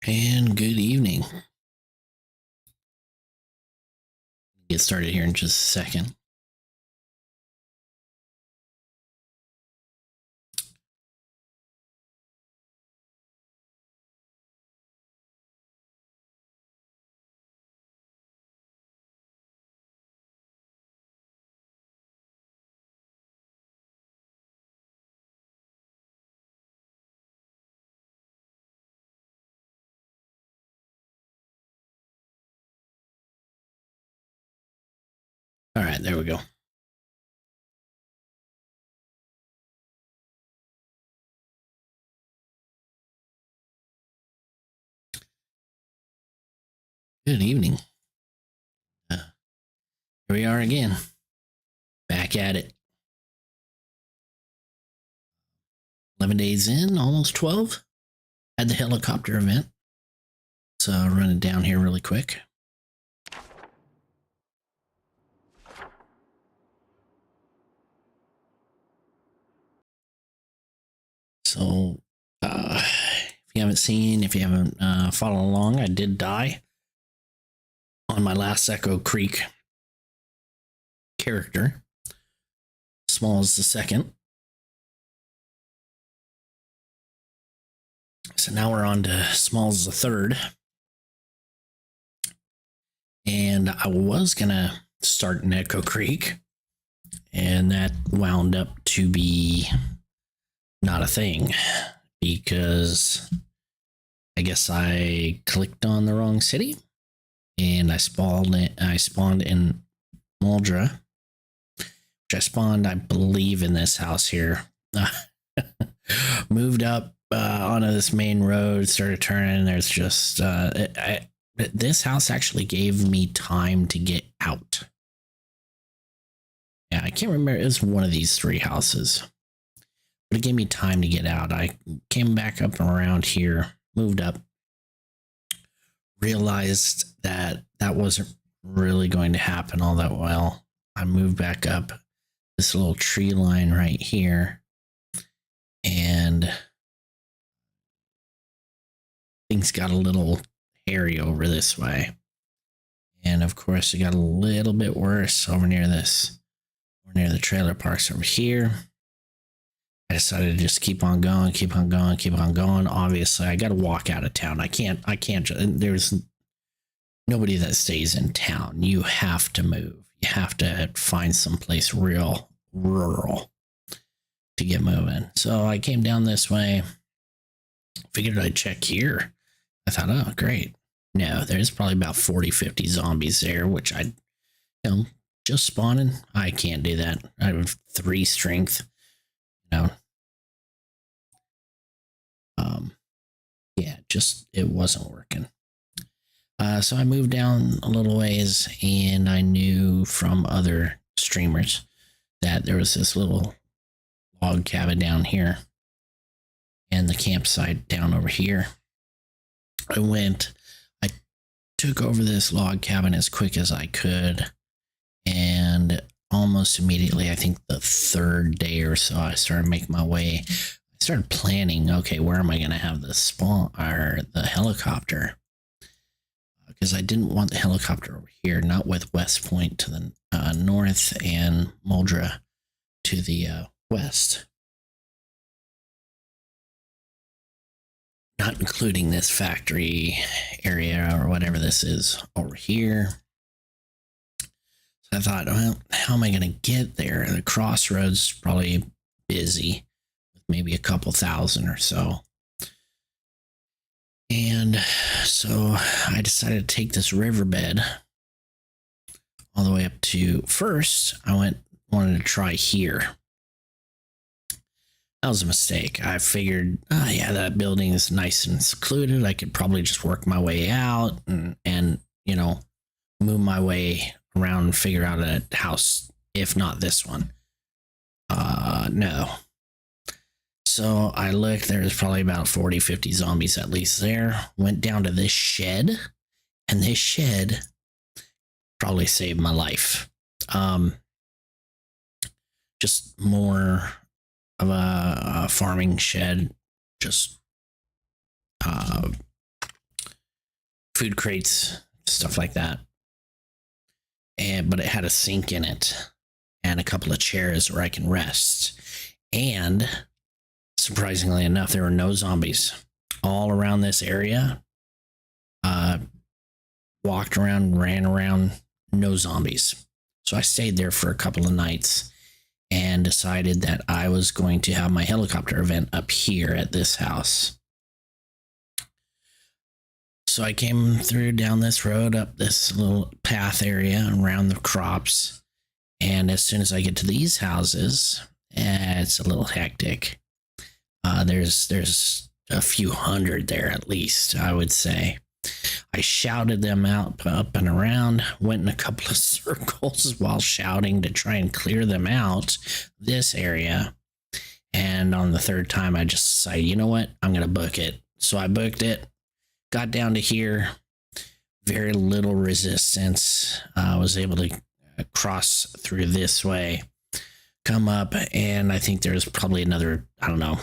And good evening. Get started here in just a second. All right, there we go. Good evening. Here we are again. Back at it. 11 days in, almost 12. Had the helicopter event. So I'll run it down here really quick. So if you haven't seen, if you haven't followed along, I did die on my last Echo Creek character. Small as the second. So now we're on to small as the third. And I was going to start in Echo Creek, and that wound up to be not a thing because I guess I clicked on the wrong city and I spawned in Muldra, which I spawned, I believe, in this house here. Moved up onto this main road, started turning. There's just this house actually gave me time to get out. Yeah, I can't remember. It was one of these three houses, but it gave me time to get out. I came back up and around here, moved up, realized that that wasn't really going to happen all that well. I moved back up this little tree line right here, and things got a little hairy over this way. And of course, it got a little bit worse over near the trailer parks over here. I decided to just keep on going. Obviously, I got to walk out of town. I can't, there's nobody that stays in town. You have to move. You have to find someplace real rural to get moving. So I came down this way, figured I'd check here. I thought, oh, great. No, there's probably about 40, 50 zombies there, which just spawning. I can't do that. I have 3 strength. Yeah, just it wasn't working. So I moved down a little ways, and I knew from other streamers that there was this little log cabin down here and the campsite down over here. I took over this log cabin as quick as I could, and almost immediately, I think the 3rd day or so, I started making my way. I started planning, okay, where am I going to have the spawn or the helicopter? Because I didn't want the helicopter over here, not with West Point to the north and Muldra to the west. Not including this factory area or whatever this is over here. So I thought, well, how am I going to get there? The crossroads probably busy with maybe a couple thousand or so. And so I decided to take this riverbed all the way up to, first I wanted to try here. That was a mistake. I figured, yeah, that building is nice and secluded. I could probably just work my way out and move my way around and figure out a house, if not this one. No. So I looked, there's probably about 40, 50 zombies at least there. Went down to this shed, and this shed probably saved my life. Just more of a farming shed, just food crates, stuff like that. But it had a sink in it and a couple of chairs where I can rest. And surprisingly enough, there were no zombies all around this area. Walked around, ran around, no zombies. So I stayed there for a couple of nights and decided that I was going to have my helicopter event up here at this house. So I came through down this road, up this little path area around the crops. And as soon as I get to these houses, it's a little hectic. There's a few hundred there at least, I would say. I shouted them out up and around, went in a couple of circles while shouting to try and clear them out, this area. And on the third time, I just decided, you know what? I'm going to book it. So I booked it, got down to here, very little resistance. I was able to cross through this way, come up, and I think there's probably another, I don't know,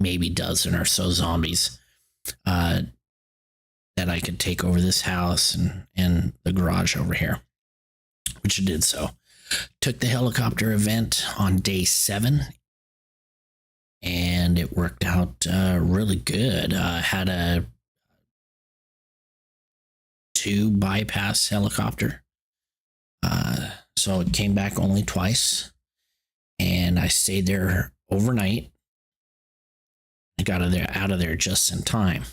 maybe dozen or so zombies that I could take over this house and the garage over here, which I did so. Took the helicopter event on day 7, and it worked out really good. Had a 2 bypass helicopter, so it came back only twice, and I stayed there overnight. I got out of there just in time.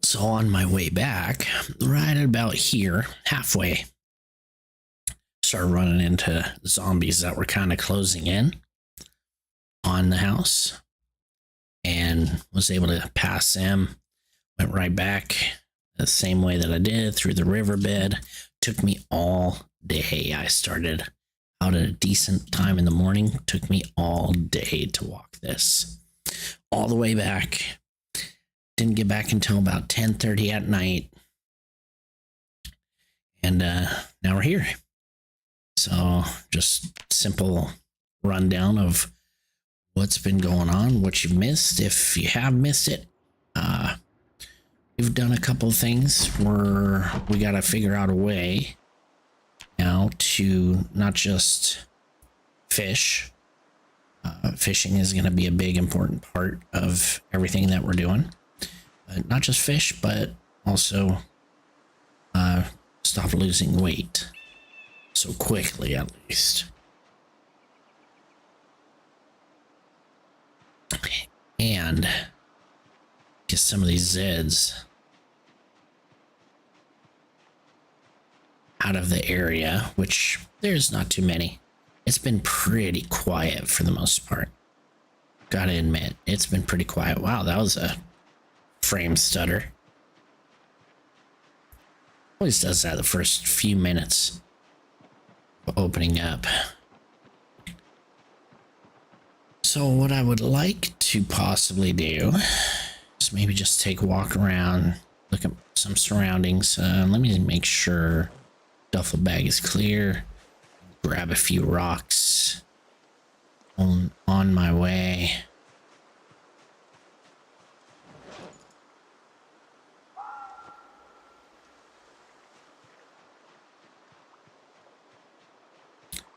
So on my way back, right about here, halfway, started running into zombies that were kind of closing in on the house, and was able to pass them. Went right back the same way that I did through the riverbed. Took me all day. I started out at a decent time in the morning. Took me all day to walk this all the way back. Didn't get back until about 10:30 at night. And now we're here. So just simple rundown of what's been going on, what you've missed. If you have missed it, we've done a couple of things where we got to figure out a way now to not just fish. Fishing is going to be a big important part of everything that we're doing. Not just fish, but also stop losing weight so quickly, at least. And get some of these Zeds out of the area, which there's not too many. It's been pretty quiet for the most part. Gotta admit, it's been pretty quiet. Wow, that was a frame stutter. Always does that the first few minutes of opening up. So what I would like to possibly do is maybe just take a walk around, look at some surroundings. Let me make sure duffel bag is clear. Grab a few rocks on my way.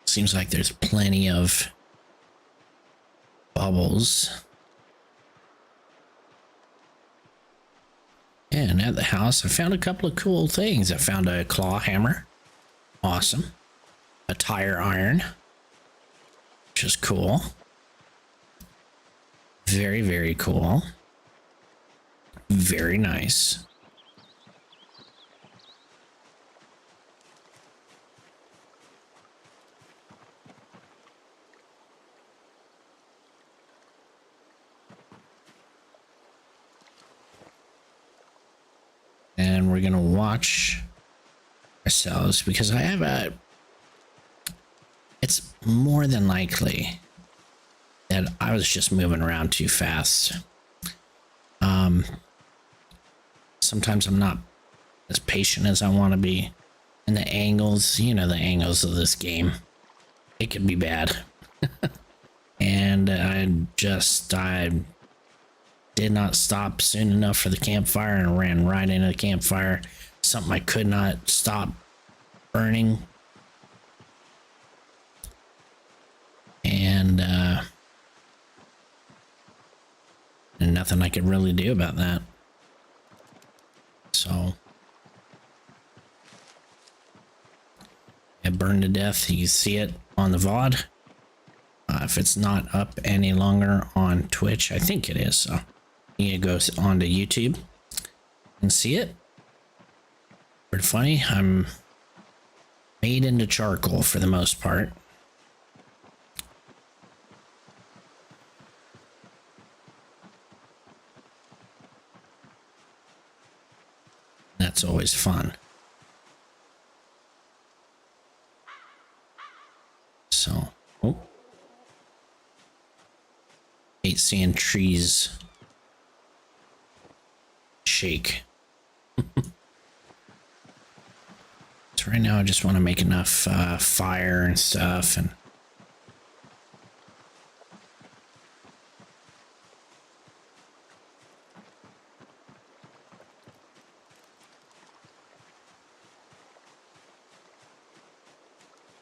Seems like there's plenty of bubbles. And at the house, I found a couple of cool things. I found a claw hammer. Awesome. A tire iron, which is cool. Very, very cool. Very nice. And we're gonna watch ourselves because I have it's more than likely that I was just moving around too fast. Sometimes I'm not as patient as I want to be, and the angles, you know, the angles of this game, it could be bad. And I did not stop soon enough for the campfire and ran right into the campfire. Something I could not stop burning. And nothing I could really do about that. So it burned to death. You can see it on the VOD. If it's not up any longer on Twitch, I think it is. So you can go onto YouTube and see it. Pretty funny. I'm made into charcoal for the most part. That's always fun. So, oh. Hate seeing trees shake. So right now I just want to make enough fire and stuff, and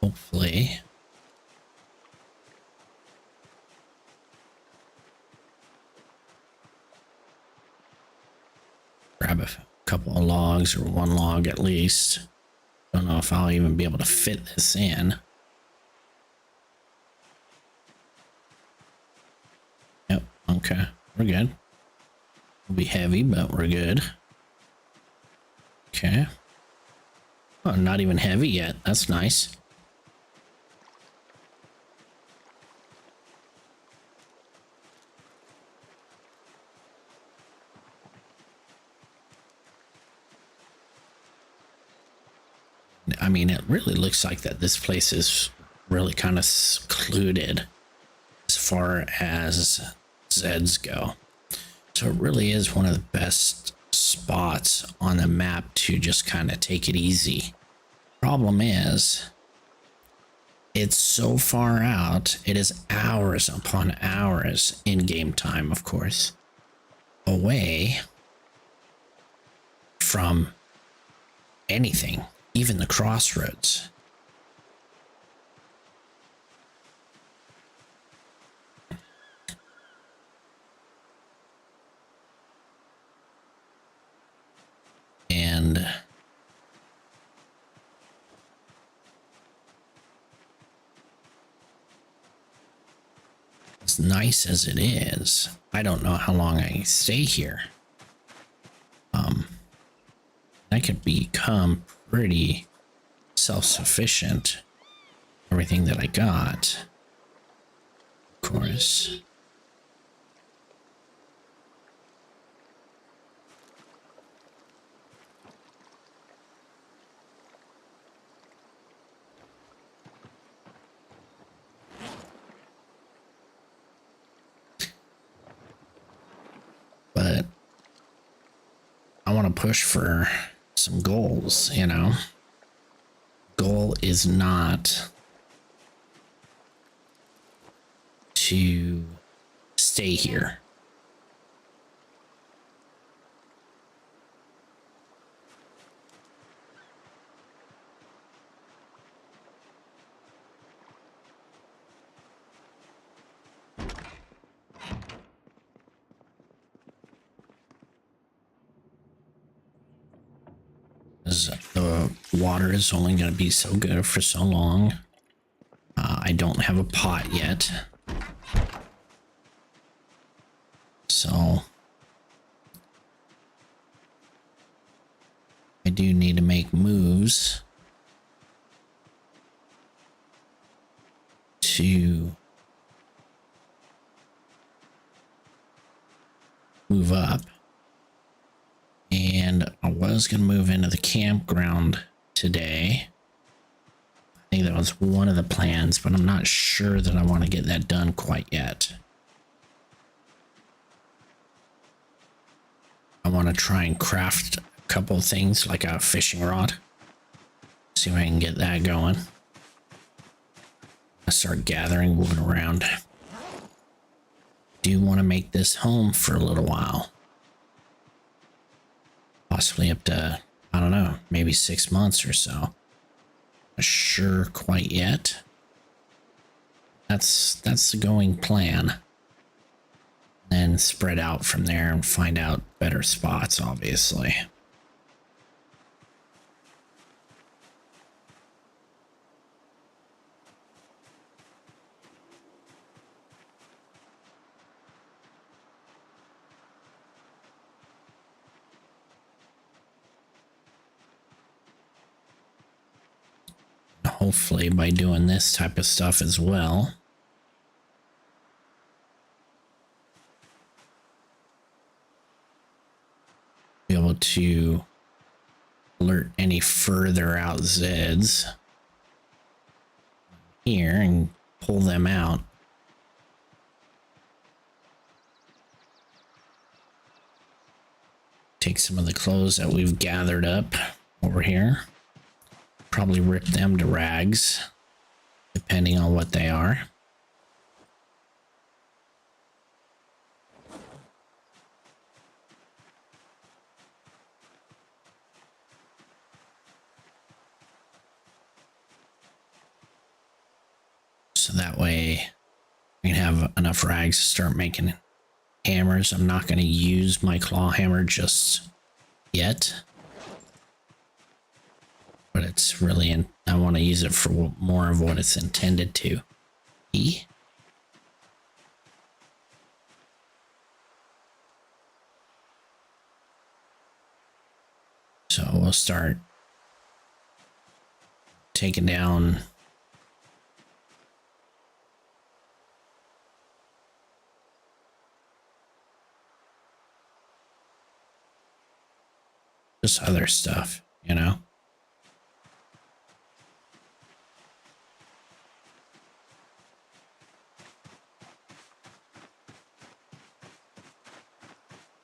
hopefully grab a couple of logs, or one log at least. Don't know if I'll even be able to fit this in. Yep, okay, we're good. It'll be heavy, but we're good. Okay. Oh, not even heavy yet. That's nice. I mean, it really looks like that this place is really kind of secluded as far as Zeds go. So it really is one of the best spots on the map to just kind of take it easy. Problem is, it's so far out. It is hours upon hours in game time, of course, away from anything. Even the crossroads. And as nice as it is, I don't know how long I can stay here. I could become pretty self-sufficient. Everything that I got, of course. But I want to push for some goals, you know. Goal is not to stay here. The water is only going to be so good for so long. I don't have a pot yet. So I do need to make moves to move up. And I was going to move into the campground today. I think that was one of the plans, but I'm not sure that I want to get that done quite yet. I want to try and craft a couple of things like a fishing rod. See if I can get that going. I start gathering, moving around. do want to make this home for a little while. Possibly up to, I don't know, maybe 6 months or so. Not sure quite yet. That's the going plan. Then spread out from there and find out better spots, obviously. Hopefully by doing this type of stuff as well, be able to alert any further out Zeds here and pull them out. Take some of the clothes that we've gathered up over here. Probably rip them to rags, depending on what they are. So that way we can have enough rags to start making hammers. I'm not going to use my claw hammer just yet. But it's really, I want to use it for more of what it's intended to be. So we'll start taking down just other stuff, you know?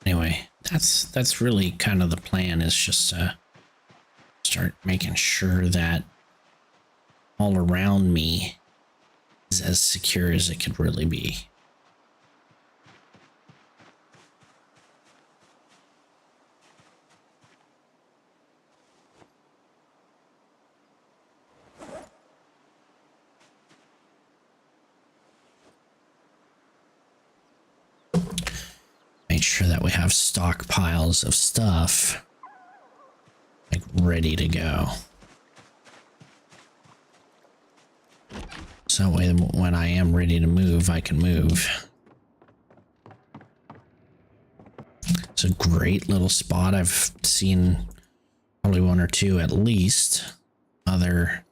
Anyway, that's really kind of the plan, is just to start making sure that all around me is as secure as it could really be. Make sure that we have stockpiles of stuff like ready to go. So that way when I am ready to move, I can move. It's a great little spot. I've seen probably one or two at least other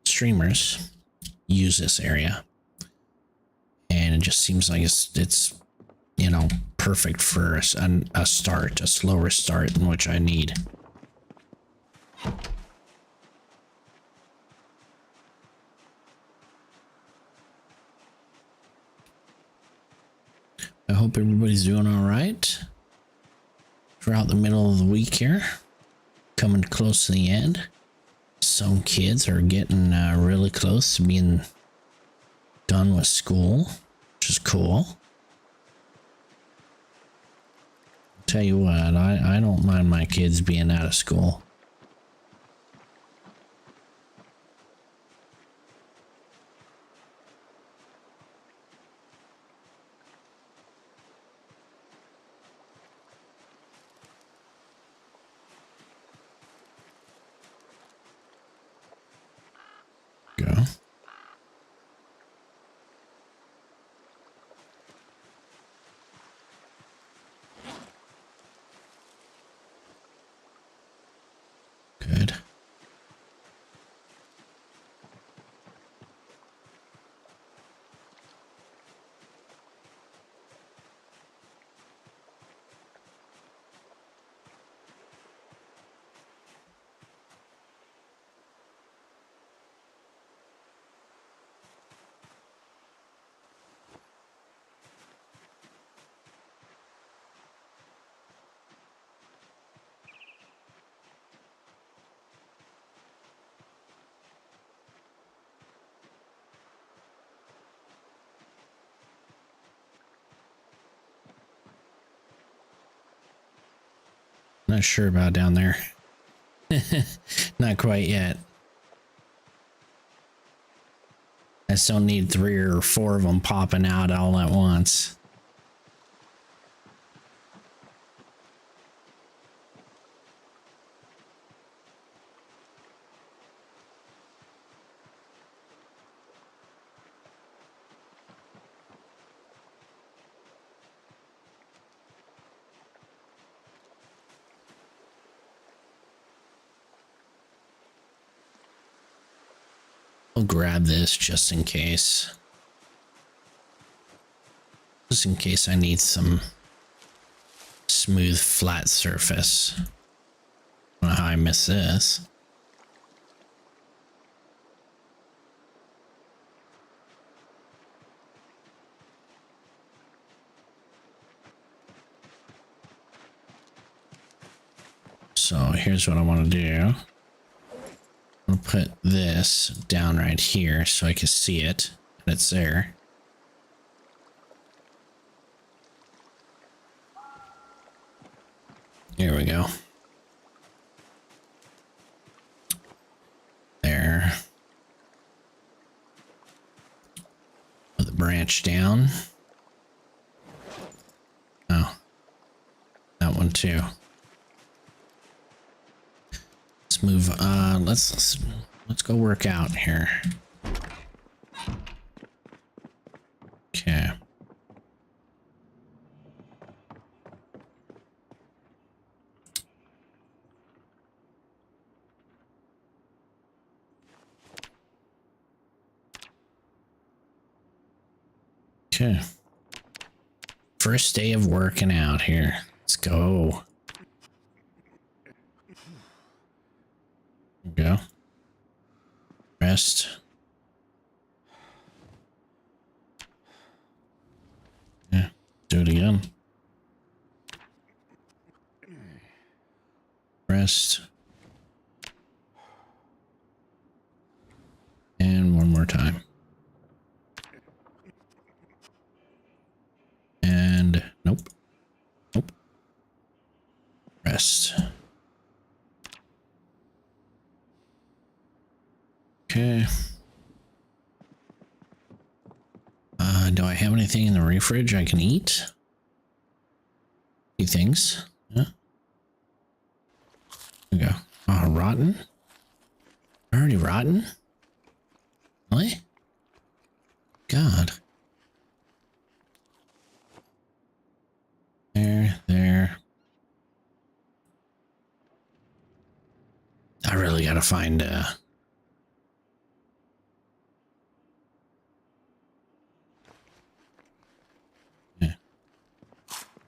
streamers use this area, and it just seems like it's you know, perfect for a start, a slower start than which I need. I hope everybody's doing all right throughout the middle of the week here, coming close to the end. Some kids are getting really close to being done with school, which is cool. I'll tell you what, I don't mind my kids being out of school. Go. Not sure about down there. Not quite yet. I still need 3 or 4 of them popping out all at once. I'll grab this just in case. Just in case I need some smooth, flat surface. I don't know how I missed this. So here's what I want to do. I'll put this down right here so I can see it, and it's there. Here we go. There. Put the branch down. Oh, that one too. Let's move. Let's go work out here. Okay. Okay. First day of working out here. Let's go. Go. Rest. Yeah. Do it again. Rest. And one more time. And nope. Nope. Rest. Okay. Do I have anything in the refrige I can eat? Few things. Yeah. There we go. Oh, rotten? Already rotten? Really? God. There. I really gotta find yeah.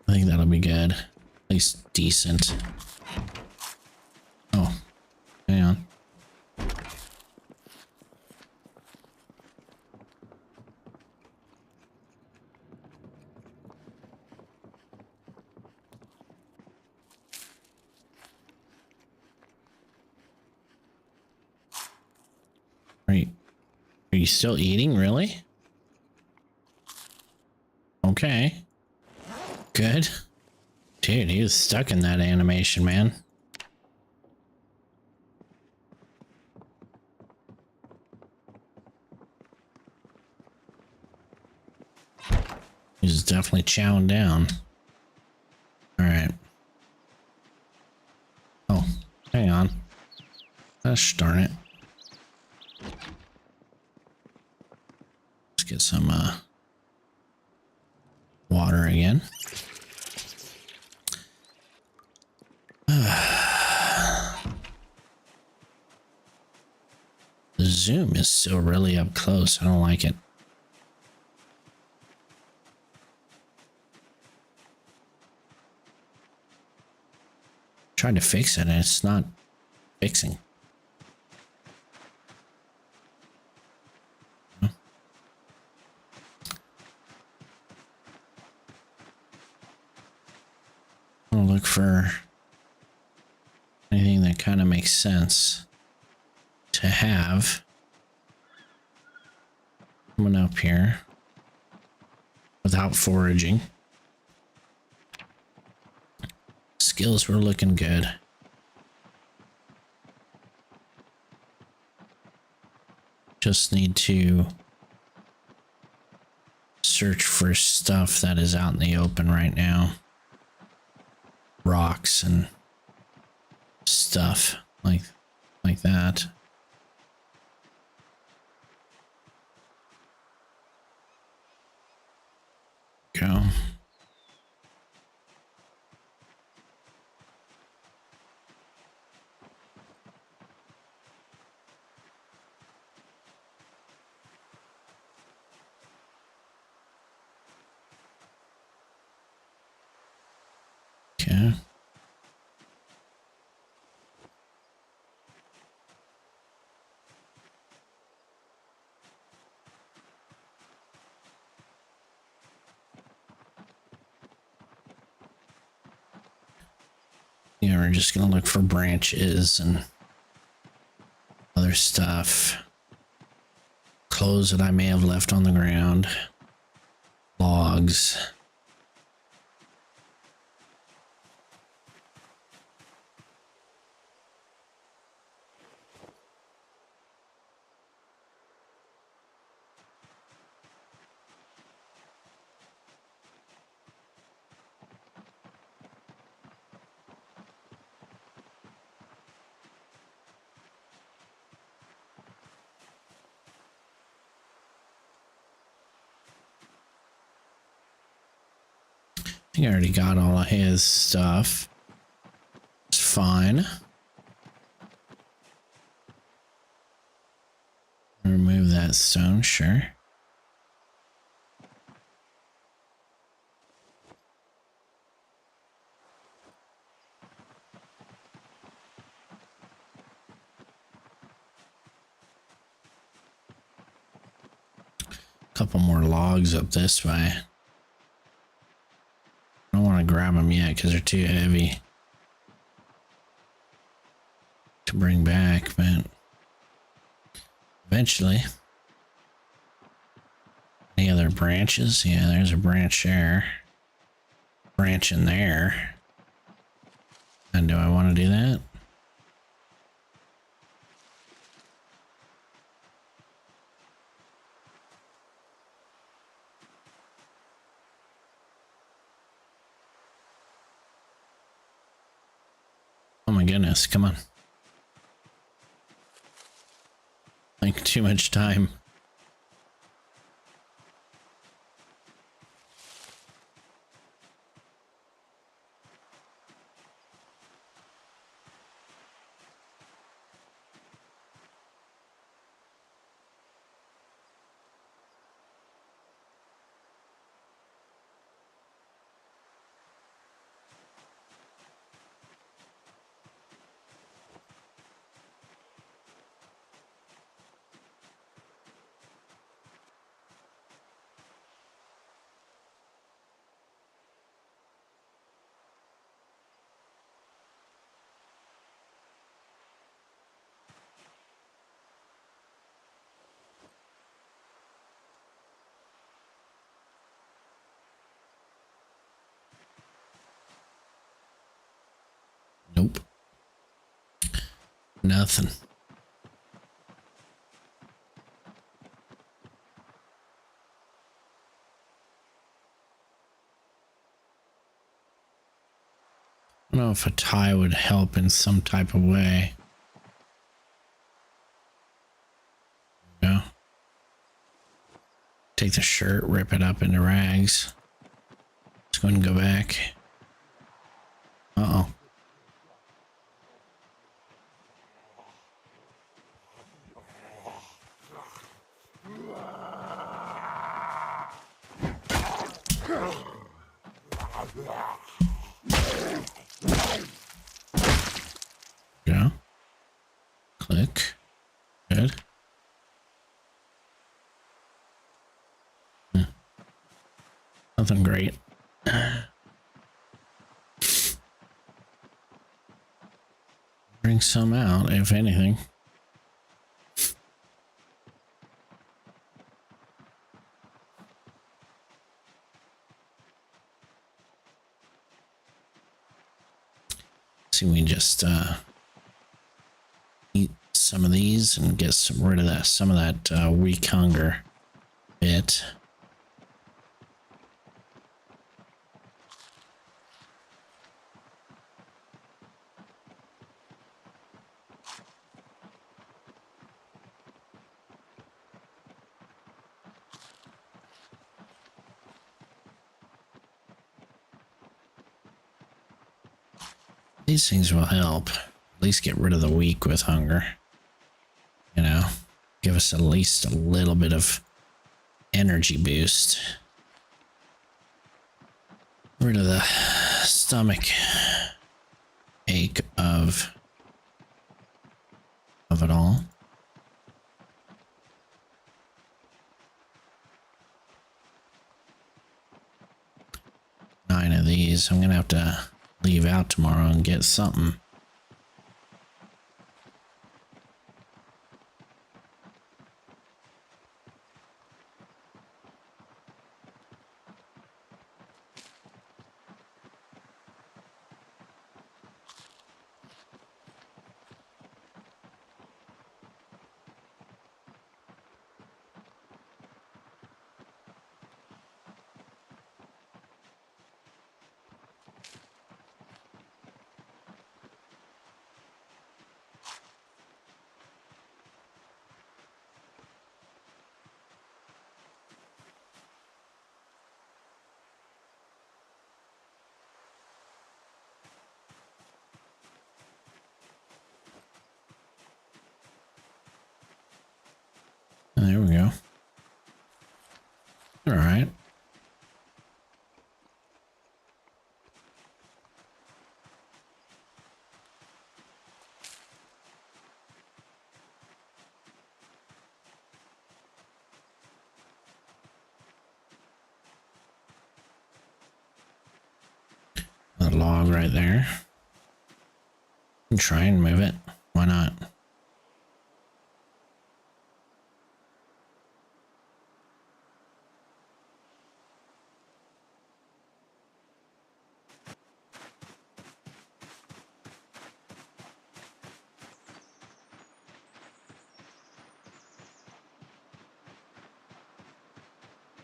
I think that'll be good. At least decent. Oh, hang on. Are you still eating? Really? Okay. Good. Dude, he was stuck in that animation, man. He's definitely chowing down. All right. Oh, hang on. Gosh darn it. Let's get some water again. The zoom is still really up close. I don't like it. Tried to fix it and it's not fixing. I'll look for anything that kind of makes sense to have coming up here without foraging. skills were looking good. Just need to search for stuff that is out in the open right now. Rocks and stuff like that. Go. Okay. Yeah, we're just gonna look for branches and other stuff. Clothes that I may have left on the ground. Logs. I think I already got all of his stuff. It's fine. Remove that stone, sure. Couple more logs up this way. I don't want to grab them yet because they're too heavy to bring back, but eventually. Any other branches? Yeah, there's a branch there. Branch in there. And do I want to do that? Oh my goodness, come on. Like too much time. Nope. Nothing. I don't know if a tie would help in some type of way. No. Take the shirt, rip it up into rags. Let's go and go back. Uh-oh. Yeah. Click. Good. Nothing great. Bring some out, if anything. See, we just eat some of these and get rid of that, some of that weak hunger bit. These things will help. At least get rid of the weak with hunger. You know, give us at least a little bit of energy boost. Rid of the stomach ache of it all. Nine of these. I'm gonna have to leave out tomorrow and get something. There we go. All right. A log right there. And try and move it. Why not?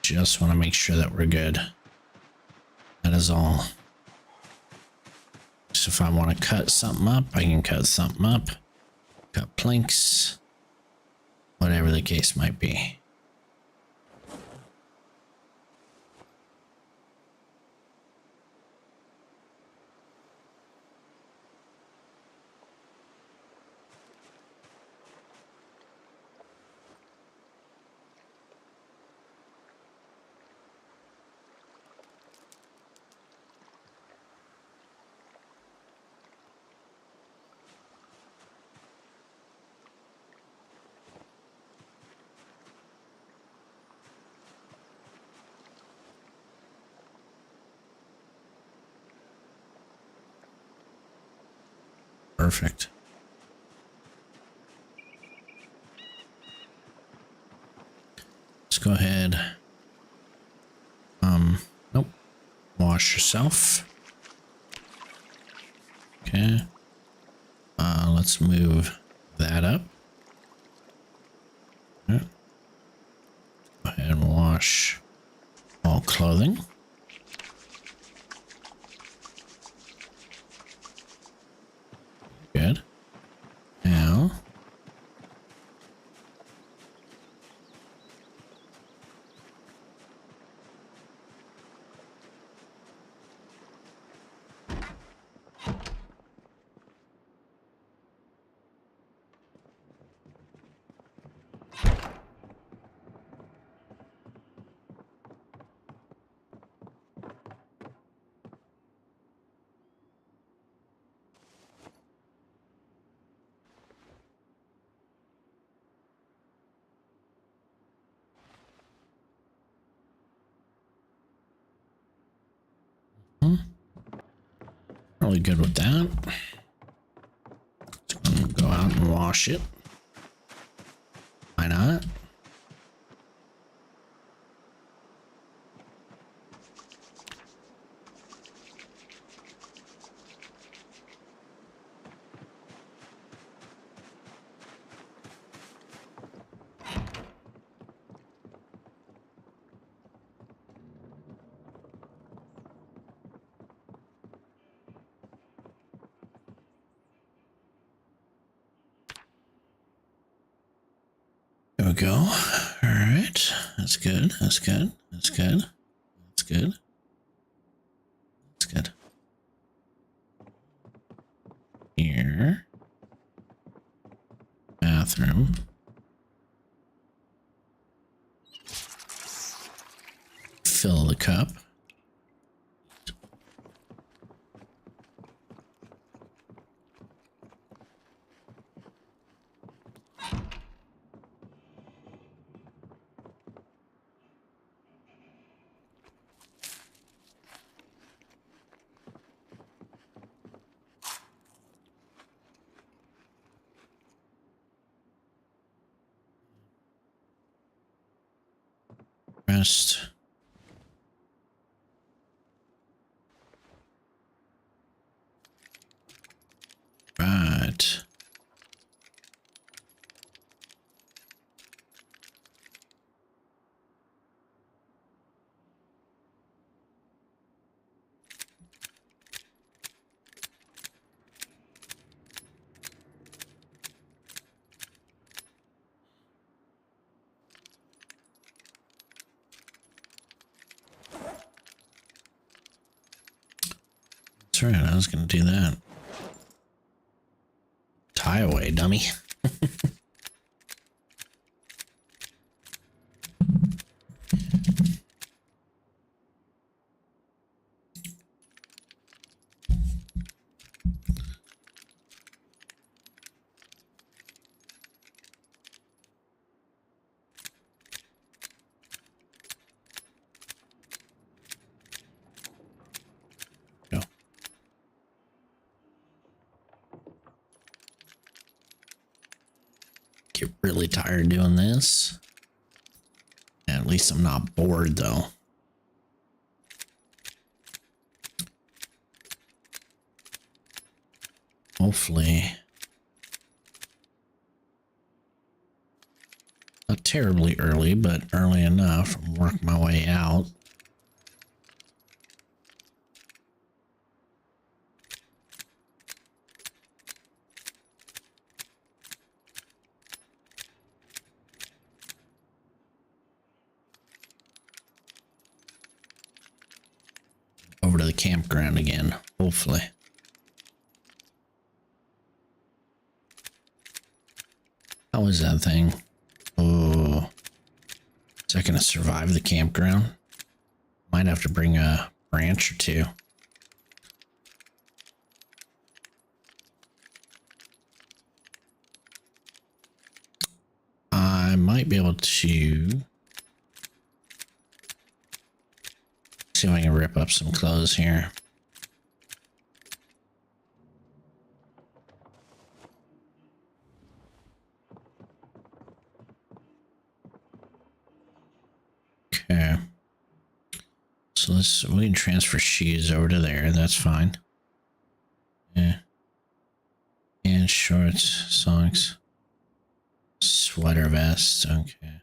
Just want to make sure that we're good. That is all. So if I want to cut something up, I can cut something up. Cut planks. Whatever the case might be. Perfect. Let's go ahead. Nope. Wash yourself. Okay. Let's move that up. Okay. Go ahead and wash all clothing. Good. Now, really good with that. Just gonna go out and wash it. Why not? we go. All right. That's good. That's good. That's good. That's good. That's good. Here. Bathroom. Fill the cup. Rest. Right. That's right. I was going to do that. Tie away, dummy. Go. Get really tired doing this. At least I'm not bored though. Hopefully. Not terribly early, but early enough. I'm working my way out. Over to the campground again, hopefully. How is that thing? Oh, is that gonna survive the campground? Might have to bring a branch or two. I might be able to see if I can rip up some clothes here. Okay. So we can transfer shoes over to there. That's fine. Yeah. And shorts, socks, sweater vest. Okay.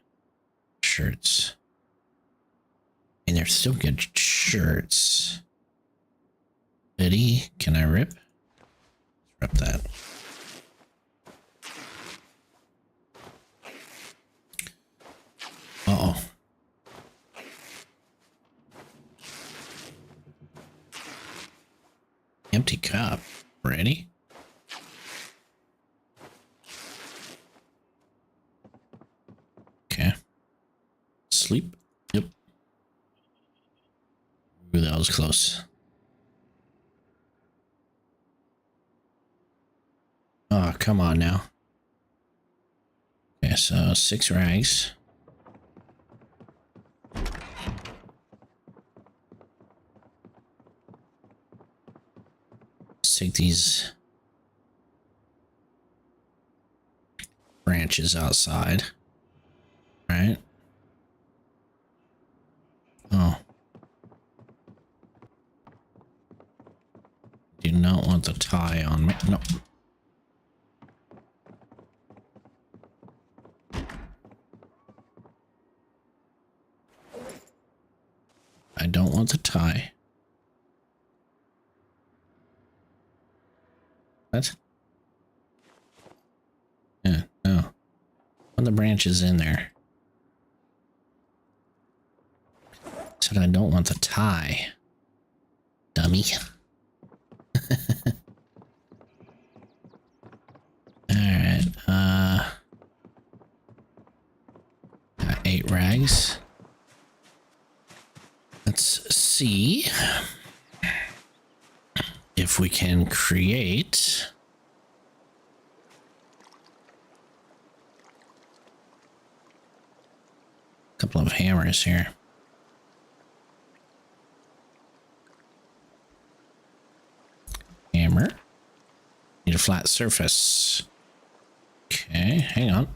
Shirts. And they're still good shirts. Hoodie, can I rip? Rip that. Uh-oh. Empty cup. Ready? Okay. Sleep. Yep. Ooh, that was close. Oh, come on now. Okay, so 6 rags. Let's take these branches outside. Right? Oh. Do not want the tie on me. No. I don't want the tie. What? Yeah, no. Put the branches in there. Said I don't want the tie. Dummy. Alright, got 8 rags. Let's see if we can create a couple of hammers here. Hammer. Need a flat surface. Okay, hang on.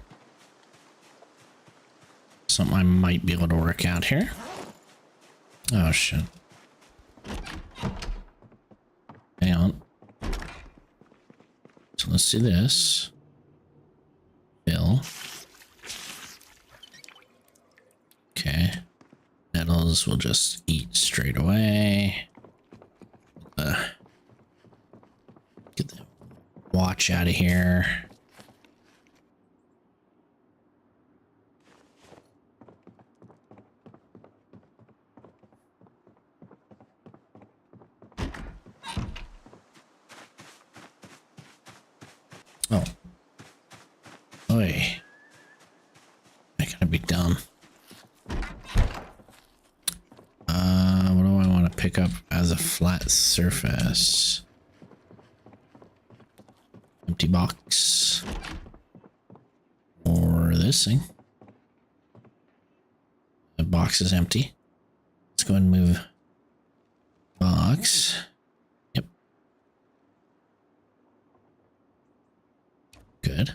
Something I might be able to work out here. Oh shit. Hang on. So let's do this. Fill. Okay. Metals we'll just eat straight away. Get the watch out of here. Oh. Oi. I gotta be done. What do I want to pick up as a flat surface? Empty box. Or this thing. The box is empty. Let's go ahead and move box. Yep. Good.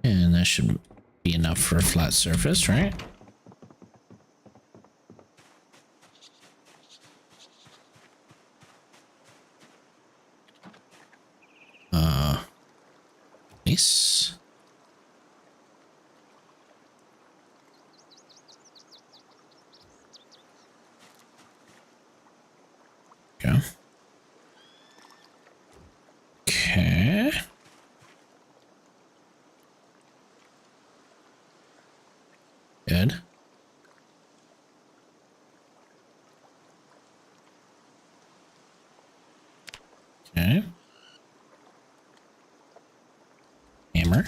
And that should be enough for a flat surface, right? Nice. Go. Okay. Good. Okay. Hammer.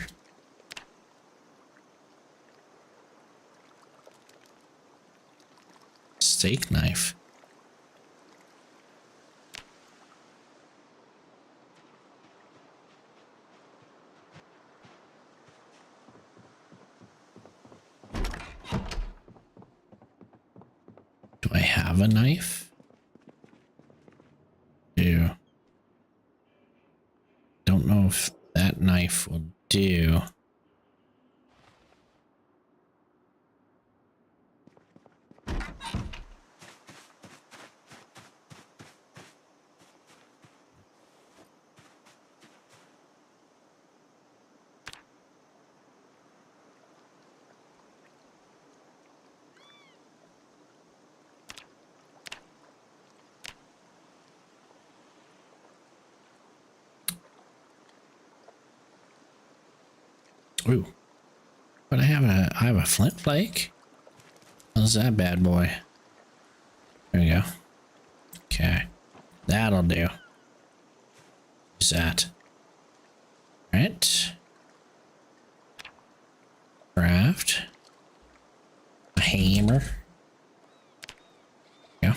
Steak knife. Do I have a knife? Don't know if that knife will do. Ooh. But I have a flint flake. How's that bad boy? There we go. Okay. That'll do. Use that. Alright. Craft. A hammer. Yeah.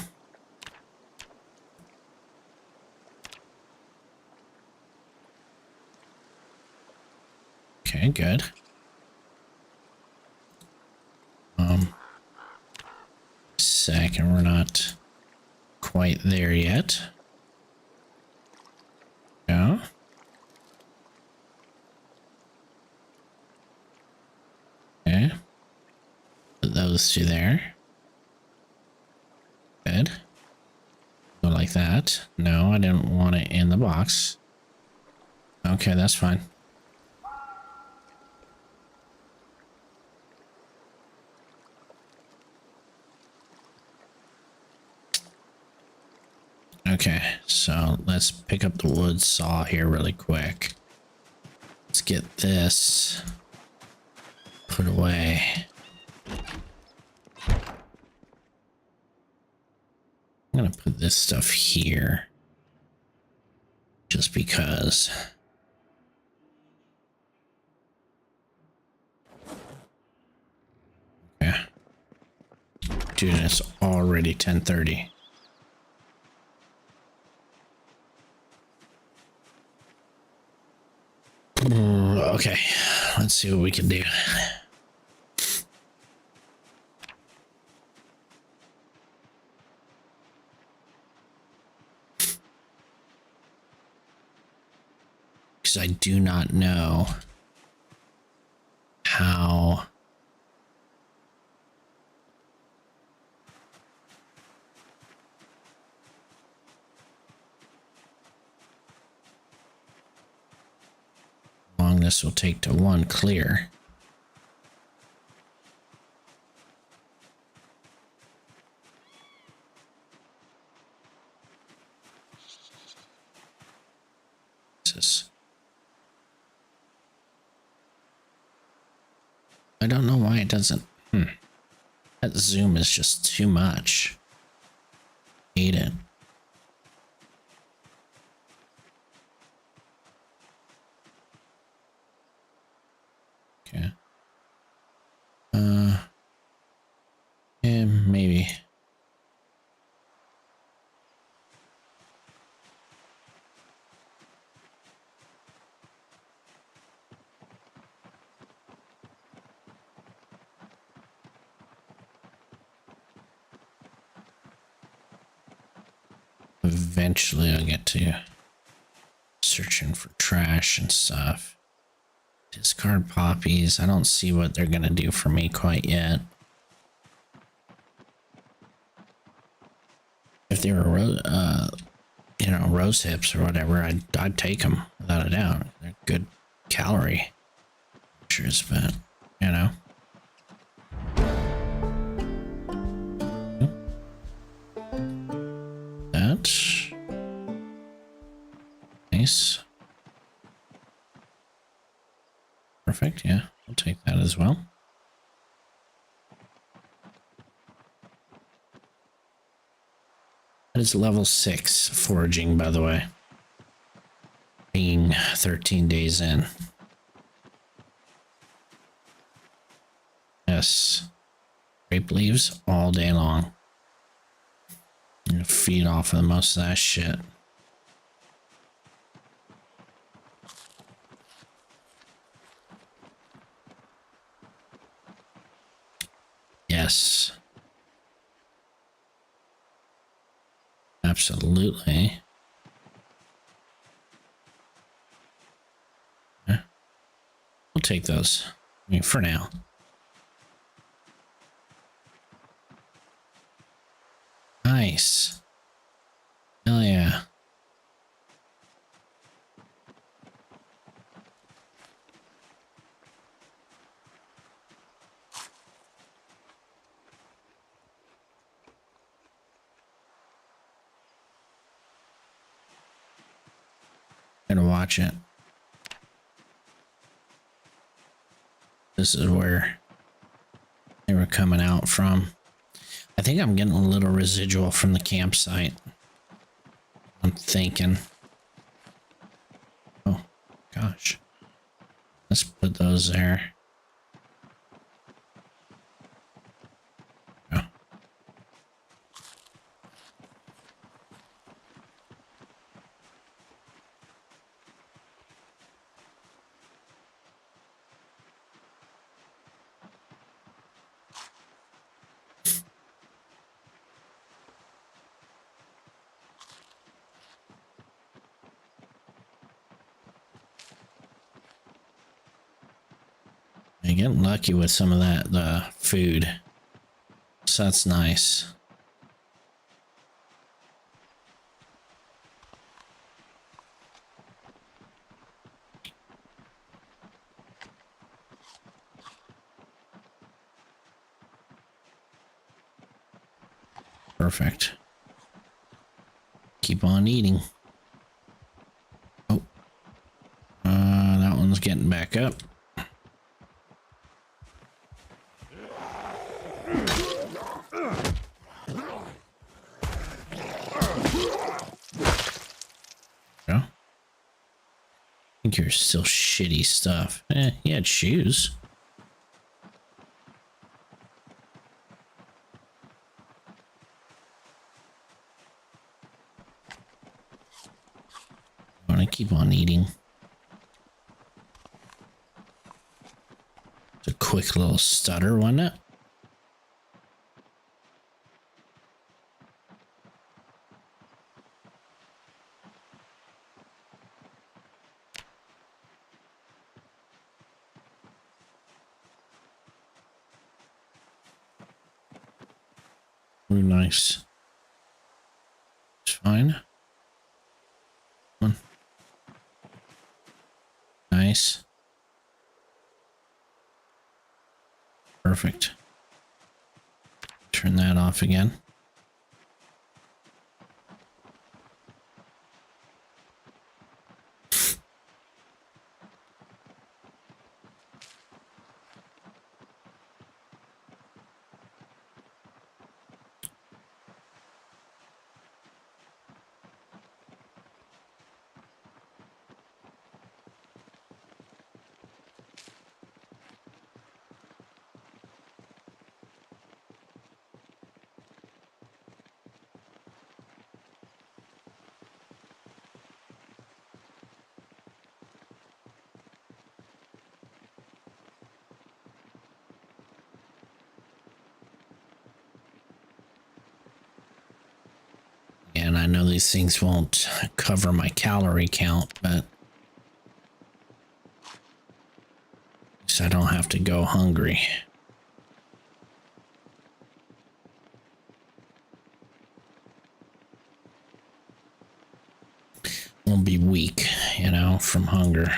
Okay, good. Second, we're not quite there yet. Yeah. Okay. Put those two there. Good. Go like that. No, I didn't want it in the box. Okay, that's fine. Okay, so let's pick up the wood saw here really quick. Let's get this put away. I'm gonna put this stuff here just because. Yeah. Dude, it's already 10:30. Okay, let's see what we can do. Because I do not know how long this will take to one clear. I don't know why it doesn't. That zoom is just too much. Hate it. Okay. Yeah, maybe. Eventually I'll get to searching for trash and stuff. Discard poppies. I don't see what they're gonna do for me quite yet. If they were rose hips or whatever, I'd take them without a doubt. They're good calorie pictures, but you know. That's nice. Perfect, yeah, I'll take that as well. That is level 6 foraging, by the way. Being 13 days in. Yes. Grape leaves all day long. I'm gonna feed off of most of that shit. Yes. Absolutely. Yeah. We'll take those. I mean, for now. Nice. Hell yeah. Gonna watch it. This is where they were coming out from. I think I'm getting a little residual from the campsite. I'm thinking. Oh, gosh. Let's put those there. Oh. I get lucky with some of that food. So that's nice. Perfect. keep on eating. Oh, that one's getting back up. Yeah. I think you're still shitty stuff. He had shoes. I want to keep on eating. It's a quick little stutter, wasn't it? Ooh, nice. It's fine. Come on. Nice. Perfect. Turn that off again. And I know these things won't cover my calorie count, but at least I don't have to go hungry. Won't be weak, you know, from hunger.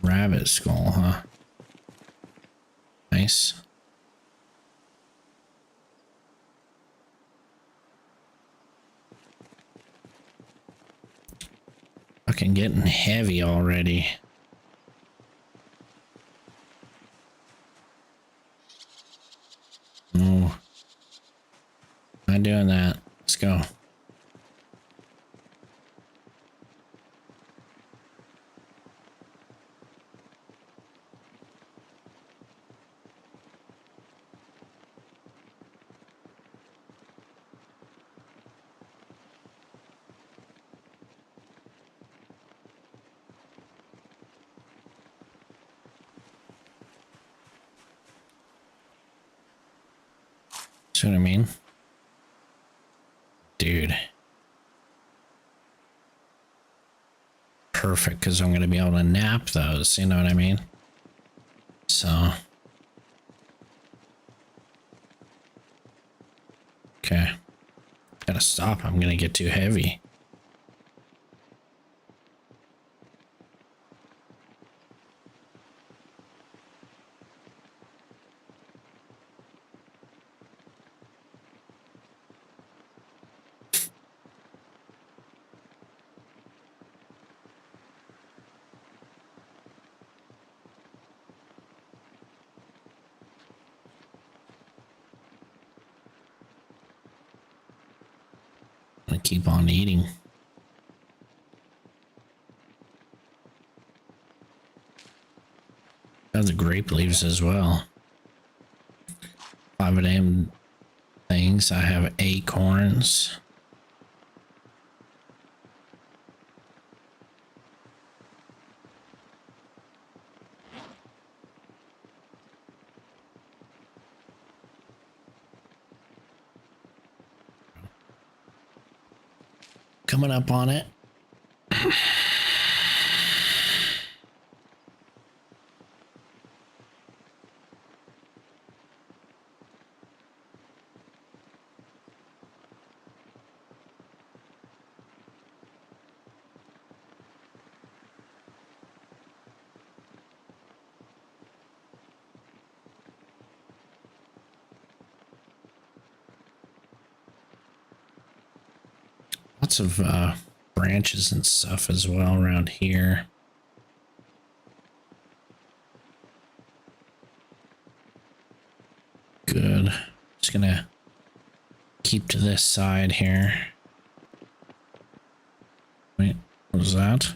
Rabbit skull, huh? Nice. Fucking getting heavy already. Oh. Not doing that. Let's go. See what I mean? Dude. Perfect, because I'm going to be able to nap those, you know what I mean? So. Okay. Gotta stop. I'm going to get too heavy. I'm going to keep on eating. Got the grape leaves as well. 5 of them things. I have acorns. Coming up on it. lots of branches and stuff as well around here. Good. Just gonna keep to this side here. Wait, what was that?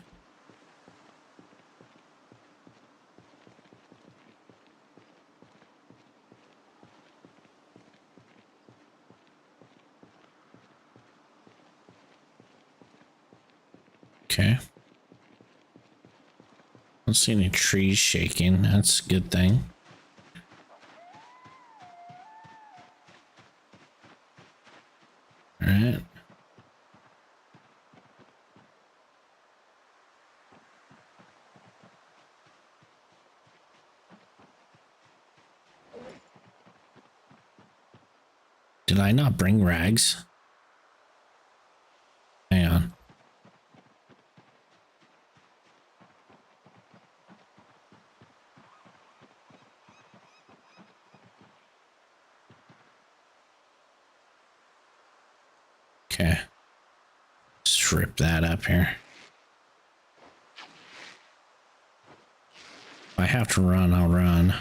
Okay. Don't see any trees shaking. That's a good thing. All right. Did I not bring rags? Hang on. Okay. Strip that up here. If I have to run, I'll run.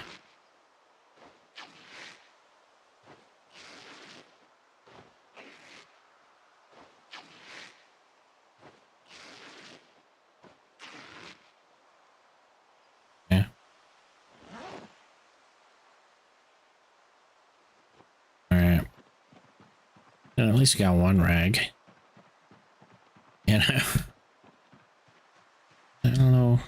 Yeah. All right. At least got one rag. You know, I don't know.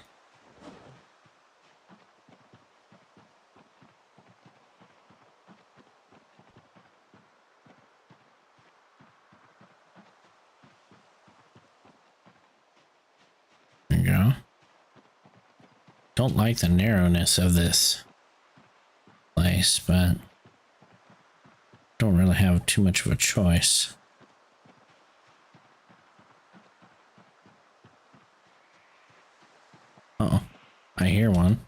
There you go. Don't like the narrowness of this place, but don't really have too much of a choice. Uh-oh. I hear one.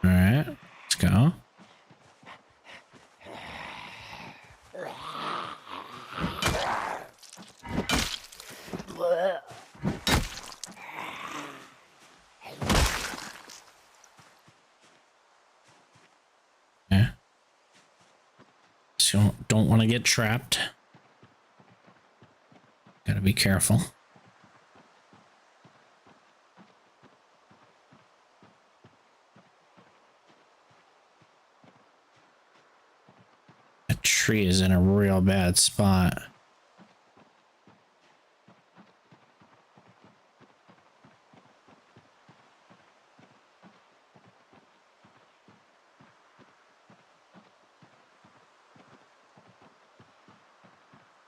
All right, let's go. Yeah. So don't want to get trapped. Gotta be careful. That tree is in a real bad spot.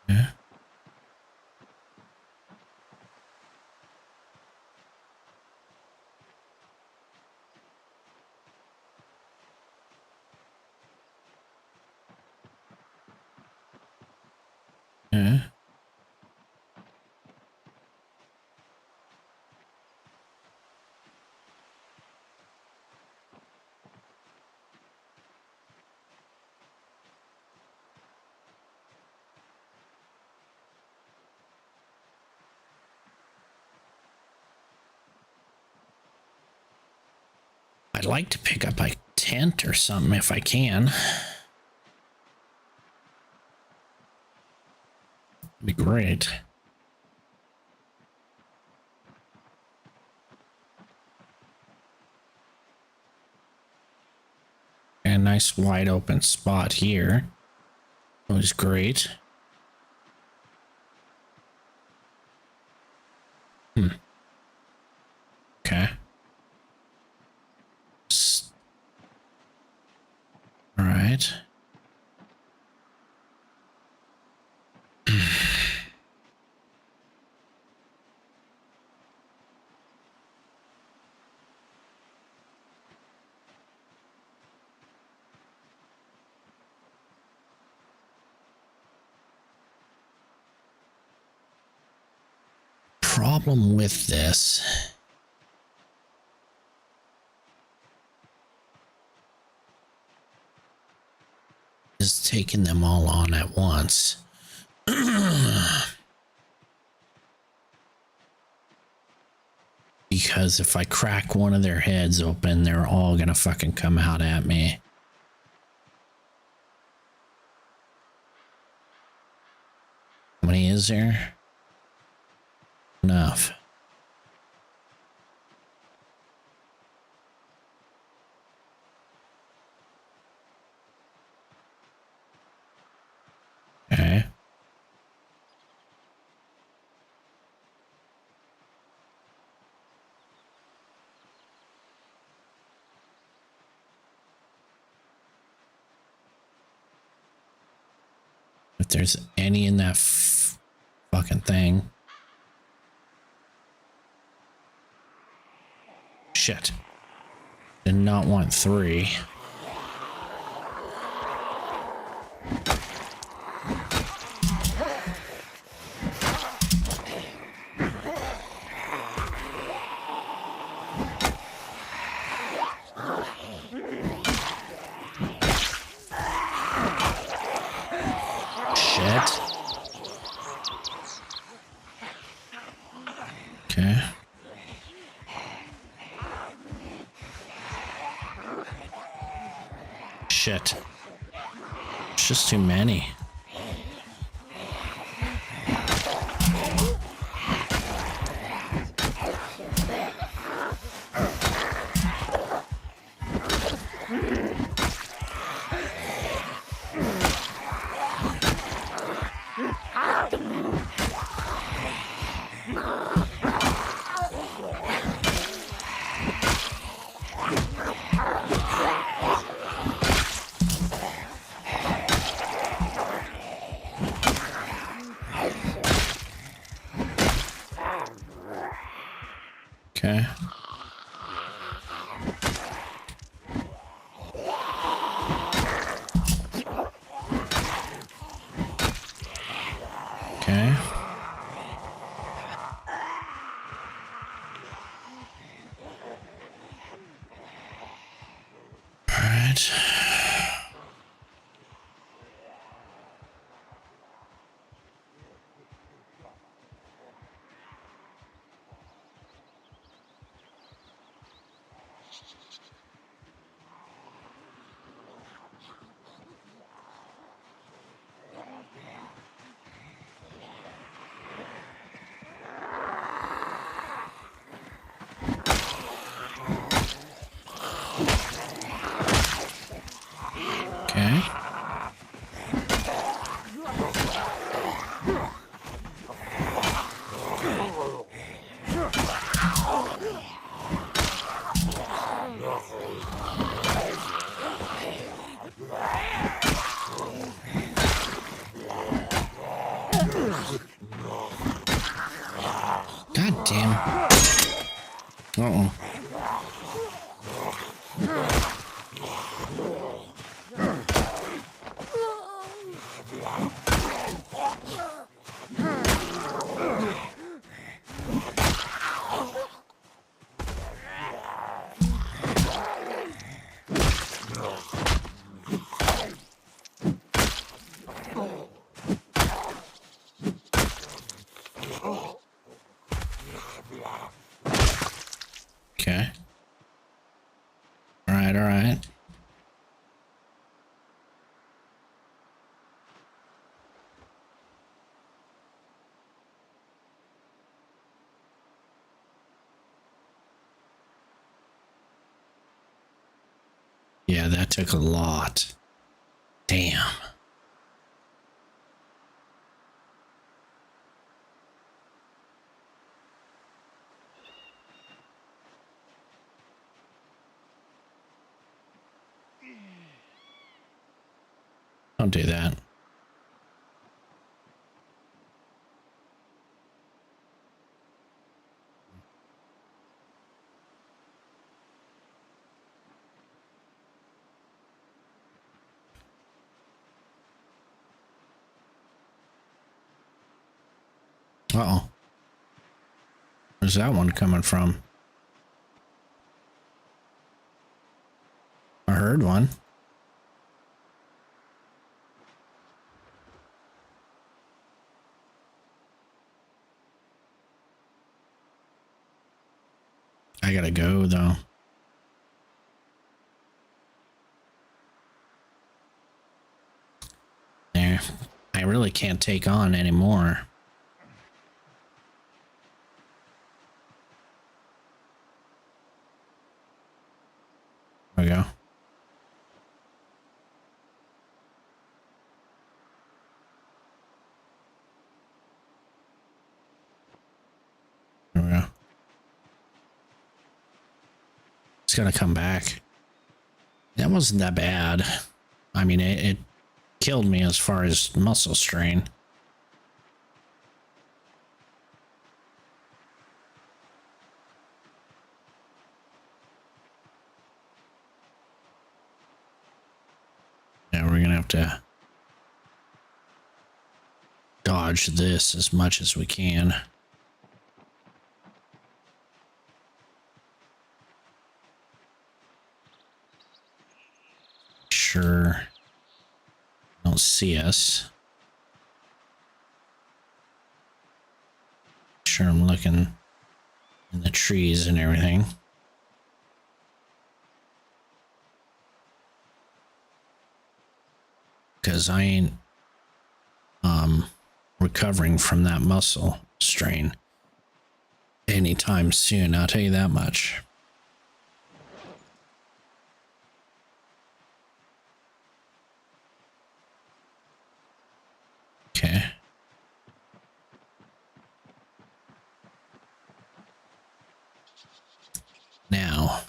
Yeah. Yeah. I'd like to pick up a tent or something if I can. That'd be great. A nice wide open spot here. That was great. Okay. All right. Problem with this is taking them all on at once. Because if I crack one of their heads open, they're all gonna fucking come out at me. How many is there? Enough. Okay. If there's any in that fucking thing. Shit. Did not want 3. Shit. Okay. Shit. It's just too many. Okay. Okay. All right. Okay. God damn. Uh-oh. Okay. All right, all right. Yeah, that took a lot. Damn. Don't do that. Uh-oh. Where's that one coming from? I heard one. I gotta go though. There. I really can't take on anymore. There we go. There we go. It's gonna come back. That wasn't that bad. I mean, it killed me as far as muscle strain. Now we're gonna have to dodge this as much as we can. Sure. Don't see us. Sure, I'm looking in the trees and everything. Because I ain't recovering from that muscle strain anytime soon, I'll tell you that much. Okay. Now.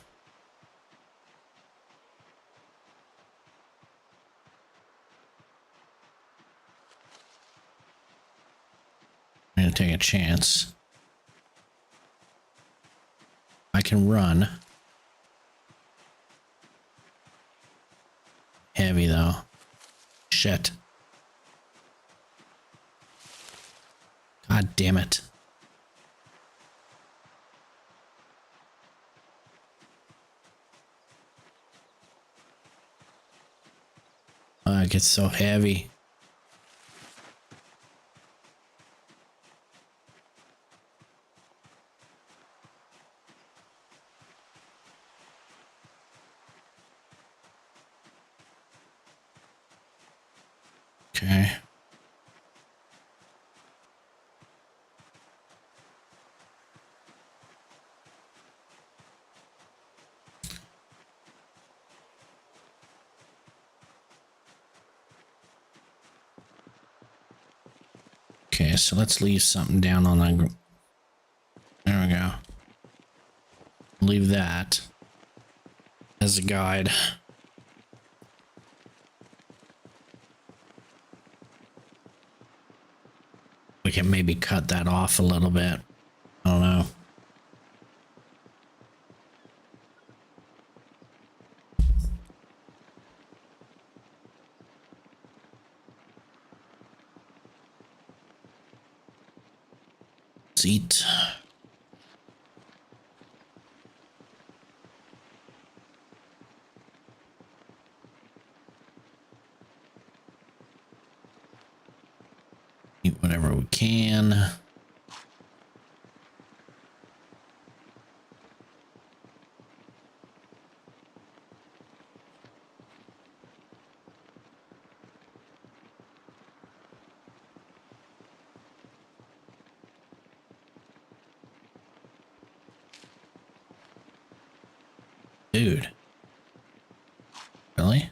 I'm going to take a chance. I can run. Heavy though. Shit. God damn it. Oh, it gets so heavy. Okay. Okay, so let's leave something down on the... There we go. Leave that as a guide. We can maybe cut that off a little bit. I don't know. Let's eat. Eat whatever we can. Dude. Really?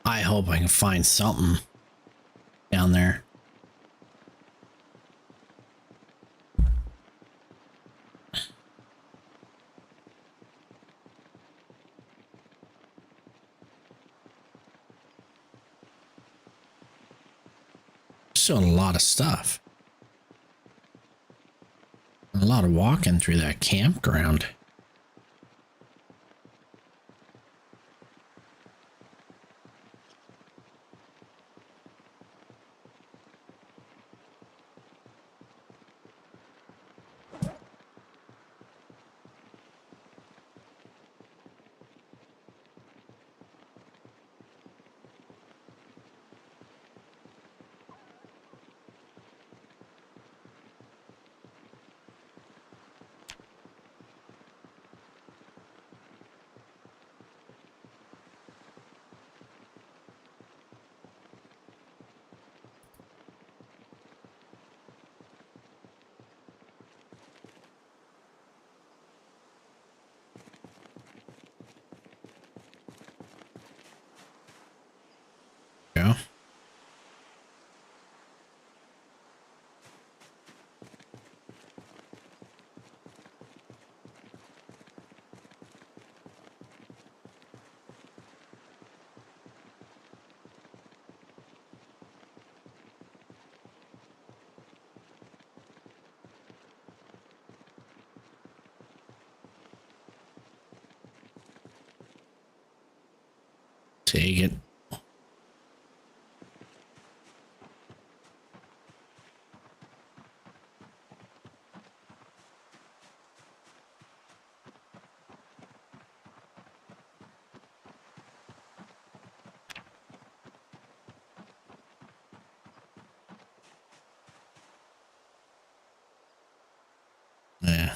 I hope I can find something down there. Still a lot of stuff. A lot of walking through that campground. Take it. Yeah.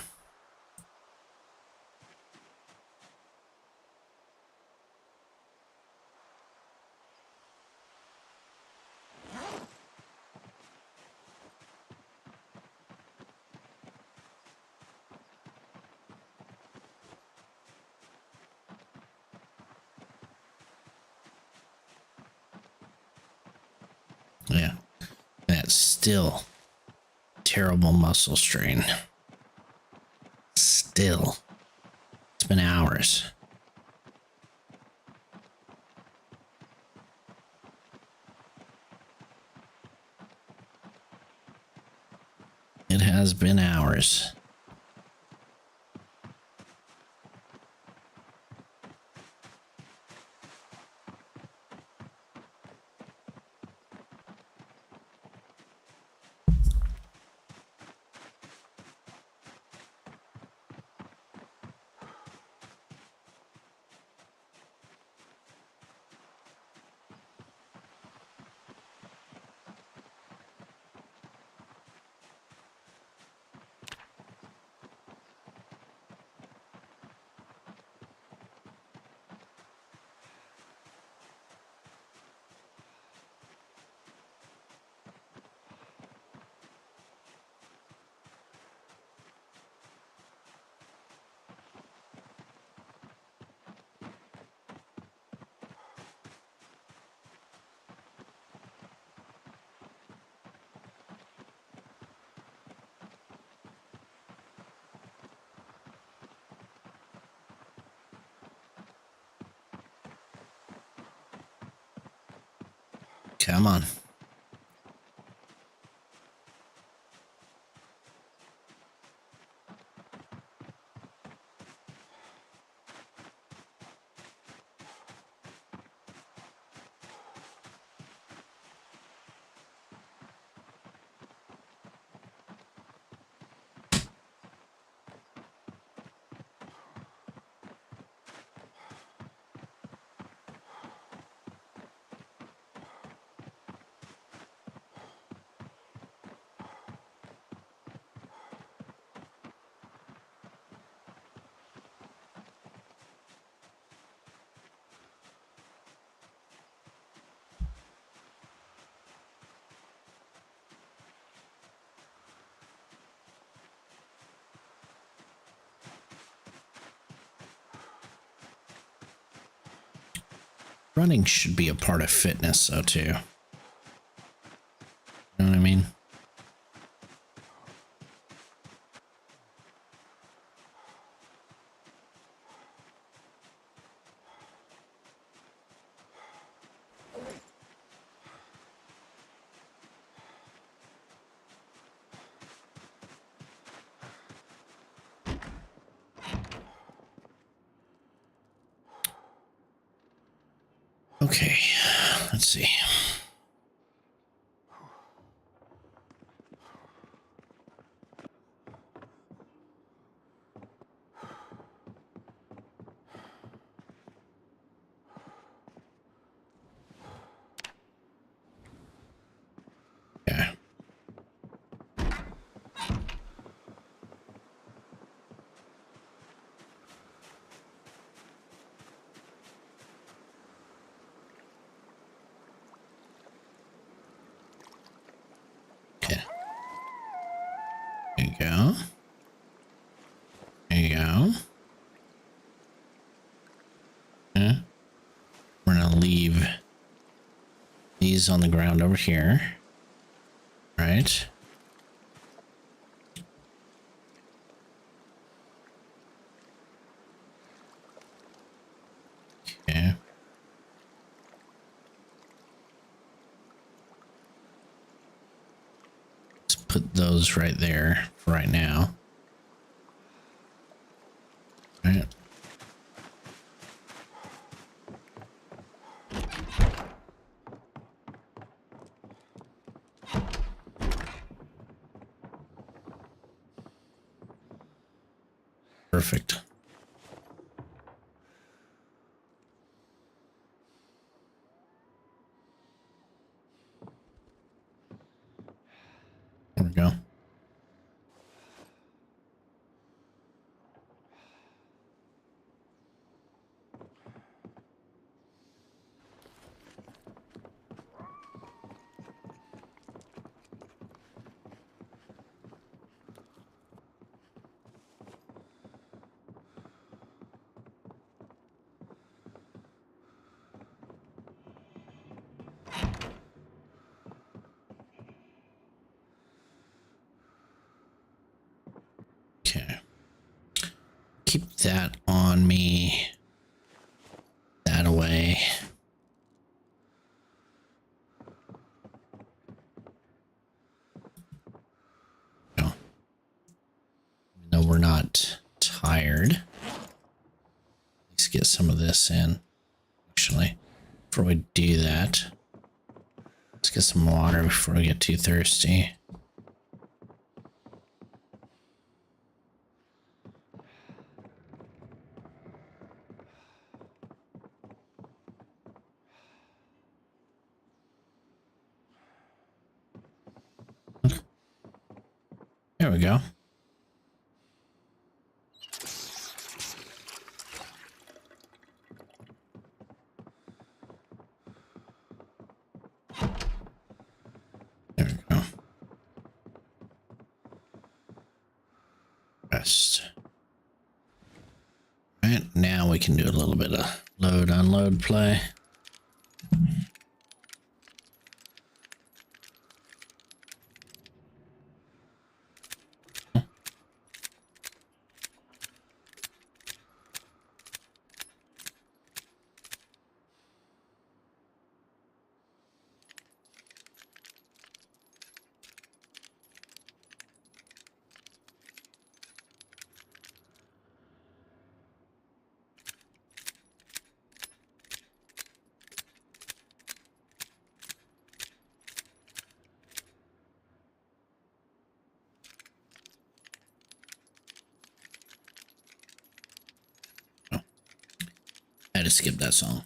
Yeah. That's still terrible muscle strain. Still. It's been hours. It has been hours. Come on. Running should be a part of fitness, though, too. You know what I mean? Okay, let's see. Yeah. Okay. There you go. There you go. Yeah. We're gonna leave these on the ground over here. Right. Okay. Let's put those right there for right now. Right. Perfect. There we go. Okay. Keep that on me. That away. No. Even though we're not tired. Let's get some of this in. Actually, before we do that, let's get some water before we get too thirsty. There we go. There we go. Rest. Right, now we can do a little bit of load unload play. I had to skip that song.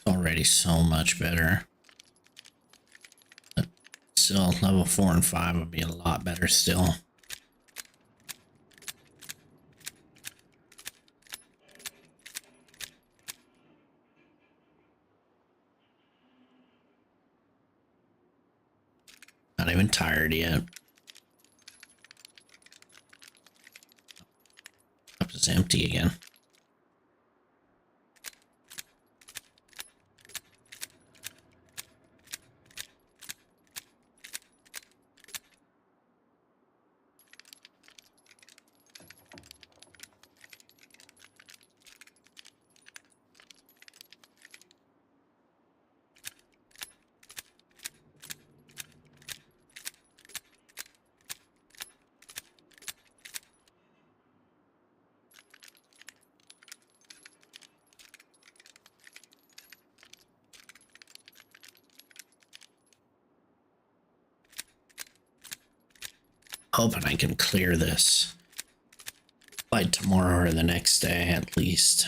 Already so much better. But still, level 4 and 5 would be a lot better still. Not even tired yet. Cup is empty again. Hoping I can clear this by tomorrow or the next day at least.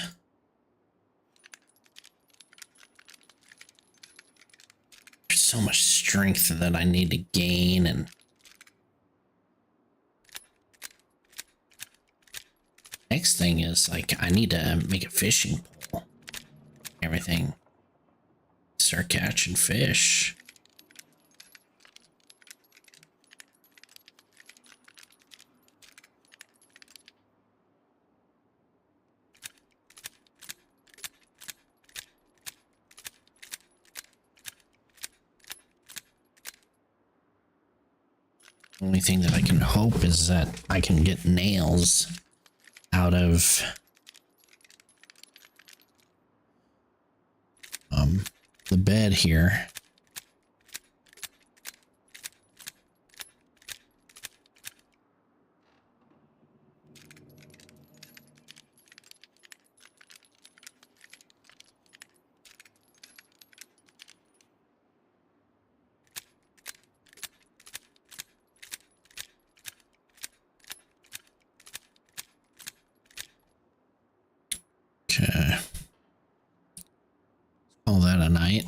There's so much strength that I need to gain, and next thing is like I need to make a fishing pole. Everything. Start catching fish. Only thing that I can hope is that I can get nails out of the bed here. Okay. Call that a night.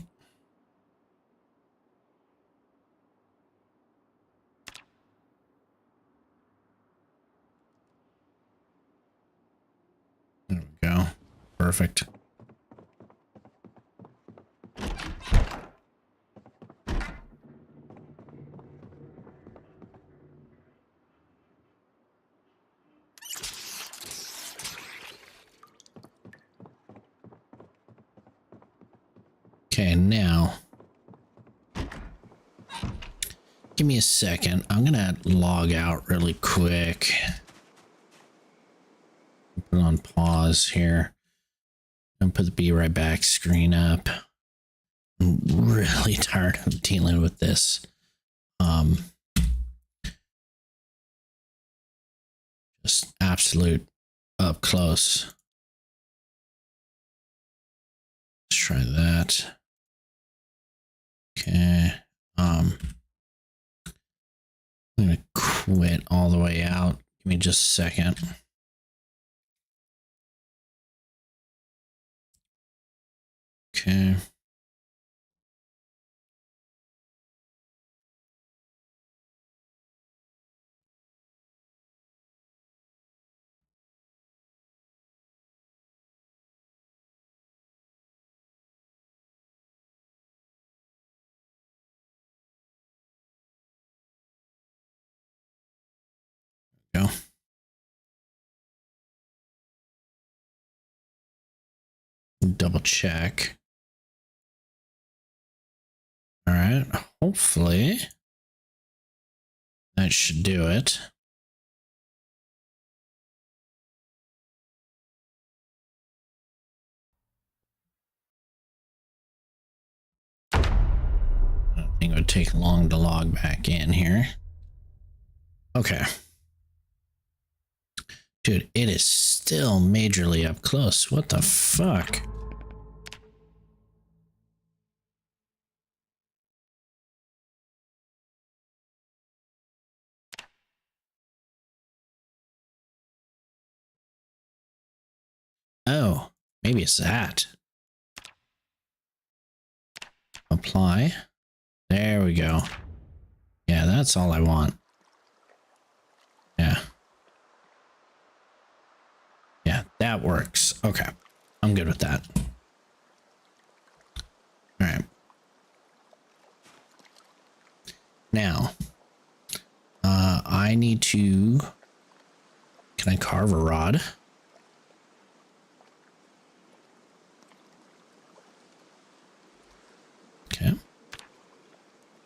There we go. Perfect. Okay, now give me a second. I'm gonna log out really quick. Put it on pause here. And put the be right back screen up. I'm really tired of dealing with this. Just absolute up close. Let's try that. Okay. I'm gonna quit all the way out. Give me just a second. Okay. Go. Double check. All right. Hopefully that should do it. I don't think it would take long to log back in here. Okay. Dude, it is still majorly up close. What the fuck? Oh, maybe it's that. Apply. There we go. Yeah, that's all I want. Yeah. Yeah, that works. Okay. I'm good with that. All right. Now, I need to... Can I carve a rod? Okay.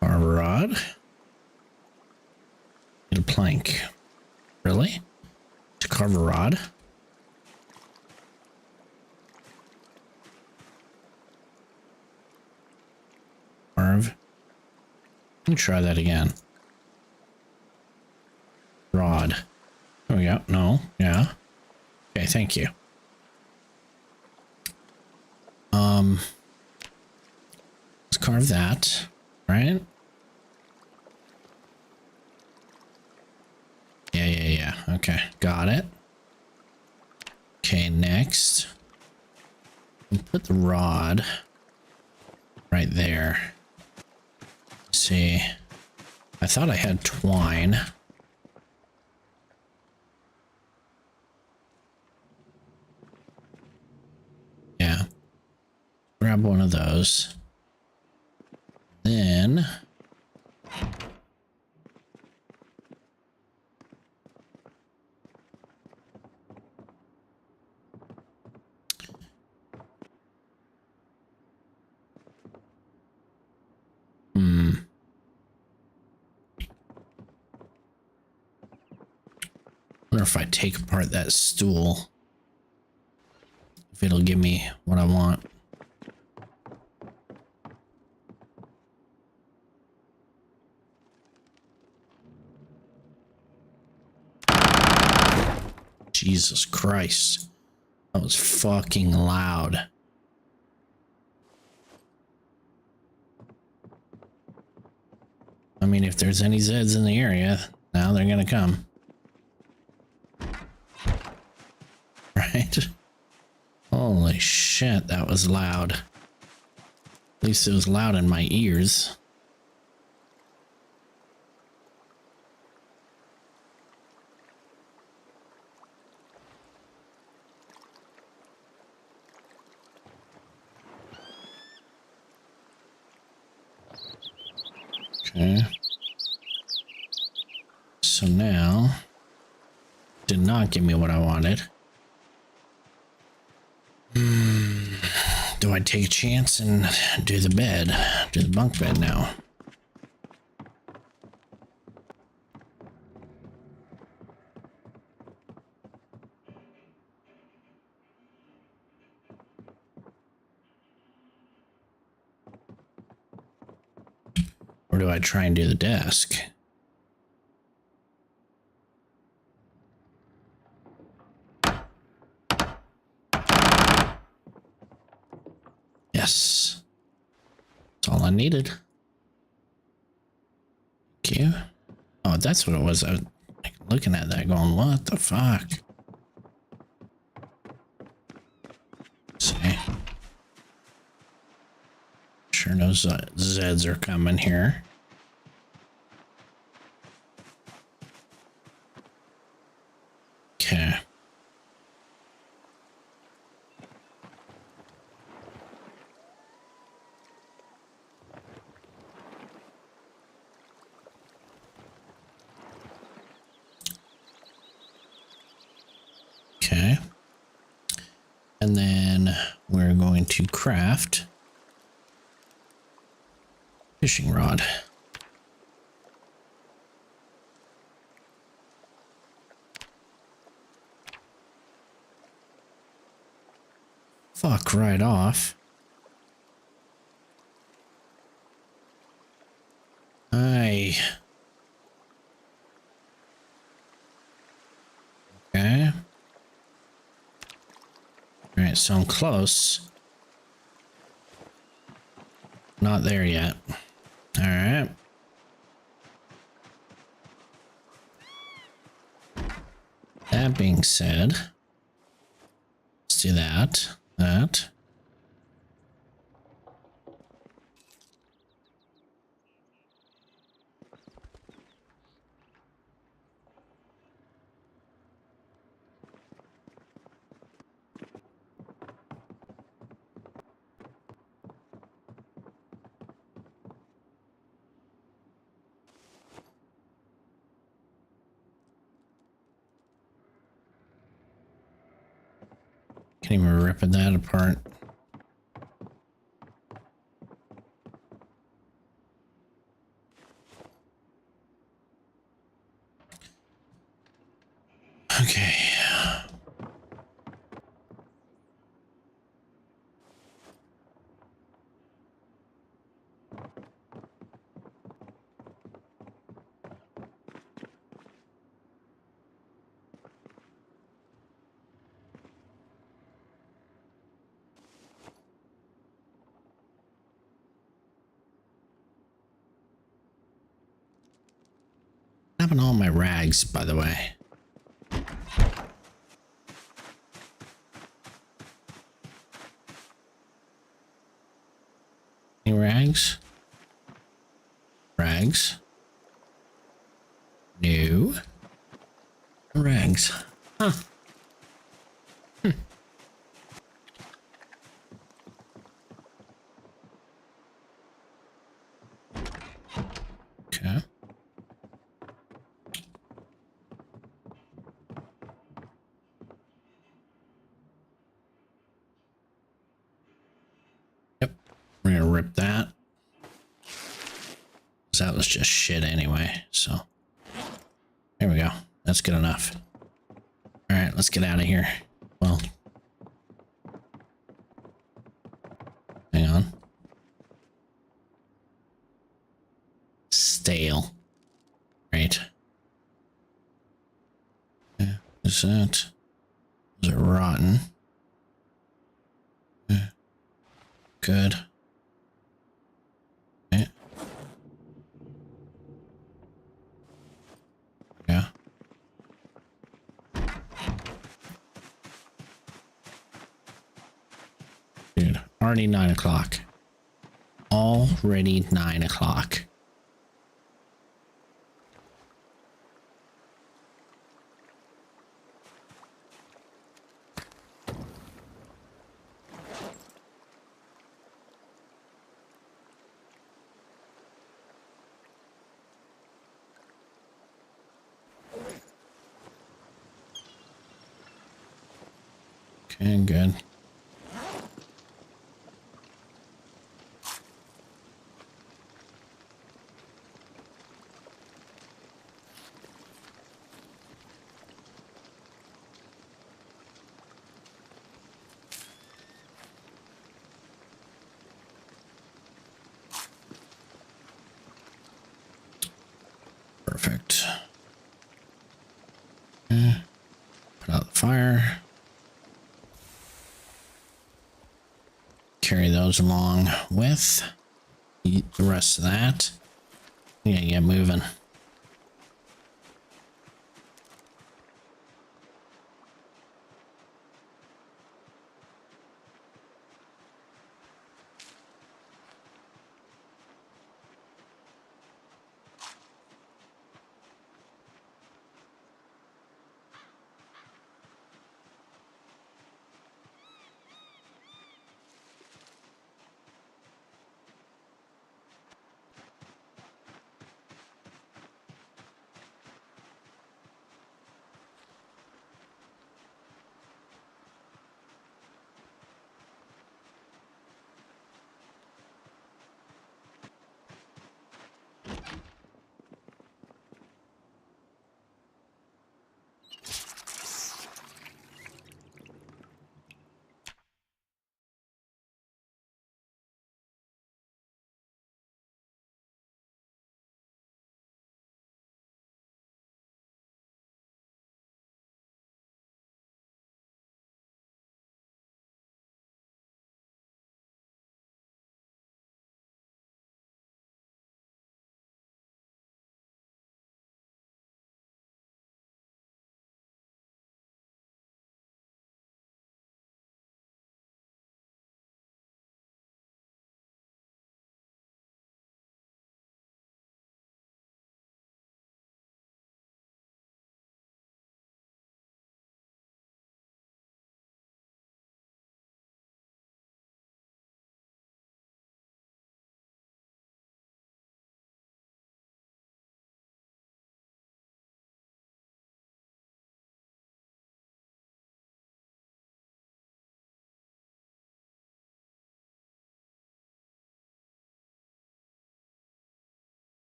Carve a rod. Need a plank. Really? To carve a rod? Carve. Let me try that again. Rod. There we go. No. Yeah. Okay, thank you. Let's carve that. Right? Yeah. Okay, got it. Okay, next. We'll put the rod right there. Let's see. I thought I had twine. Yeah. Grab one of those. Then wonder if I take apart that stool, if it'll give me what I want. Jesus Christ. That was fucking loud. I mean, if there's any Zeds in the area, now they're gonna come. Right? Holy shit, that was loud. At least it was loud in my ears. Okay. So now, did not give me what I wanted. Do I take a chance and do the bed? Do the bunk bed now? Or do I try and do the desk? Yes. That's all I needed. Thank you. Oh, that's what it was. I was like, looking at that going, what the fuck? Let's see. Sure knows Zeds are coming here. Okay. Okay. And then we're going to craft fishing rod. Fuck right off. Aye. Okay. Alright, so I'm close. Not there yet. Alright. That being said, let's do that. That. Can't even rip that apart. Okay. What happened to all my rags, by the way? Any rags? Rags? No. Rags. Huh. Okay. Yep. We're gonna rip that. That was just shit anyway, so there we go. That's good enough. All right, let's get out of here. Well, hang on. Stale. Right. Yeah, is that? Is it rotten? Yeah. Good. Yeah. Yeah. Dude, already 9 o'clock. Already 9 o'clock. Okay, good. Perfect. Okay. Put out the fire. Carry those along with the rest of that. Yeah, get moving.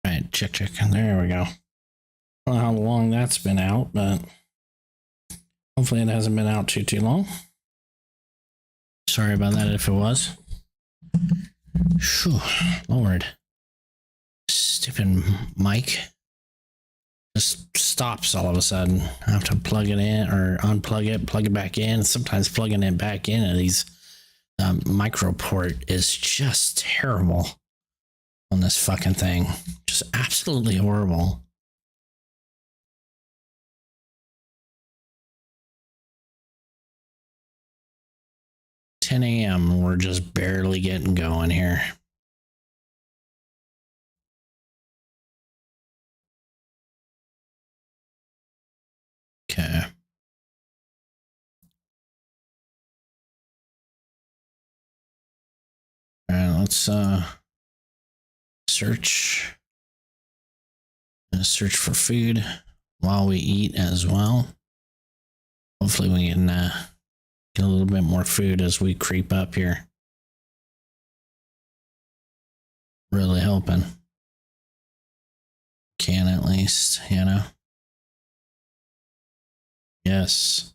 All right, check, check. There we go. I don't know how long that's been out, but hopefully it hasn't been out too long. Sorry about that if it was. Whew, Lord. Stupid mic just stops all of a sudden. I have to plug it in or unplug it, plug it back in. Sometimes plugging it back in these micro port is just terrible on this fucking thing. Just absolutely horrible. $10 a.m. We're just barely getting going here. Okay. All right, let's search for food while we eat as well. Hopefully we can get a little bit more food as we creep up here. Really hoping. Can at least, you know. Yes.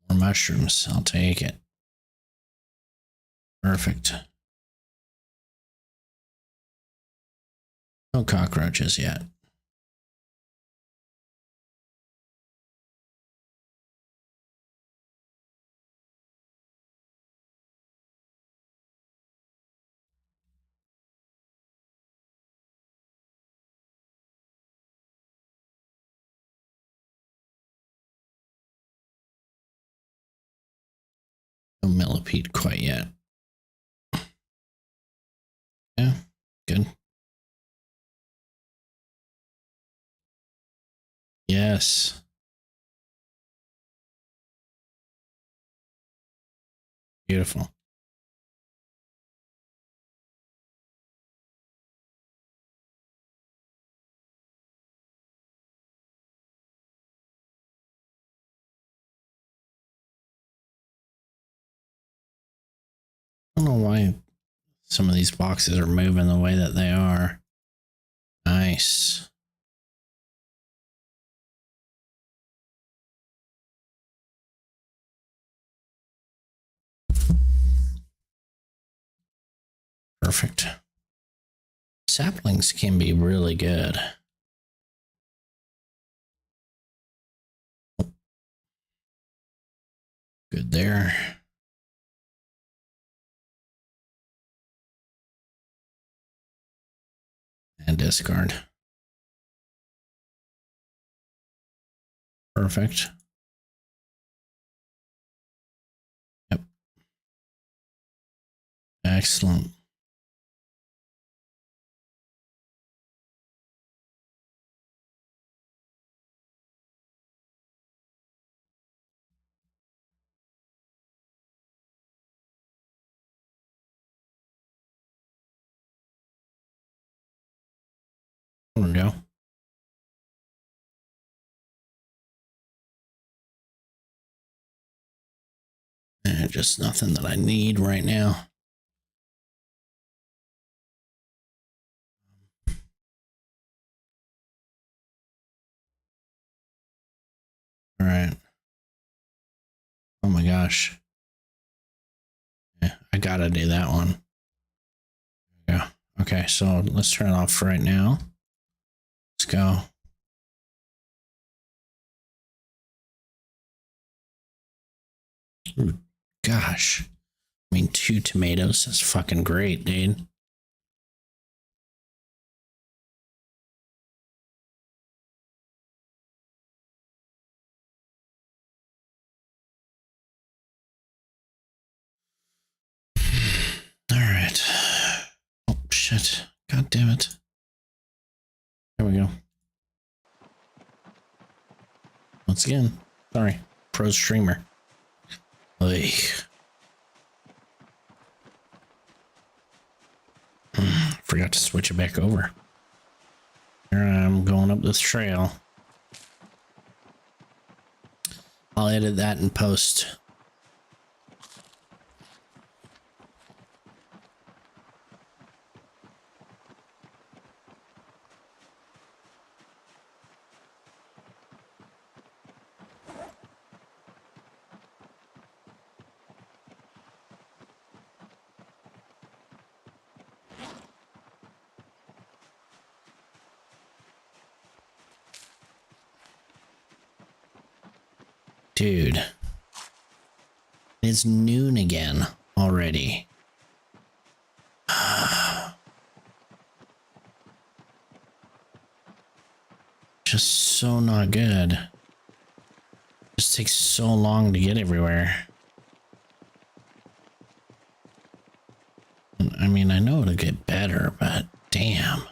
More mushrooms. I'll take it. Perfect. No cockroaches yet. No millipede quite yet. Yeah, good. Yes. Beautiful. I don't know why some of these boxes are moving the way that they are. Nice. Perfect. Saplings can be really good. Good there. And discard. Perfect. Yep. Excellent. There we go. And just nothing that I need right now. All right. Oh my gosh. Yeah, I gotta do that one. Yeah. Okay, so let's turn it off for right now. Let's go. Ooh, gosh. I mean, 2 tomatoes. That's fucking great, dude. All right. Oh, shit. God damn it. There we go. Once again, sorry. Pro streamer. Oy. Forgot to switch it back over. Here I'm going up this trail. I'll edit that in post. Dude. It's noon again already. Just so not good. Just takes so long to get everywhere. I mean, I know it'll get better, but damn.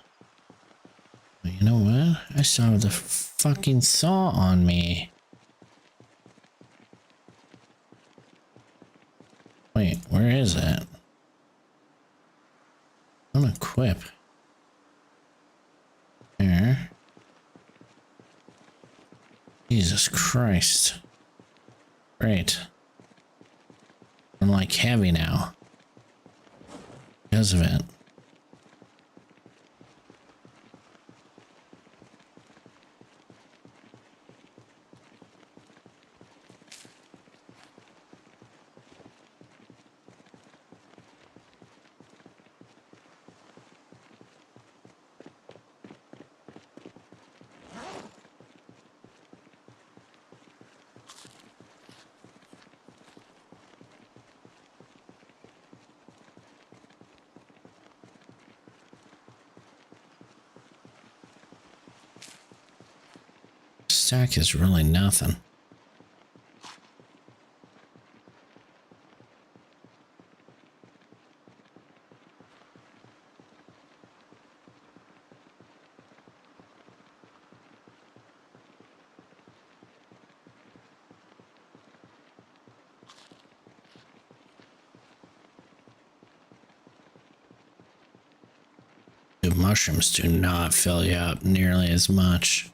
You know what? I saw the fucking saw on me. Wait, where is it? Unequip. There. Jesus Christ. Great. I'm like heavy now. Because of it. Stack is really nothing. The mushrooms do not fill you up nearly as much.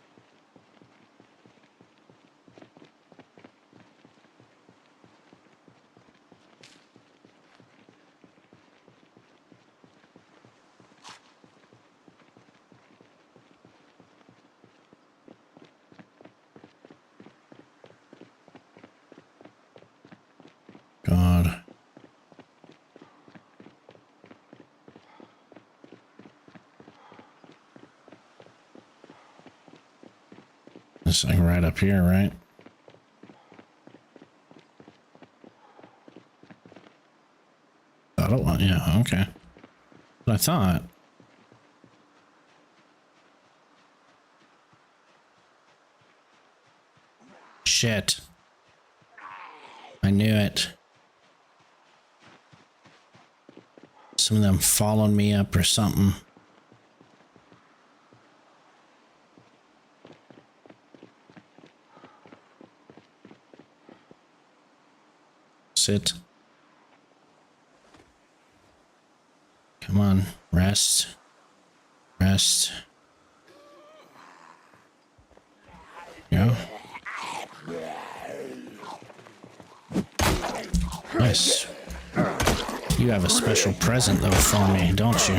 God. It's like right up here, right? Oh, yeah, okay. But I thought. Shit. I knew it. Some of them followed me up or something. Sit. Come on, rest. Rest. Go. Nice. You have a special present though for me, don't you?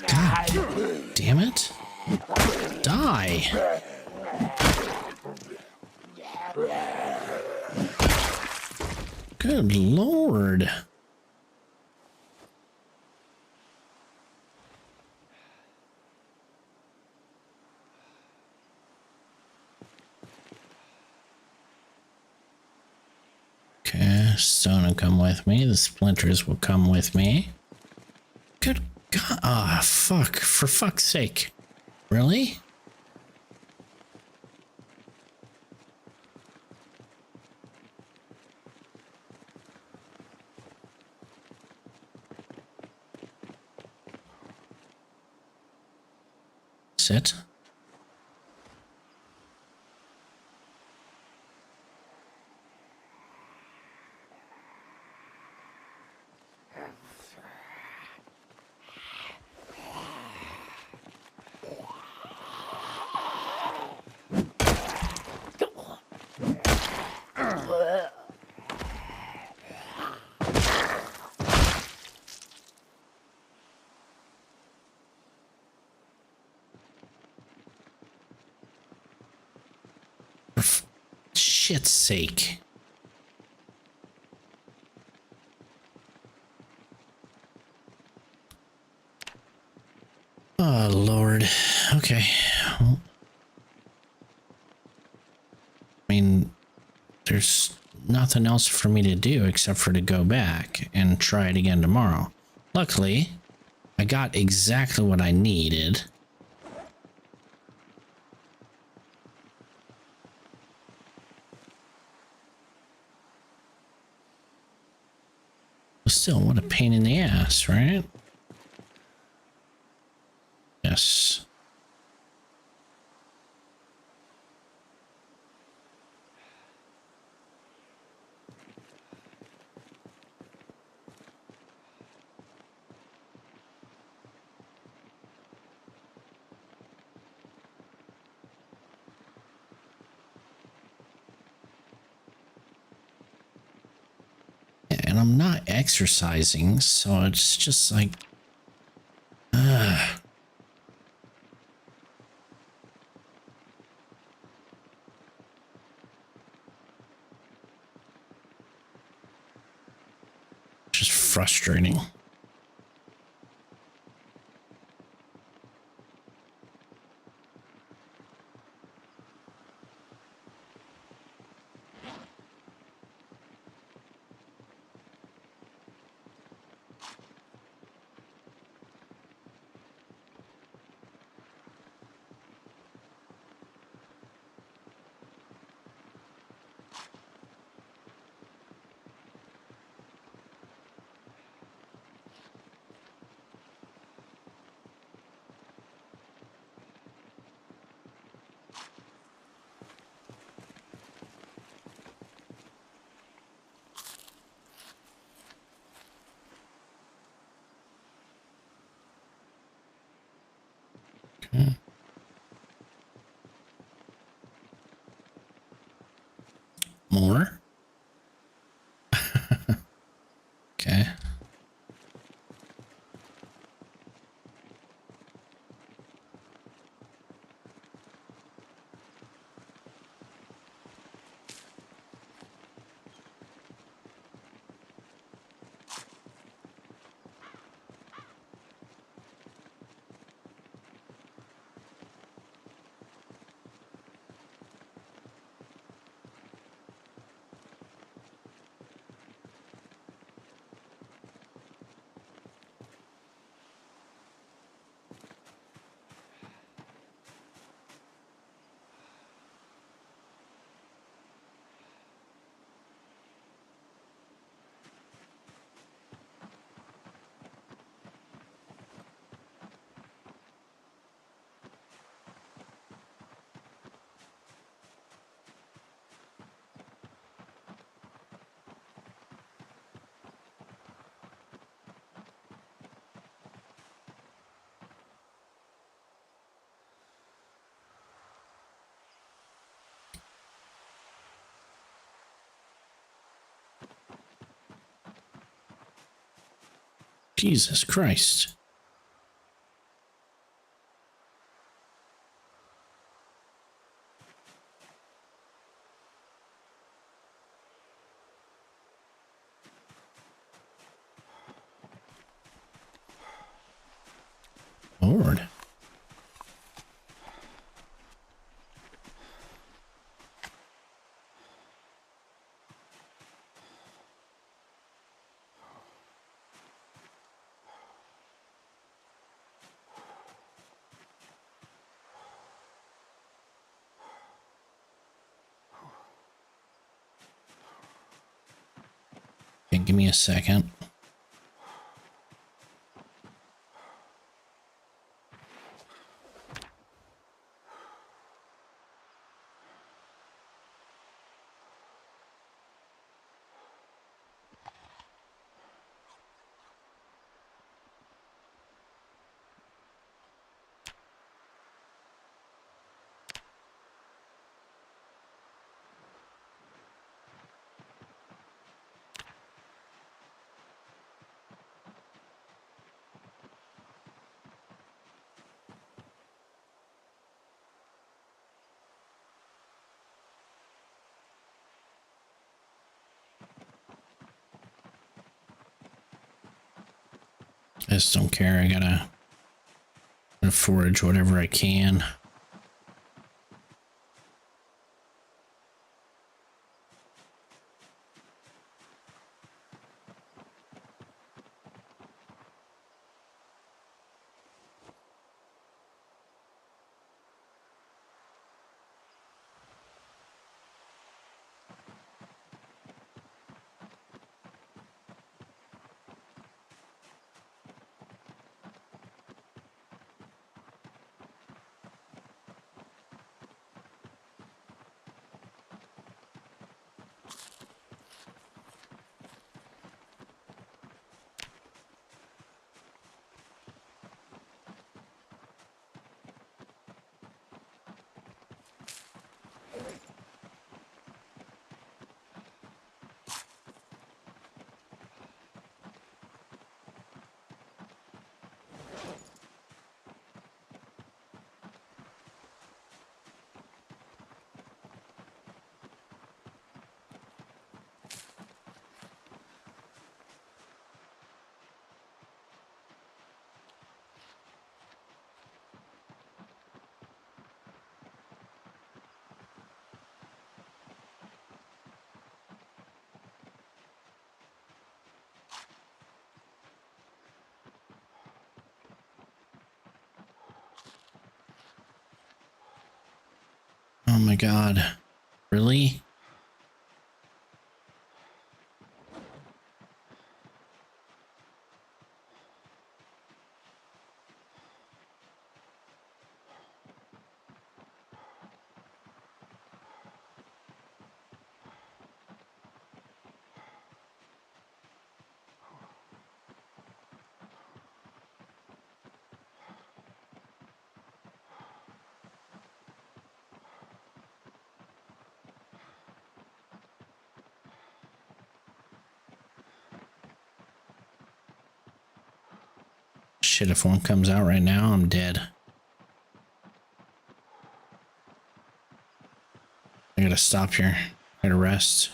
God damn it. Die. Good Lord. Okay, stone will come with me. The splinters will come with me. Good God. Ah, fuck. For fuck's sake. Really? Sit. For shit's sake. Oh, Lord. Okay. Well, I mean, there's nothing else for me to do except for to go back and try it again tomorrow. Luckily, I got exactly what I needed. But still, what a pain in the ass, right? Yes. And I'm not exercising, so it's just like, just frustrating. Okay. More? Okay. Jesus Christ. Lord. Okay, give me a second. I just don't care. I gotta and forage whatever I can. Oh my god. Really? Shit, if one comes out right now, I'm dead. I gotta stop here. I gotta rest.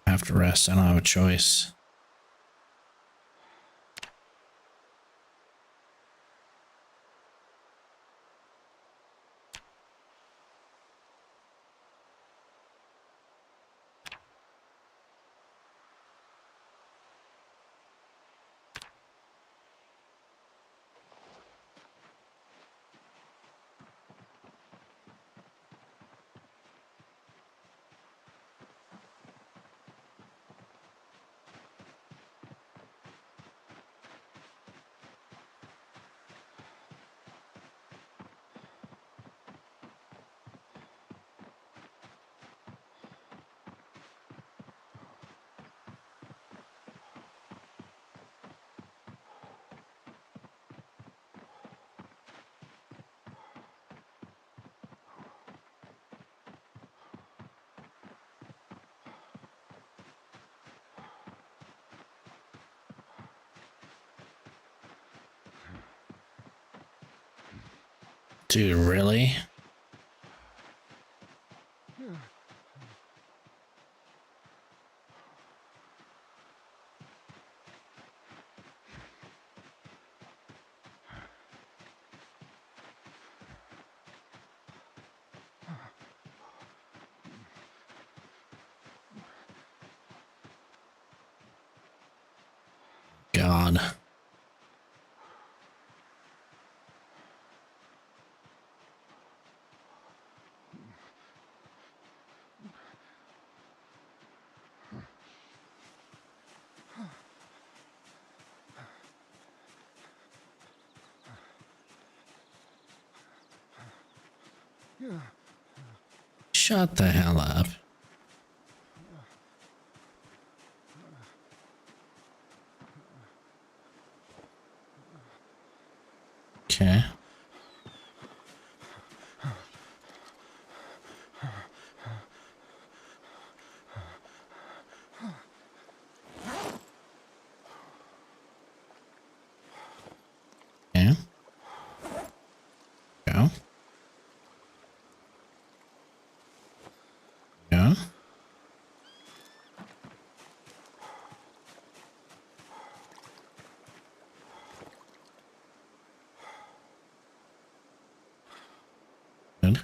I have to rest. I don't have a choice. Dude, really? God. Shut the hell up. Okay. Yeah. Go. go. Good.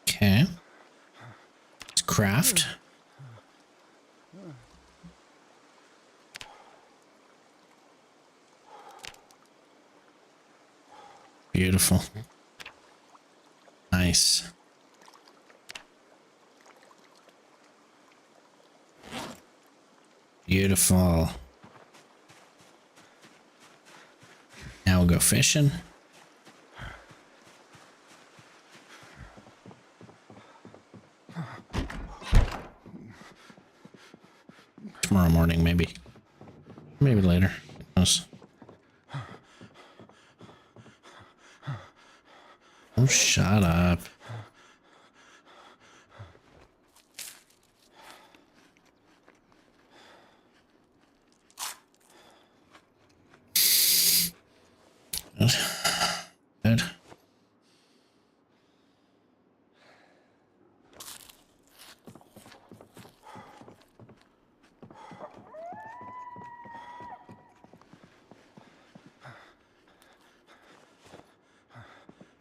Okay. Let's craft. Beautiful. Nice. Beautiful. Now we'll go fishing. Tomorrow morning, maybe. Maybe later. Who knows? Oh, shut up. Good. Good.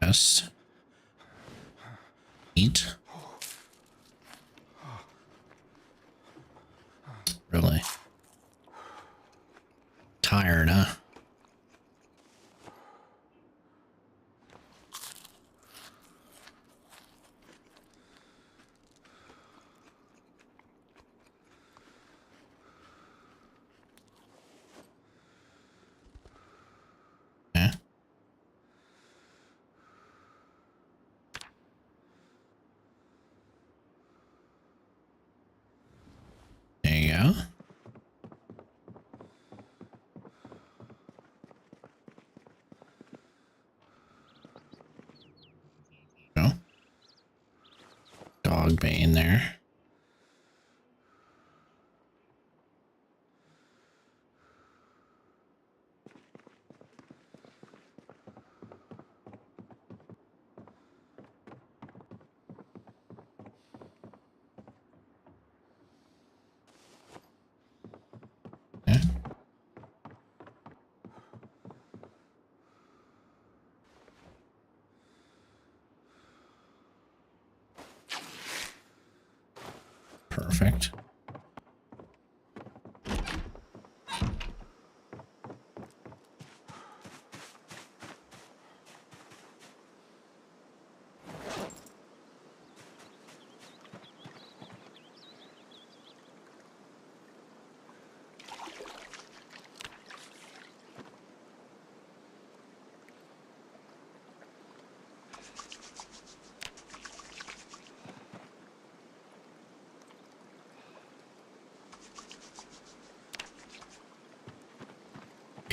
Just eat. Really? Tired, huh? Yeah. There you go. Go. Dog bane there. Yeah. Perfect.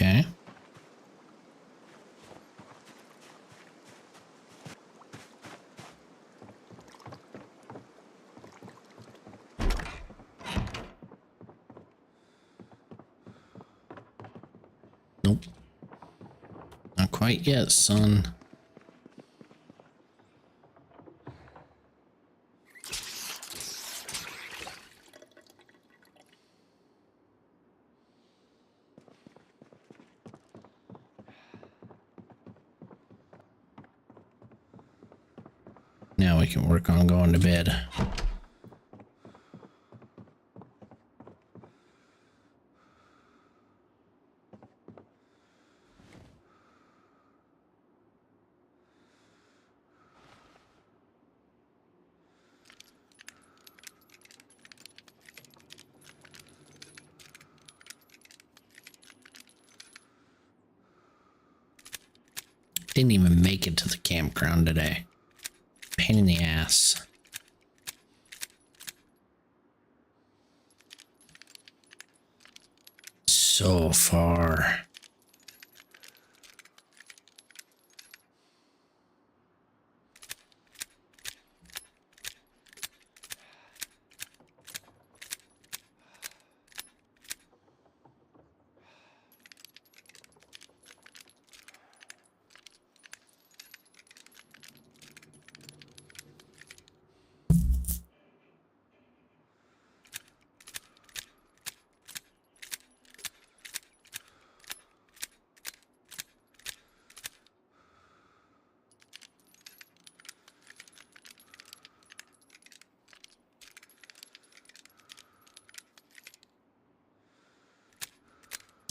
Okay. Nope. Not quite yet, son. Now we can work on going to bed. Didn't even make it to the campground today. Pain in the ass. So far.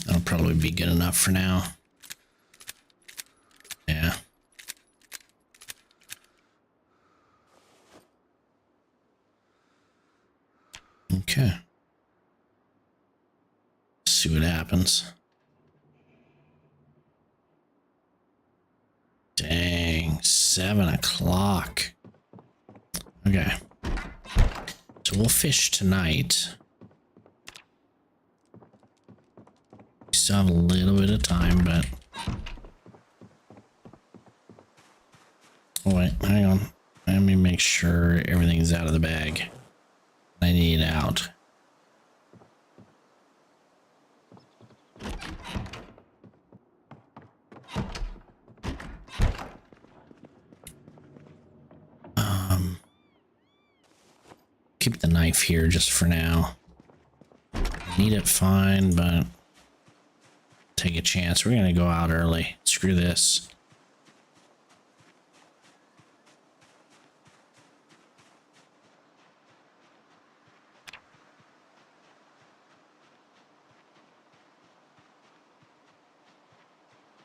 That'll probably be good enough for now. Yeah. Okay. See what happens. Dang, 7 o'clock. Okay. So we'll fish tonight. We still have a little bit of time, but... Oh, wait, hang on. Let me make sure everything's out of the bag. I need it out. Keep the knife here just for now. Need it fine, but take a chance. We're gonna go out early. Screw this.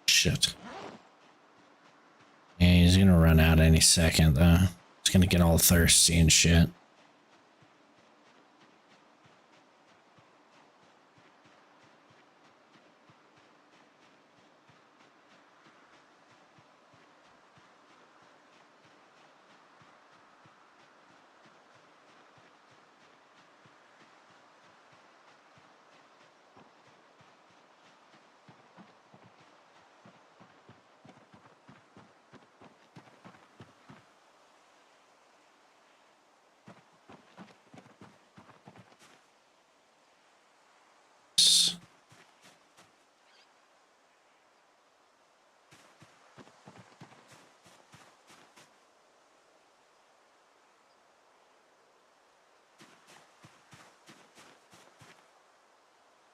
Shit. Yeah, he's gonna run out any second though. He's gonna get all thirsty and shit.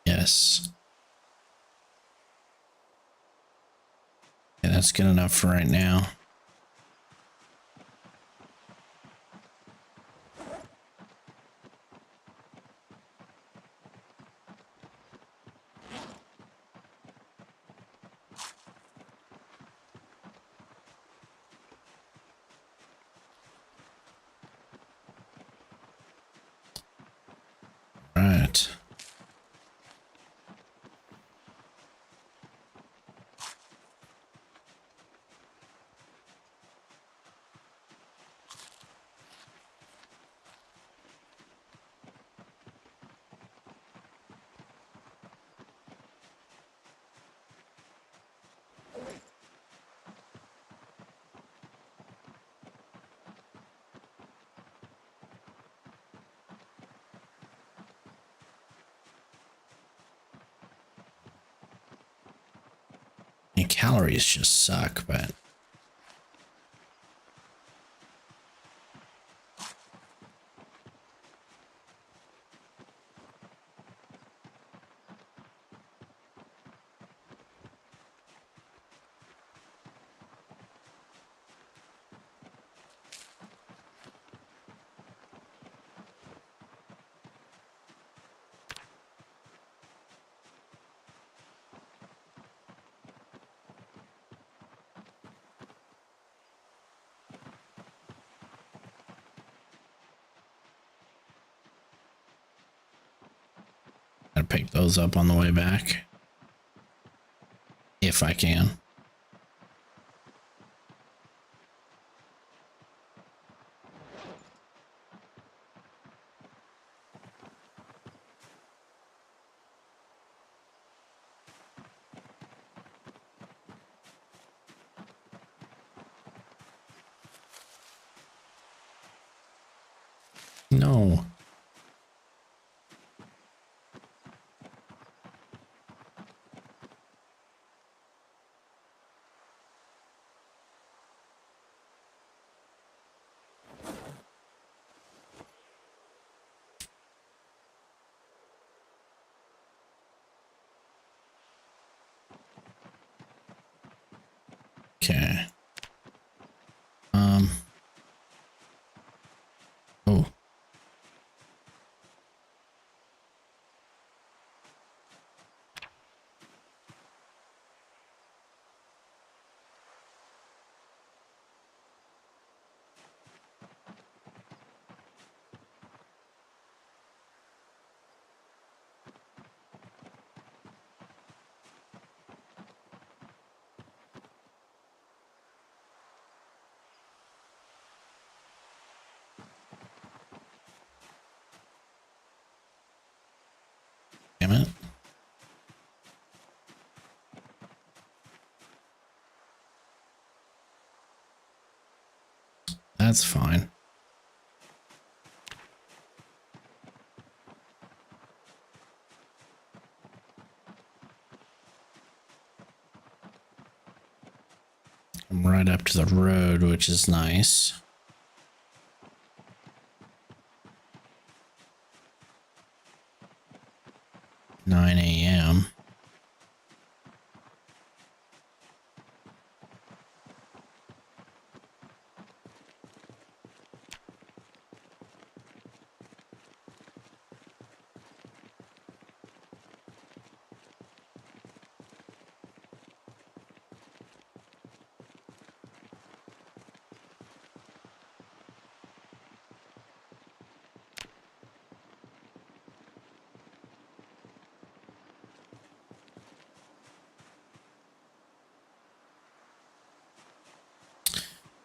Yes. Yeah, that's good enough for right now. Right. And calories just suck, but I'll pick those up on the way back. If I can. No. Okay. Oh. Damn it. That's fine. I'm right up to the road, which is nice. Nine a.m.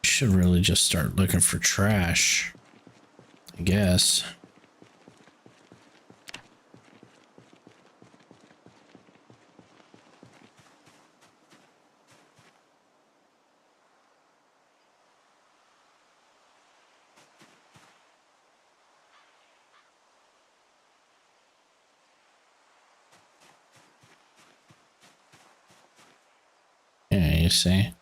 Should really just start looking for trash, I guess. Yeah, you see.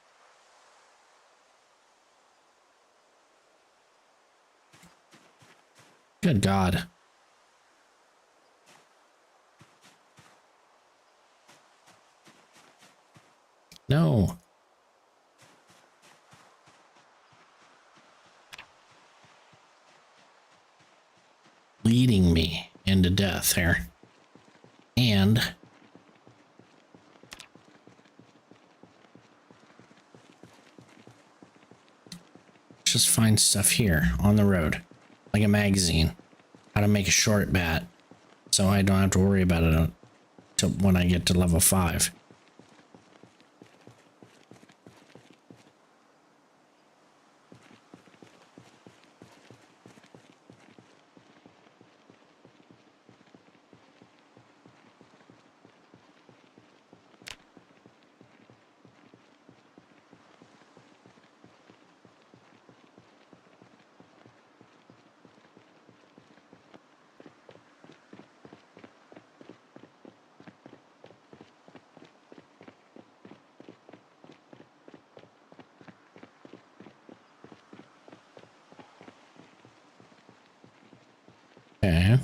Good God. No. Leading me into death here. And just find stuff here on the road, like a magazine, how to make a short bat, so I don't have to worry about it until when I get to level 5. Okay.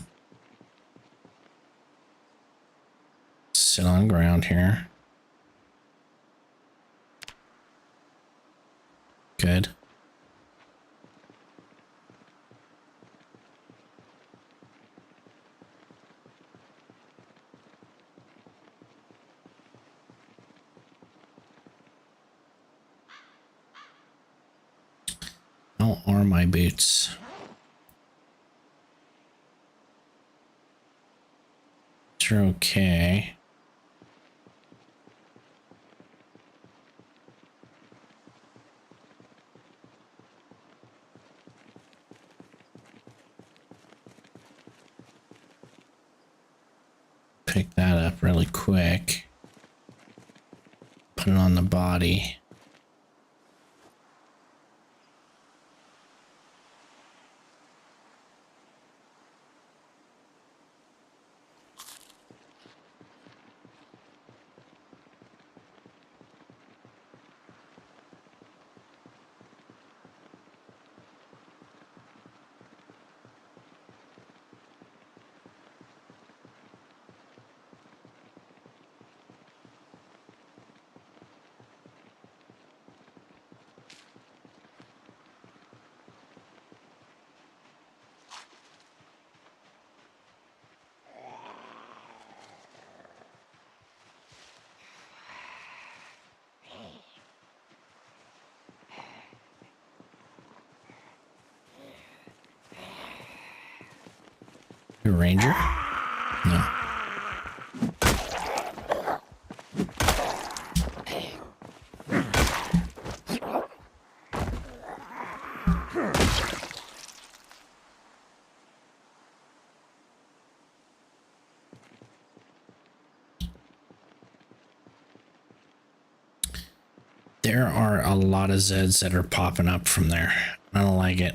Sit on ground here. Good. Don't arm my boots. You're okay. Pick that up really quick. Put it on the body. A ranger? No. There are a lot of Zeds that are popping up from there. I don't like it.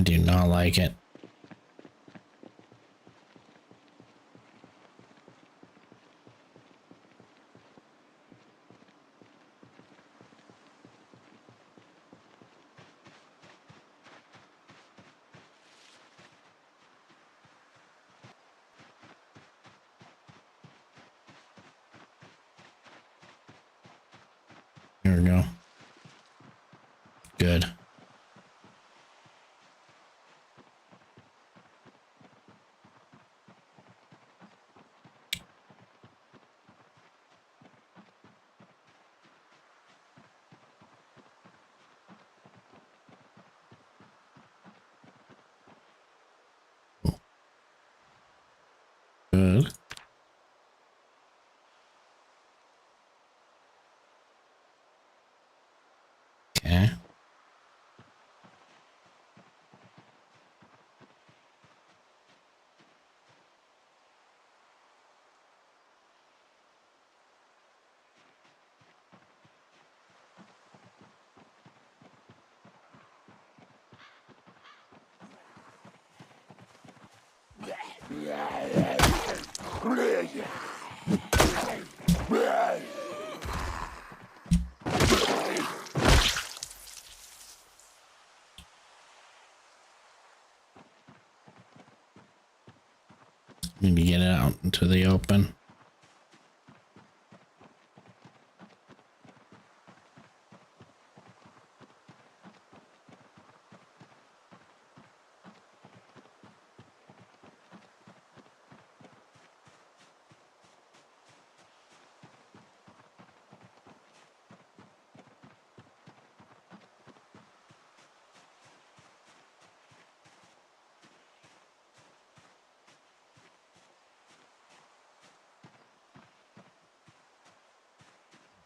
I do not like it. Here we go. Good. Good. Okay. Maybe get it out into the open.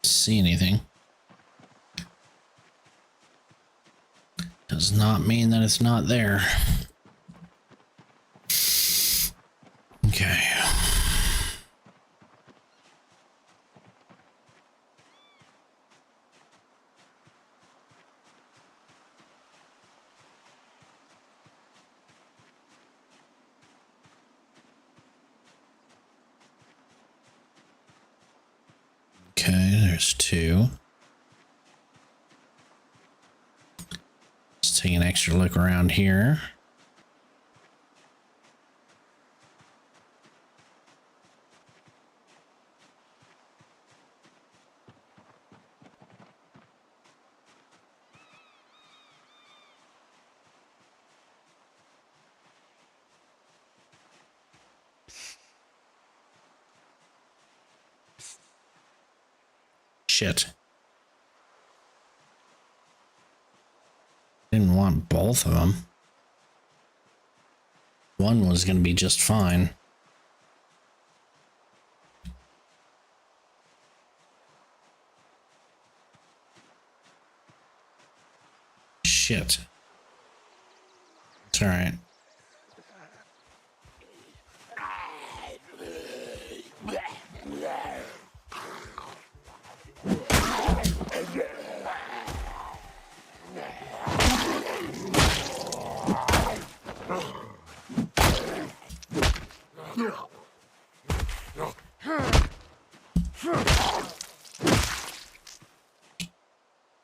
See anything. Does not mean that it's not there. Okay. Okay, there's two. Let's take an extra look around here. Shit. Didn't want both of them. One was going to be just fine. Shit. It's all right.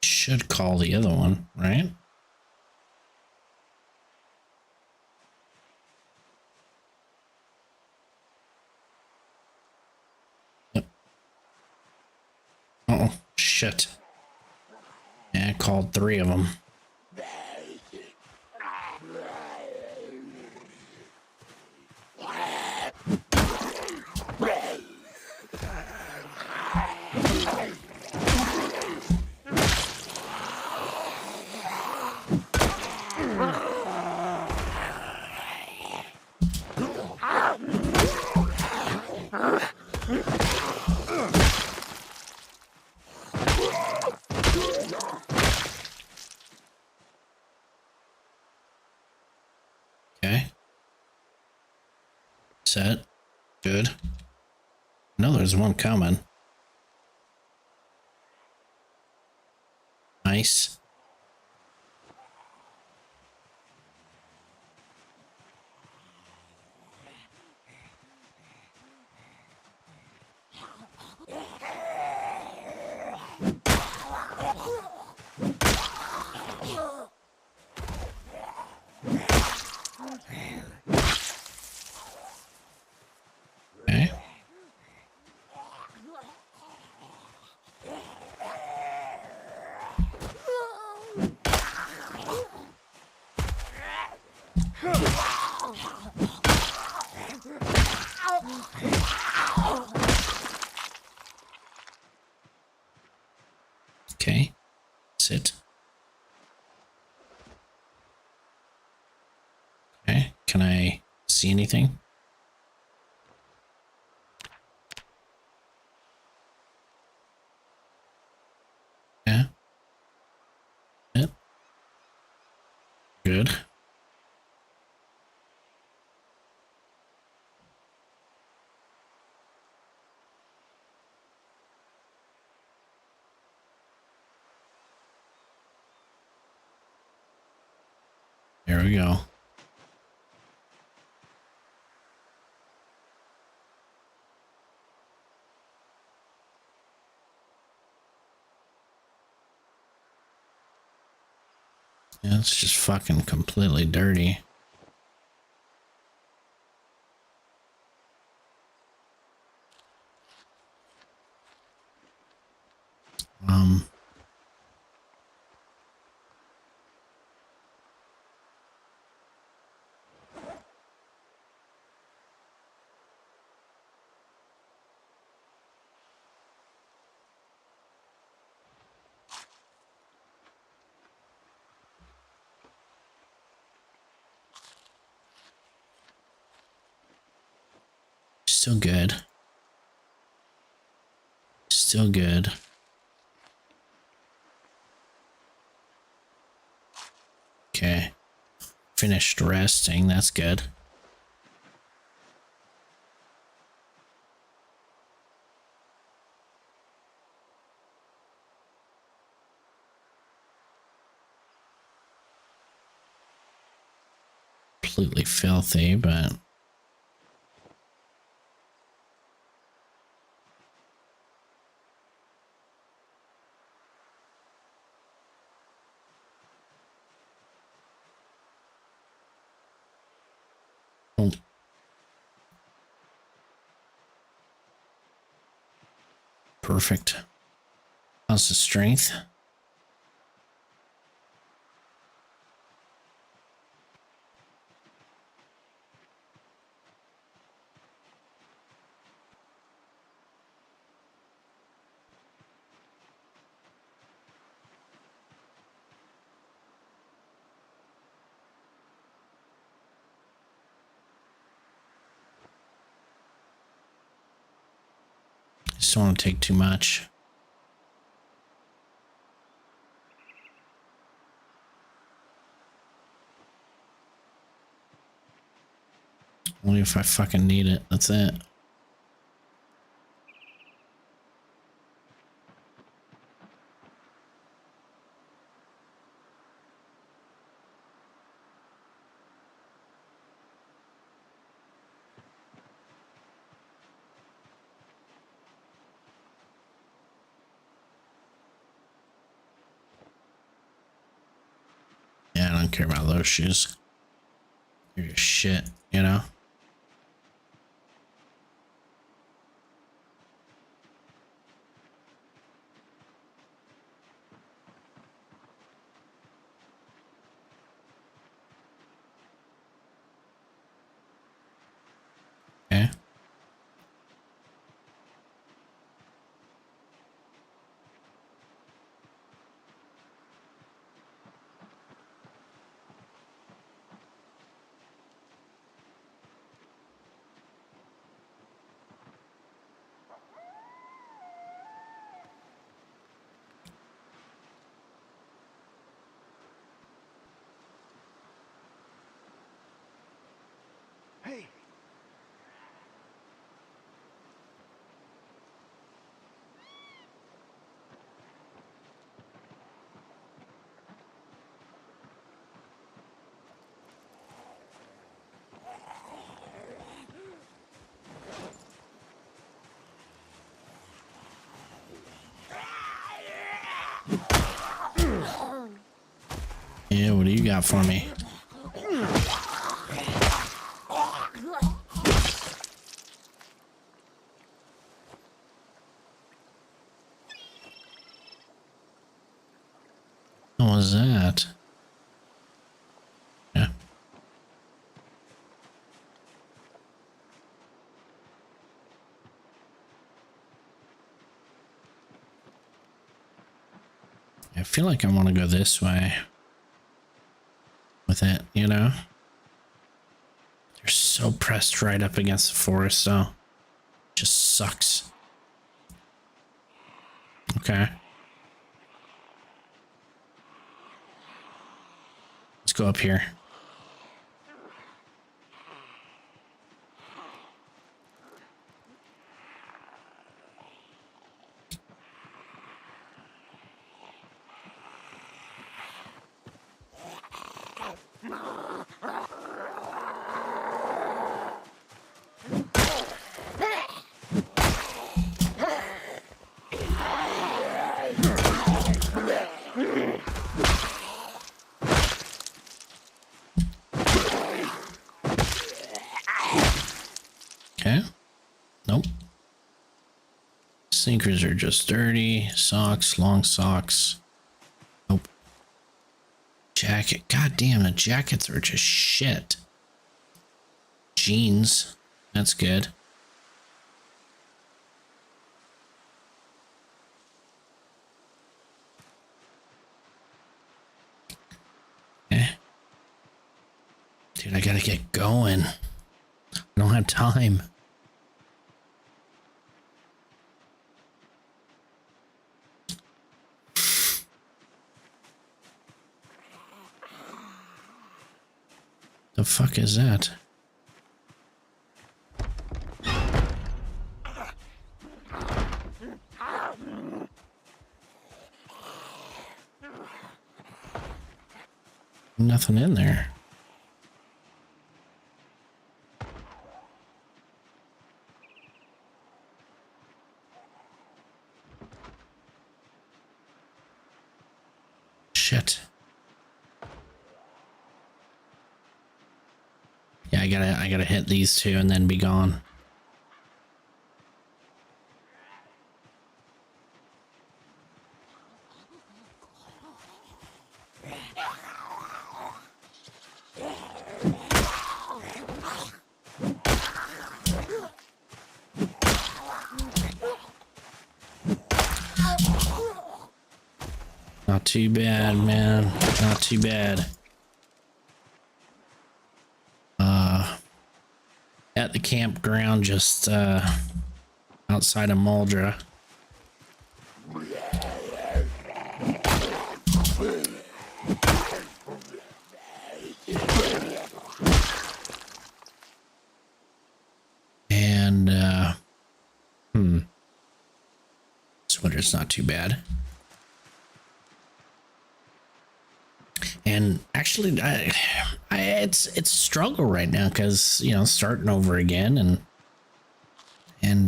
Should call the other one, right? Yep. Oh, shit. Yeah, I called three of them. Set. Good. No, there's one coming. Nice. Okay. Okay. Sit. Okay. Can I see anything? Yeah. Yep. Good. There we go. Yeah, it's just fucking completely dirty. Um, Still good. Still good. Okay. Finished resting. That's good. Completely filthy, but oh, perfect. How's the strength? Just don't want to take too much. Only if I fucking need it. That's it. Yeah, I don't care about those shoes. They're just shit, you know? Okay. you got for me? What was that? Yeah. I feel like I want to go this way with it, you know? They're so pressed right up against the forest, so just sucks. Okay. Let's go up here. Okay. Nope. Sneakers are just dirty. Socks, long socks. Nope. Jacket. God damn, the jackets are just shit. Jeans. That's good. Okay. Dude, I gotta get going. I don't have time. The fuck is that? Nothing in there. Shit. Yeah, I gotta hit these two and then be gone. Not too bad, man. Not too bad. At the campground just outside of Muldra. And this winter's not too bad. And actually, it's a struggle right now because, you know, starting over again and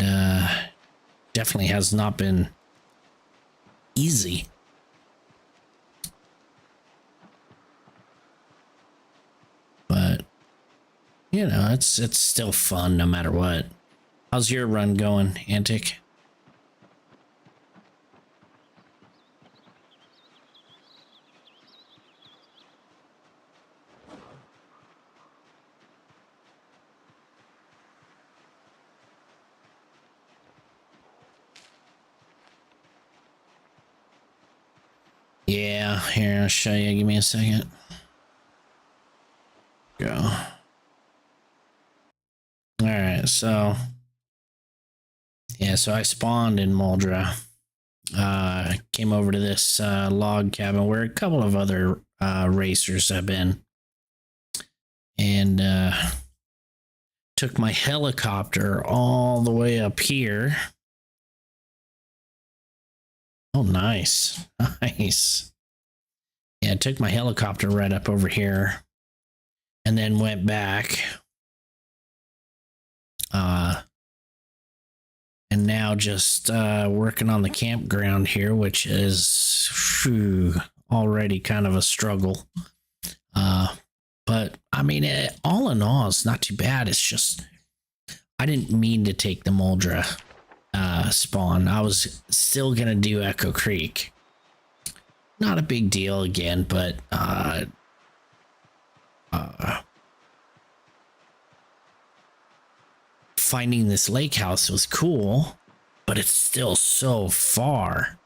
definitely has not been easy. But, you know, it's still fun no matter what. How's your run going, Antic? Yeah, here, I'll show you. Give me a second. Go. All right, so yeah, so I spawned in Muldra. Came over to this log cabin where a couple of other racers have been, and took my helicopter all the way up here. Oh, nice. Nice. Yeah, I took my helicopter right up over here and then went back. And now just working on the campground here, which is already kind of a struggle. But I mean, all in all, it's not too bad. It's just I didn't mean to take the Muldra spawn. I was still gonna do Echo Creek. Not a big deal again, but finding this lake house was cool, but it's still so far.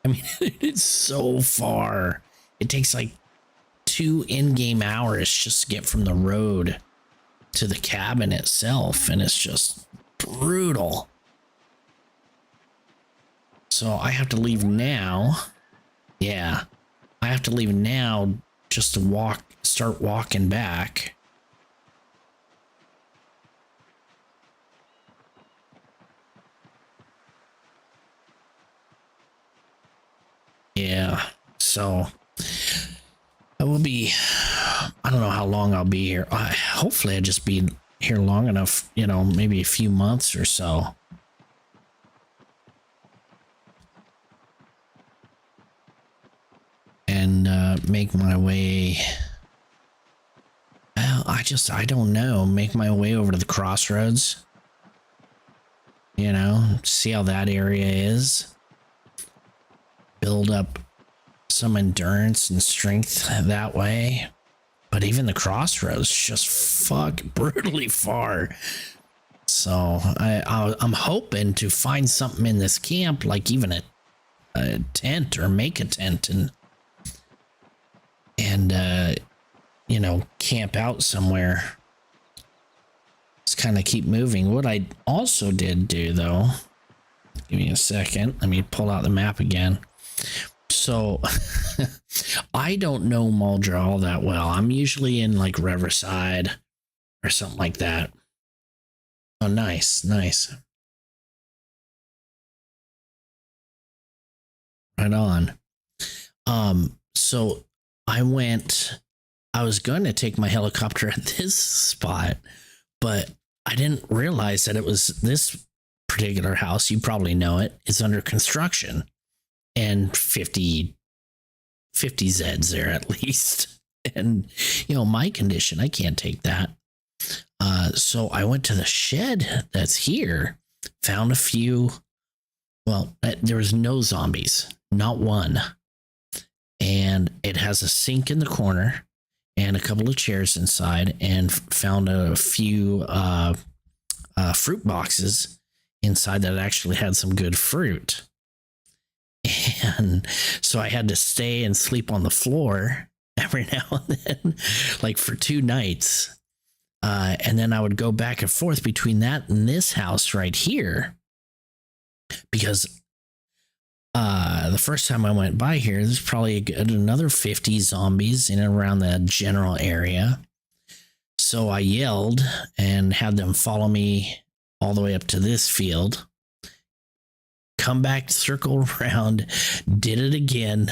I mean, it's so far. It takes like 2 in-game hours just to get from the road to the cabin itself, and it's just brutal. So I have to leave now. Yeah, I have to leave now just to start walking back. Yeah, so I will be, I don't know how long I'll be here. Hopefully I'll just be here long enough, you know, maybe a few months or so. And make my way, well, I don't know, make my way over to the crossroads. You know, see how that area is. Build up some endurance and strength that way. But even the crossroads just brutally far. So I'm hoping to find something in this camp, like even a tent, or make a tent and you know, camp out somewhere. Just kind of keep moving. What I also did do, though, give me a second, let me pull out the map again. So I don't know Muldra all that well. I'm usually in like Riverside or something like that. Oh, nice. Right on. So I was going to take my helicopter at this spot, but I didn't realize that it was this particular house. You probably know it. It's under construction. And 50 Zeds there at least. And, you know, my condition, I can't take that. So I went to the shed that's here, found a few. Well, there was no zombies, not one. And it has a sink in the corner and a couple of chairs inside, and found a few fruit boxes inside that actually had some good fruit. And so I had to stay and sleep on the floor every now and then, like for 2 nights. And then I would go back and forth between that and this house right here. Because the first time I went by here, there's probably another 50 zombies in and around the general area. So I yelled and had them follow me all the way up to this field. Come back, circle around, did it again,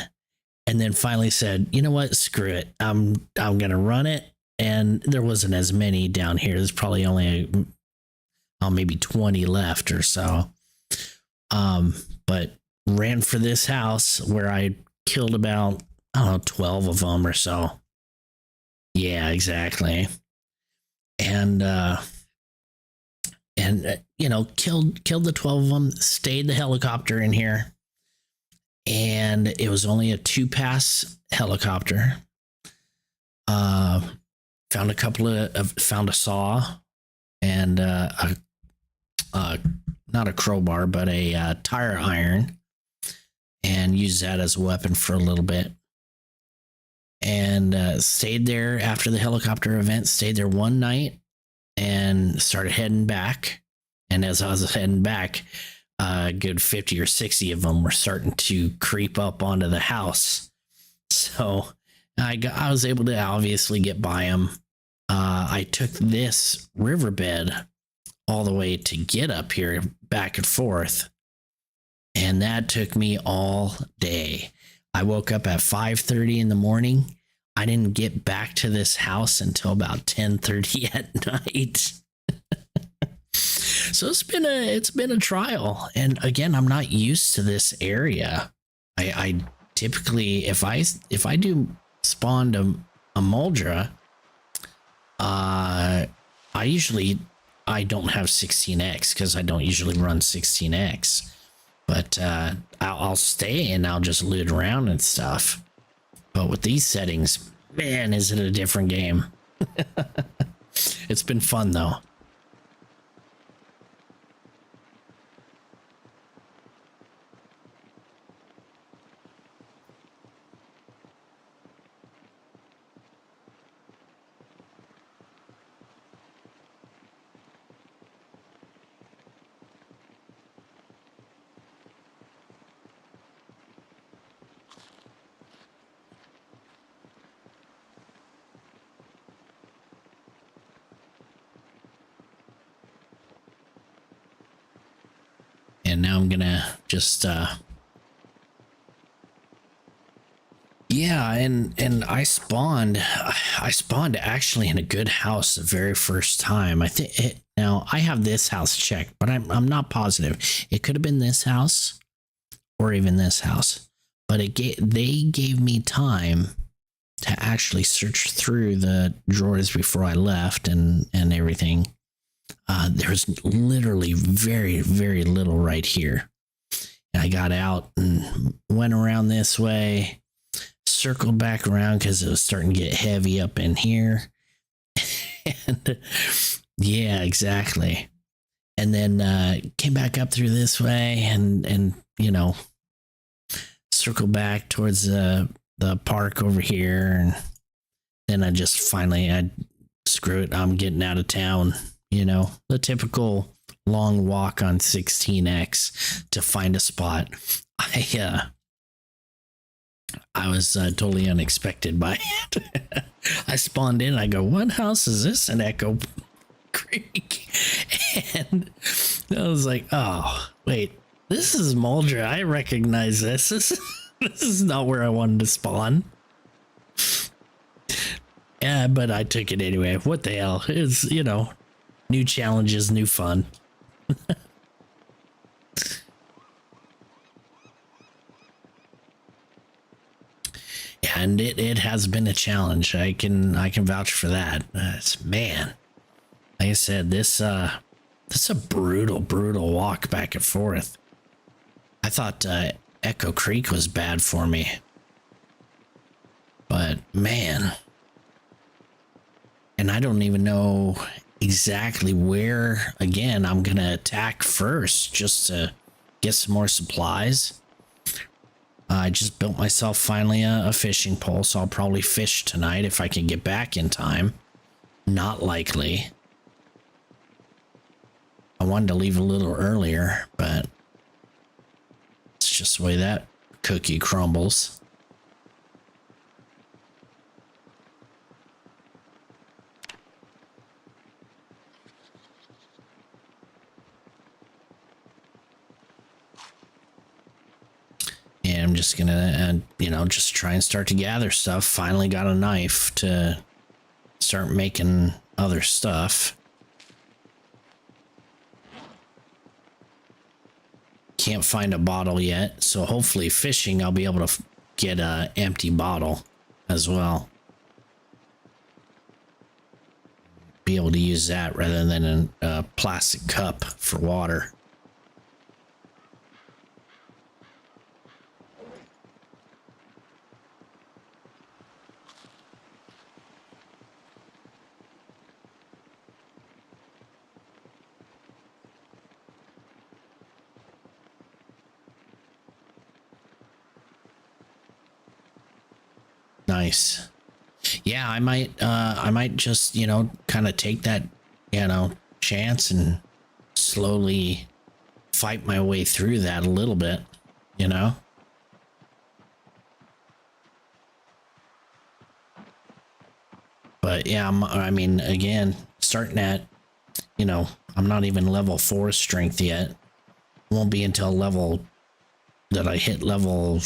and then finally said, you know what, screw it. I'm gonna run it. And there wasn't as many down here. There's probably only maybe 20 left or so. But ran for this house where I killed about, I don't know, 12 of them or so. Yeah, exactly. And you know, killed the 12 of them, stayed the helicopter in here, and it was only a 2-pass helicopter. Found found a saw and not a crowbar, but a tire iron, and used that as a weapon for a little bit. And stayed there after the helicopter event, stayed there one night and started heading back. And as I was heading back, a good 50 or 60 of them were starting to creep up onto the house. So I was able to obviously get by them. I took this riverbed all the way to get up here, back and forth. And that took me all day. I woke up at 5:30 in the morning. I didn't get back to this house until about 10:30 at night. So it's been a trial. And again, I'm not used to this area. I typically, if I do spawn to a Moldra, I don't have 16x because I don't usually run 16x, but I'll stay and I'll just loot around and stuff. But with these settings, man, is it a different game. It's been fun though. And now I'm gonna just yeah, and I spawned actually in a good house the very first time. I think now I have this house checked, but I'm not positive. It could have been this house or even this house, but they gave me time to actually search through the drawers before I left and everything. There's literally very, very little right here. And I got out and went around this way, circled back around because it was starting to get heavy up in here. And yeah, exactly. And then came back up through this way and you know, circled back towards the park over here. And then I just finally, screw it, I'm getting out of town. You know, the typical long walk on 16x to find a spot. I was totally unexpected by it. I spawned in. I go, what house is this in Echo Creek? And I was like, oh, wait, this is Moldra. I recognize this. This is not where I wanted to spawn. Yeah, but I took it anyway. What the hell? It's, you know, new challenges, new fun. And it has been a challenge. I can vouch for that. Man, like I said, this is a brutal walk back and forth. I thought Echo Creek was bad for me, but man, and I don't even know exactly where again I'm gonna attack first just to get some more supplies. I just built myself finally a fishing pole, so I'll probably fish tonight if I can get back in time. Not likely. I wanted to leave a little earlier, but it's just the way that cookie crumbles. And I'm just gonna, you know, just try and start to gather stuff. Finally got a knife to start making other stuff. Can't find a bottle yet, so hopefully fishing I'll be able to get a empty bottle as well. Be able to use that rather than a plastic cup for water. Nice. Yeah, I might just, you know, kind of take that, you know, chance and slowly fight my way through that a little bit, you know. But yeah, I mean, again, starting at, you know, I'm not even level 4 strength yet. Won't be until level that I hit level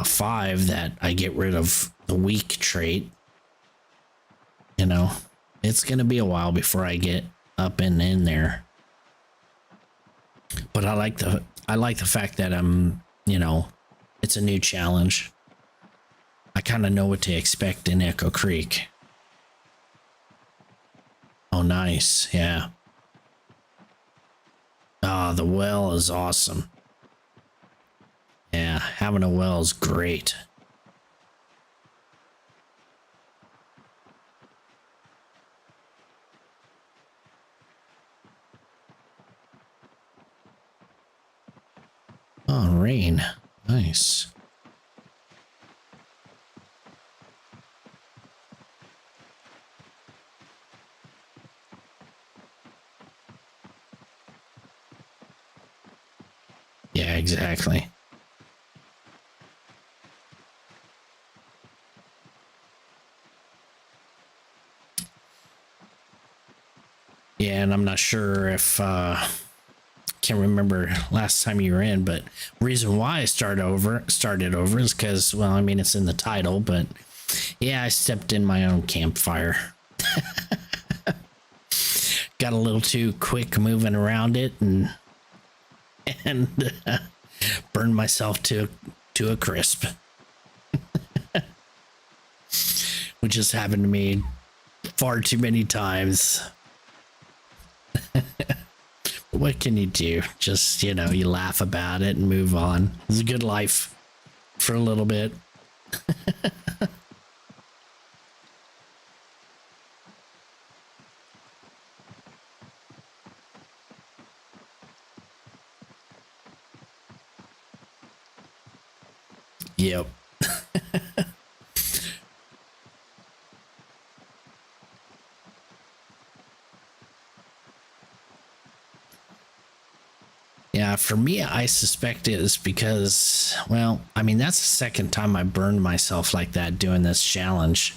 5 that I get rid of the weak trait. You know, it's gonna be a while before I get up and in there. But I like the fact that I'm, you know, it's a new challenge. I kind of know what to expect in Echo Creek. Oh, nice. Yeah. Oh, the well is awesome. Yeah, having a well is great. Oh, rain. Nice. Yeah, exactly. Yeah, and I'm not sure if can't remember last time you were in, but reason why I started over is because, well, I mean, it's in the title, but yeah, I stepped in my own campfire. Got a little too quick moving around it and burned myself to a crisp, which has happened to me far too many times. What can you do? Just, you laugh about it and move on. It's a good life for a little bit. Yep. Yeah, for me, I suspect it is because, well, I mean, that's the second time I burned myself like that doing this challenge.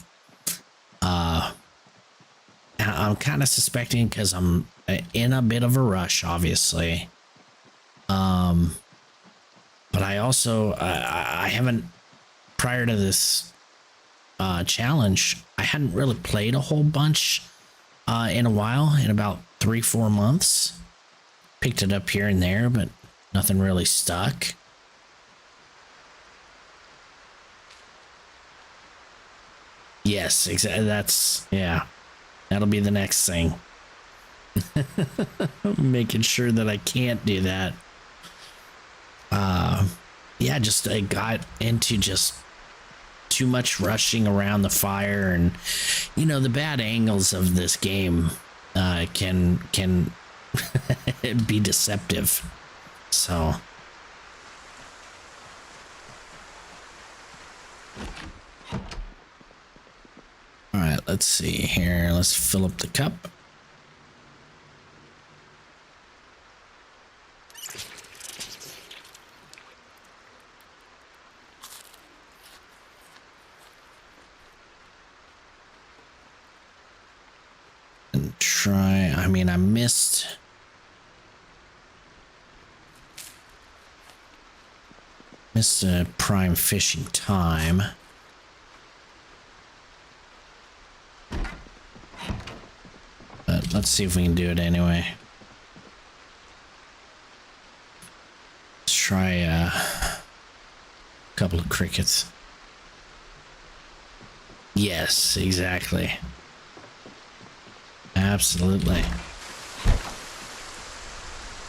I'm kind of suspecting because I'm in a bit of a rush, obviously. But I also, I haven't, prior to this challenge, I hadn't really played a whole bunch in a while, in about 3-4 months. Picked it up here and there, but nothing really stuck. Yes, exactly. Yeah, that'll be the next thing. Making sure that I can't do that. Yeah, just I got into just too much rushing around the fire, and the bad angles of this game can be deceptive. So all right, let's see here. Let's fill up the cup. And try, I mean, I missed a prime fishing time. But let's see if we can do it anyway. Let's try a couple of crickets. Yes, exactly. Absolutely.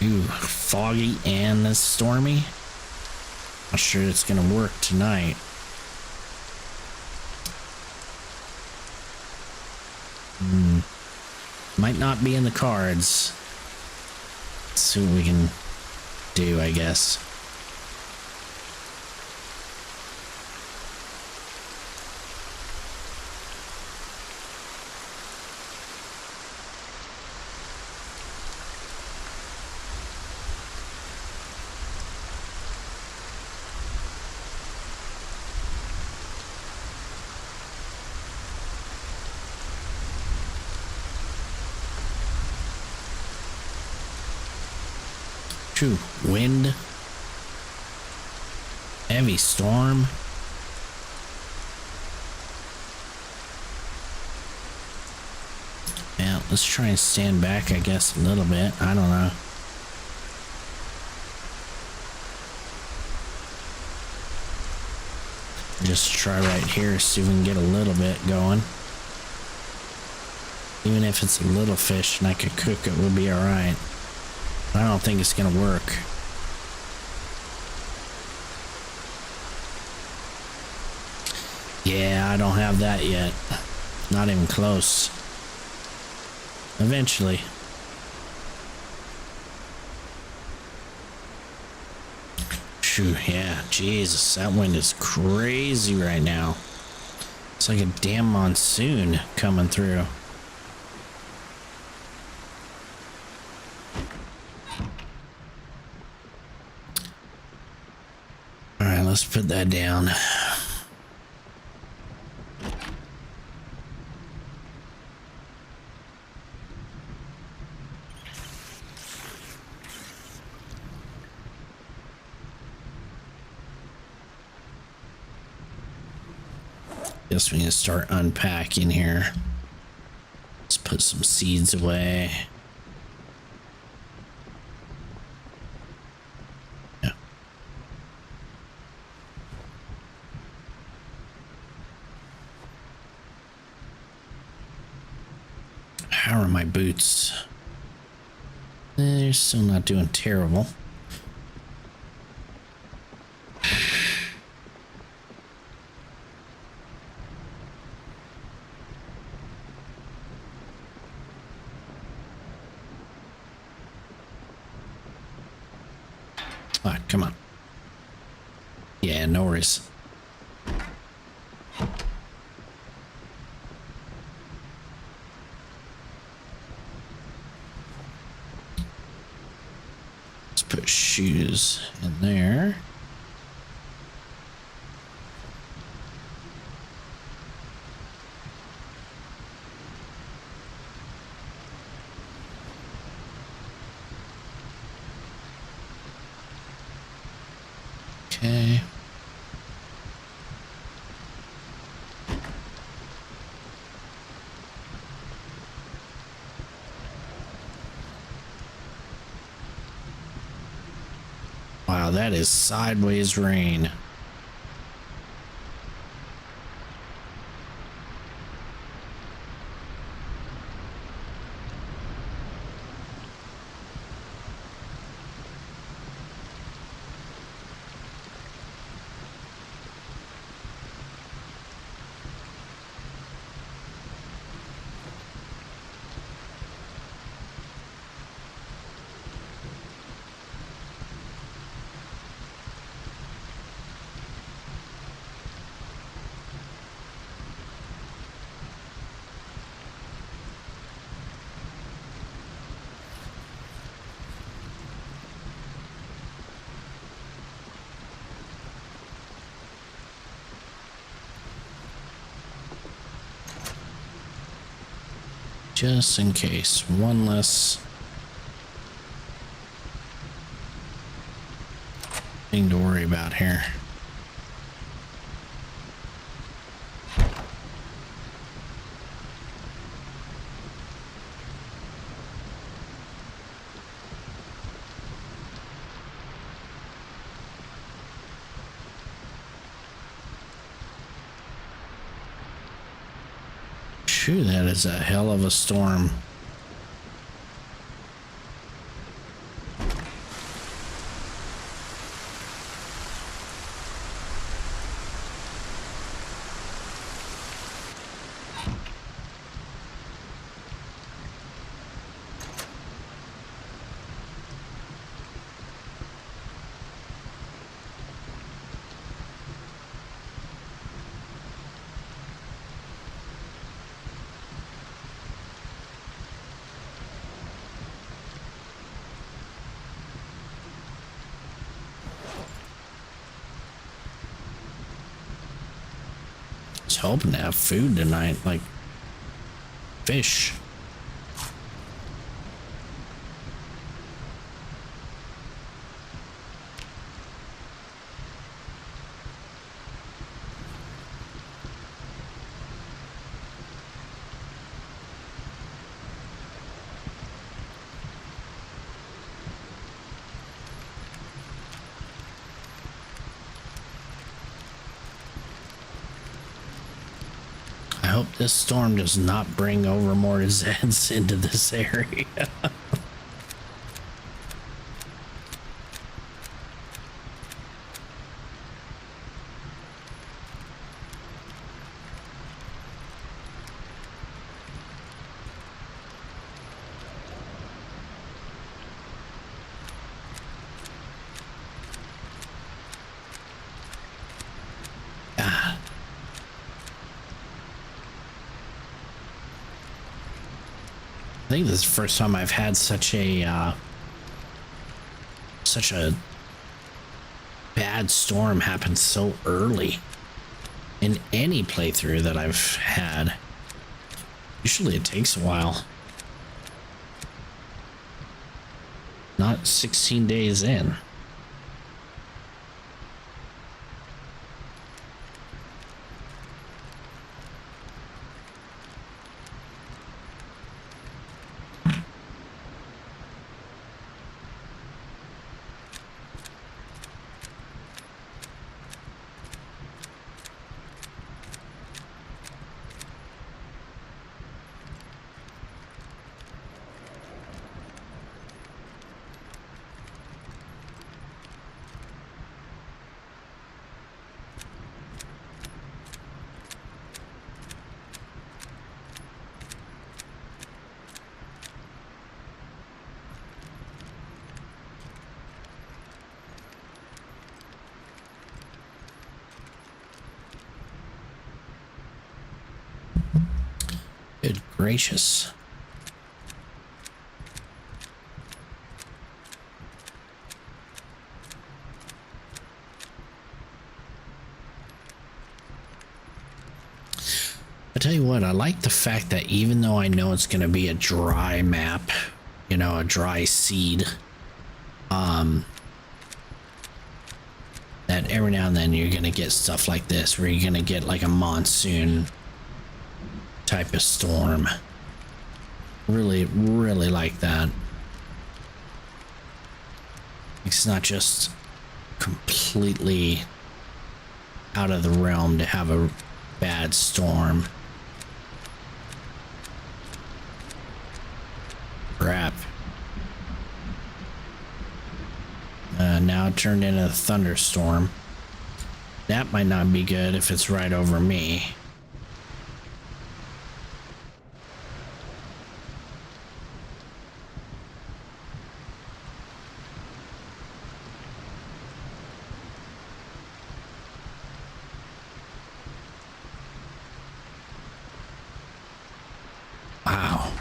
Ooh, foggy and stormy. Not sure it's gonna work tonight. Might not be in the cards. Let's see what we can do, I guess. True. Wind. Heavy storm. Yeah, let's try and stand back, I guess, a little bit. I don't know. Just try right here, see if we can get a little bit going. Even if it's a little fish and I could cook it, we'll be alright. I don't think it's gonna work. Yeah, I don't have that yet. Not even close. Eventually. Phew, yeah, Jesus, that wind is crazy right now. It's like a damn monsoon coming through. Alright, let's put that down. Guess we need to start unpacking here. Let's put some seeds away. Yeah. How are my boots? They're still not doing terrible. Ah, come on. Yeah, no worries. Let's put shoes in there. Okay. Wow, that is sideways rain. Just in case. One less thing to worry about here. Phew, that is a hell of a storm. I was hoping to have food tonight, like fish. I hope this storm does not bring over more Zeds into this area. I think this is the first time I've had such a bad storm happen so early in any playthrough that I've had. Usually it takes a while. Not 16 days in. Good gracious. I tell you what, I like the fact that even though I know it's going to be a dry map, you know, a dry seed, that every now and then you're going to get stuff like this where you're going to get like a monsoon type of storm. Really like that. It's not just completely out of the realm to have a bad storm. Crap. Now it turned into a thunderstorm. That might not be good if it's right over me. Wow.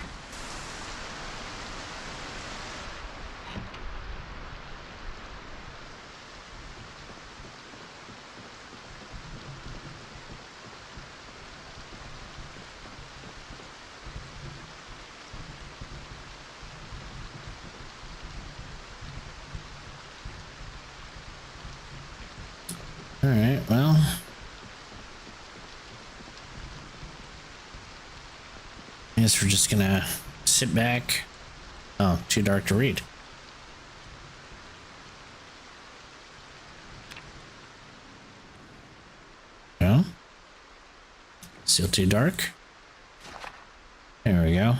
All right, well. I guess we're just gonna sit back. Oh, too dark to read. No? Still too dark? There we go.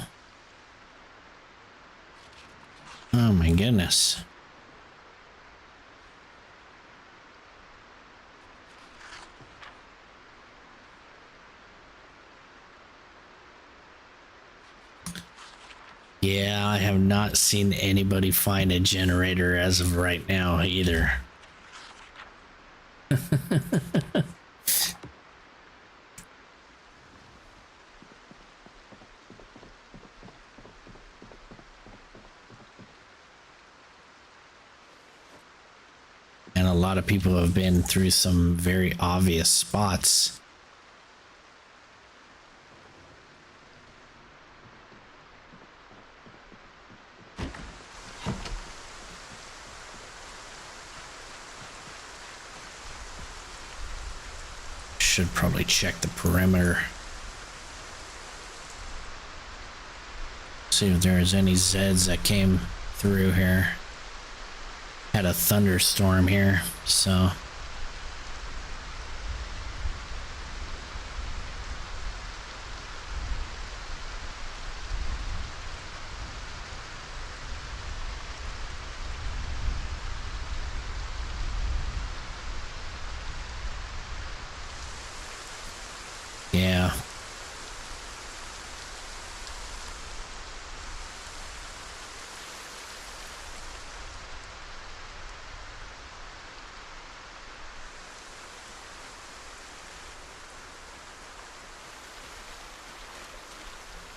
Oh my goodness. Yeah, I have not seen anybody find a generator as of right now either. And a lot of people have been through some very obvious spots. Should probably check the perimeter. See if there's any Zeds that came through here. Had a thunderstorm here, so. Yeah.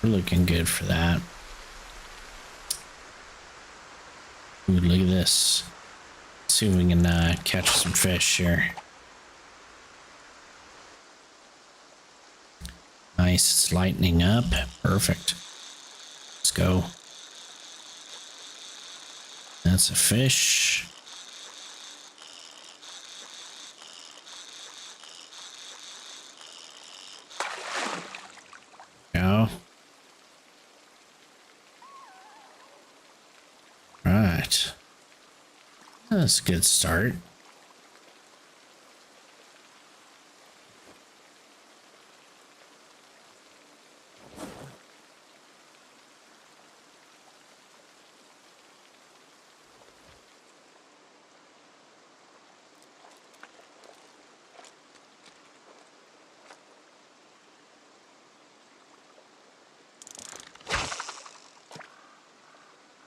We're looking good for that. Ooh, look at this. See if we can catch some fish here. Nice, it's lightening up. Perfect. Let's go. That's a fish. Go. Right. That's a good start.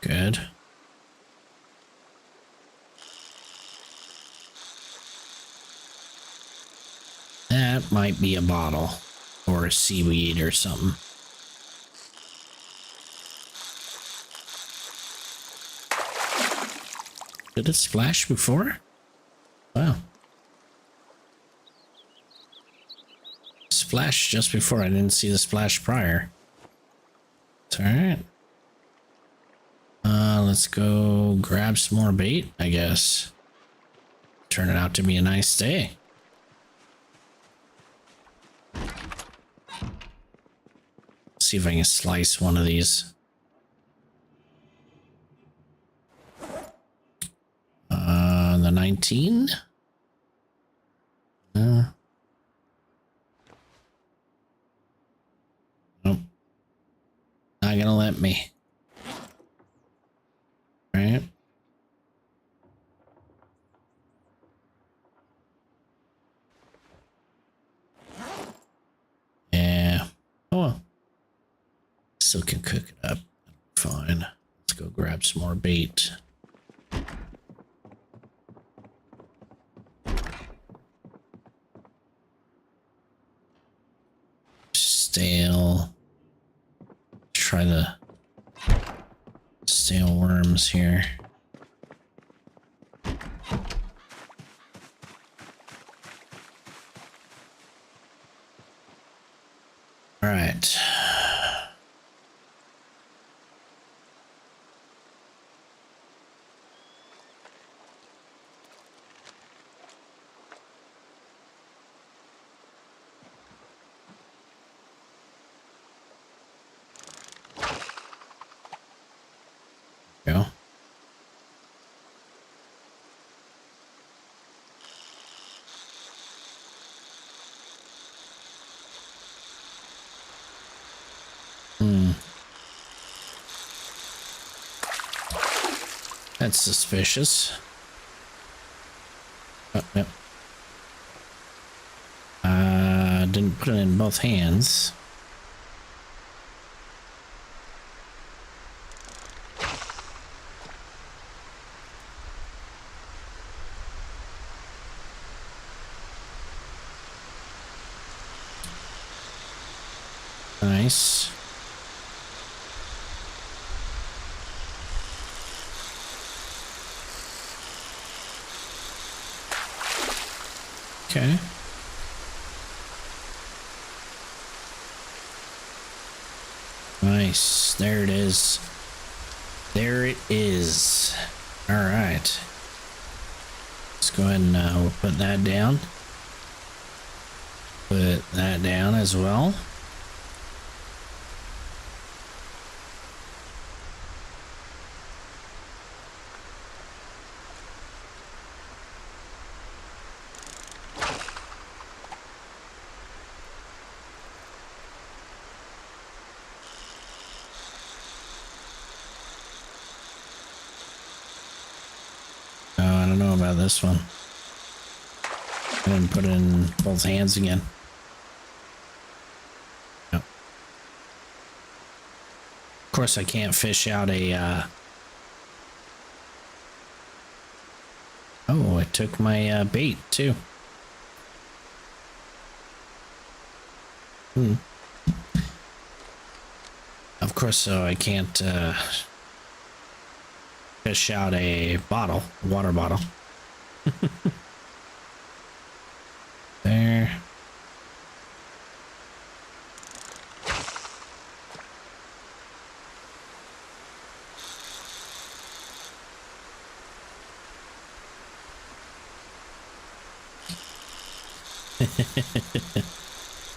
Good. That might be a bottle or a seaweed or something. Did it splash before? Wow. Splash just before. I didn't see the splash prior. It's all right. Let's go grab some more bait, I guess. Turn it out to be a nice day. See if I can slice one of these. The 19. Nope. Not gonna let me. Right. Yeah. Oh well. Still can cook it up. Fine. Let's go grab some more bait. Stale. Try the stale worms here. All right. Go. That's suspicious. Oh, yep. Didn't put it in both hands. Nice. Okay. Nice. There it is. There it is. All right. Let's go ahead and we'll put that down. Put that down as well. I don't know about this one. I didn't put it in both hands again. Of course, I can't fish out a, oh, it took my bait too. Of course, so I can't fish out a bottle, water bottle. There.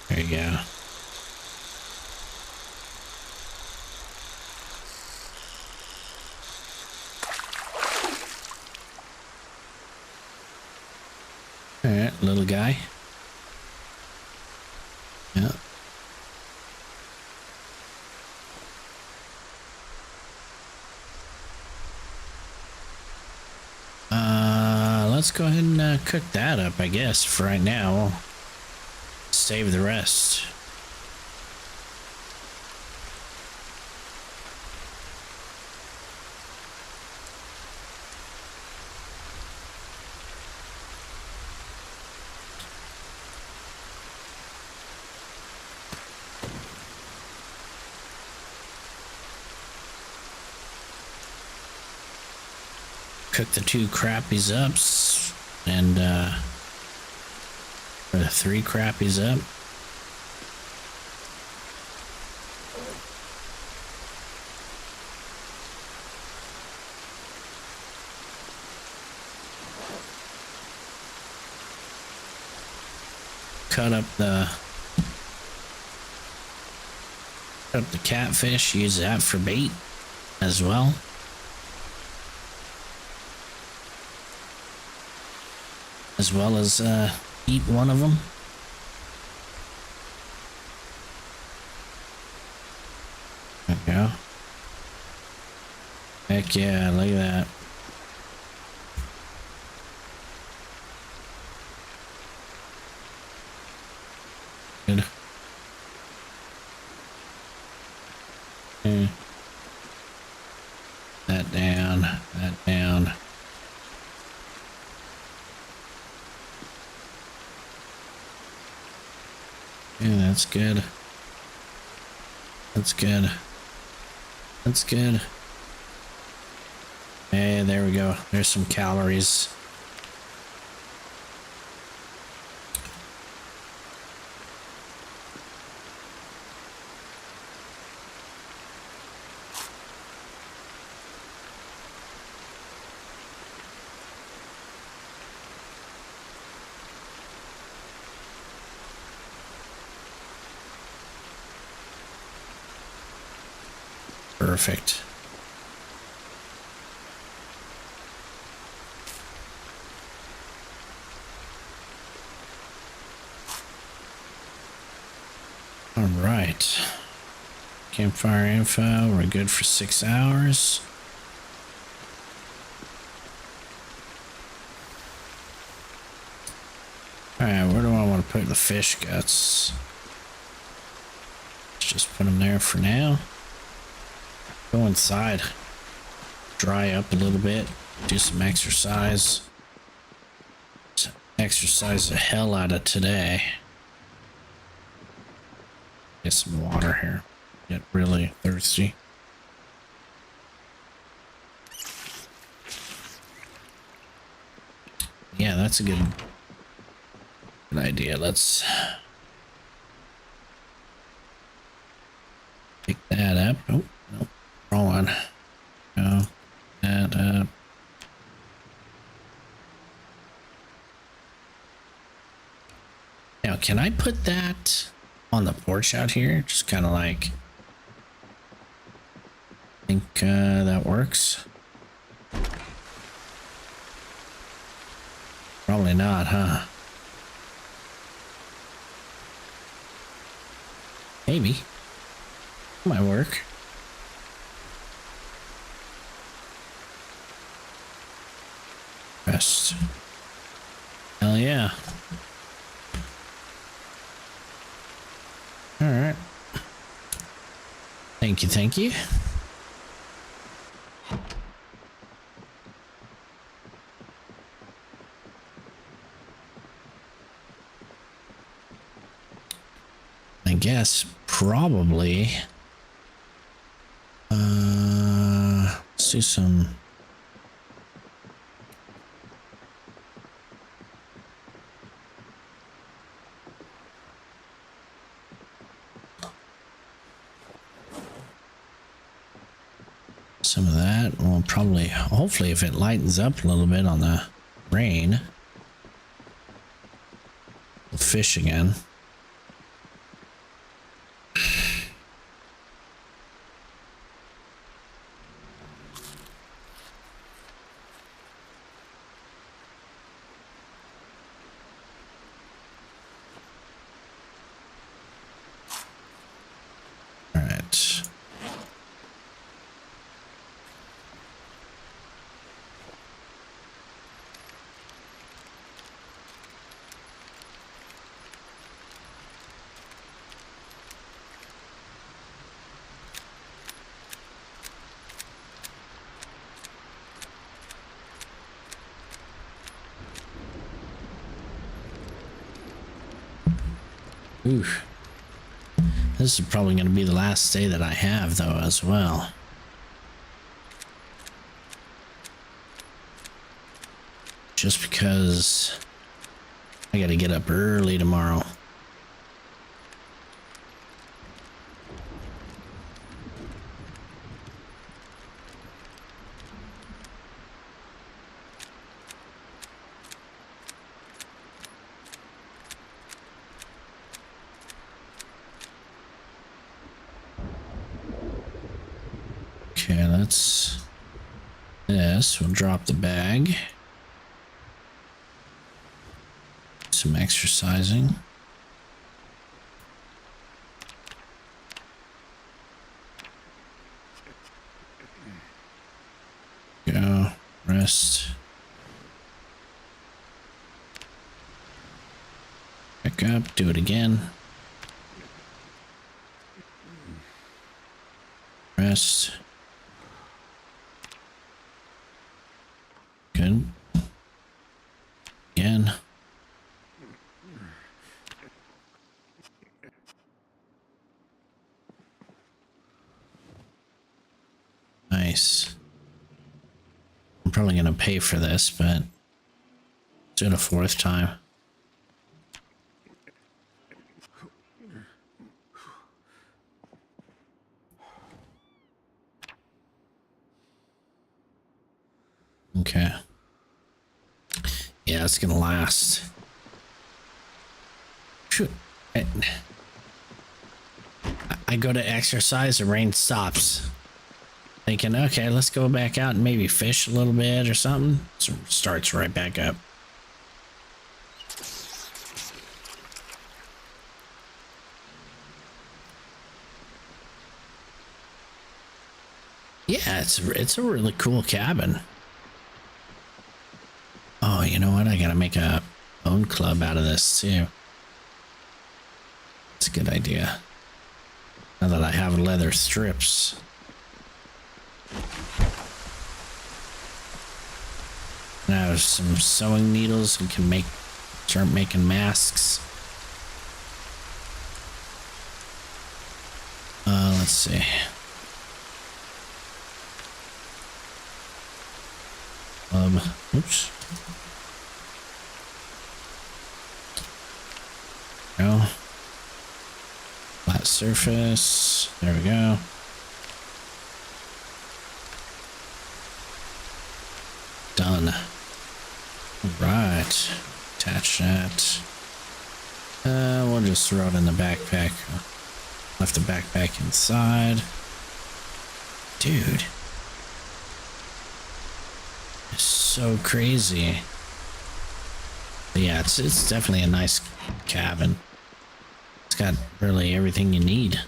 There you go. All right, little guy. Yeah. Let's go ahead and cook that up, I guess, for right now. Save the rest. Cook the 2 crappies up, and or the 3 crappies up. Cut up the catfish, use that for bait as well. As well as eat one of them. There we go. Heck yeah, look at that. Good. Okay. That down, that down. Yeah, that's good. That's good. That's good. Hey, there we go. There's some calories. Perfect. All right. Campfire info. We're good for 6 hours. All right. Where do I want to put the fish guts? Let's just put them there for now. Go inside, dry up a little bit, do some exercise. Exercise the hell out of today. Get some water here. Get really thirsty. Yeah, that's a good idea. Let's pick that up. Oh, nope. Wrong one. Go that up. Now, can I put that on the porch out here? Just kind of like, I think that works. Probably not, huh? Maybe. Might work. Rest. Hell yeah. All right. Thank you, thank you. I guess probably. Let's do some. Some of that. We'll probably, hopefully, if it lightens up a little bit on the rain, we'll fish again. All right. Ooh. This is probably going to be the last day that I have, though, as well. Just because I got to get up early tomorrow. Okay, let's this. We'll drop the bag. Some exercising. Go. Rest. Back up. Do it again. Rest. Good. Again. Nice. I'm probably going to pay for this, but do it a fourth time. Okay. Yeah, it's gonna last. Shoot. I go to exercise, the rain stops. Thinking, okay, let's go back out and maybe fish a little bit or something. So it starts right back up. Yeah, it's a really cool cabin. Oh, you know what? I gotta make a bone club out of this too. It's a good idea. Now that I have leather strips. And I have some sewing needles and can start making masks. Let's see. Oops. Go. Flat surface. There we go. Done. All right. Attach that. We'll just throw it in the backpack. Left the backpack inside. Dude. It's so crazy. But yeah, it's definitely a nice cabin. It's got really everything you need.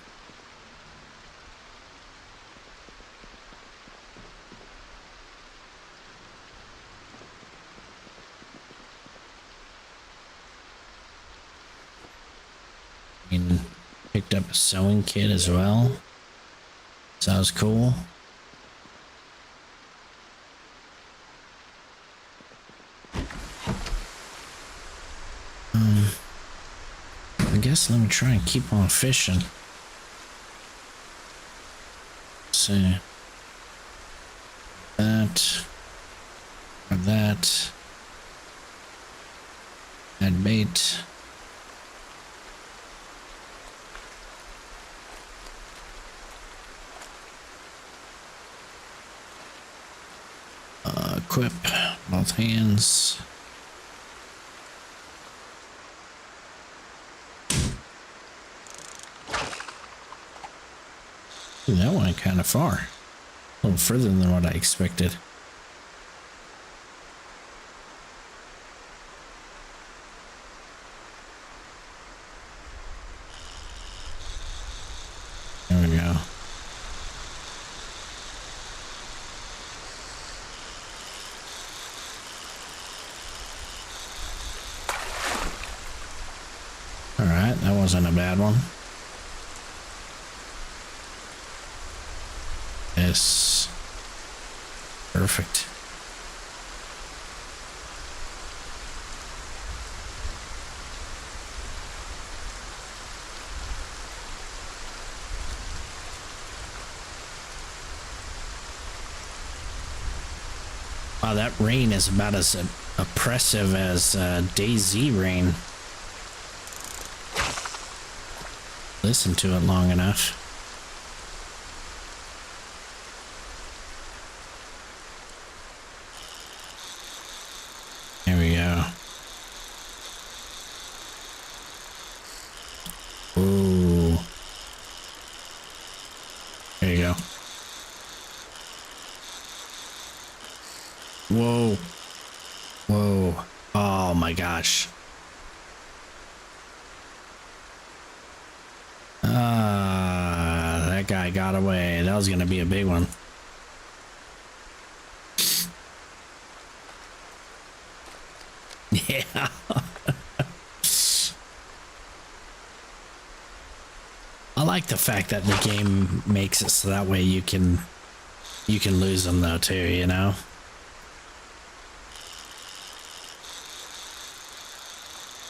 I mean, picked up a sewing kit as well. Sounds cool. I guess let me try and keep on fishing. See. That. Grab that. Add bait. Equip both hands. Ooh, that went kind of far. A little further than what I expected. There we go. All right, that wasn't a bad one. Yes. Perfect. Wow, that rain is about as oppressive as DayZ rain. Listen to it long enough. There we go. Ooh. There you go. Whoa. Whoa. Oh my gosh. That guy got away. That was gonna be a big one. Yeah. I like the fact that the game makes it so that way you can lose them though too, you know?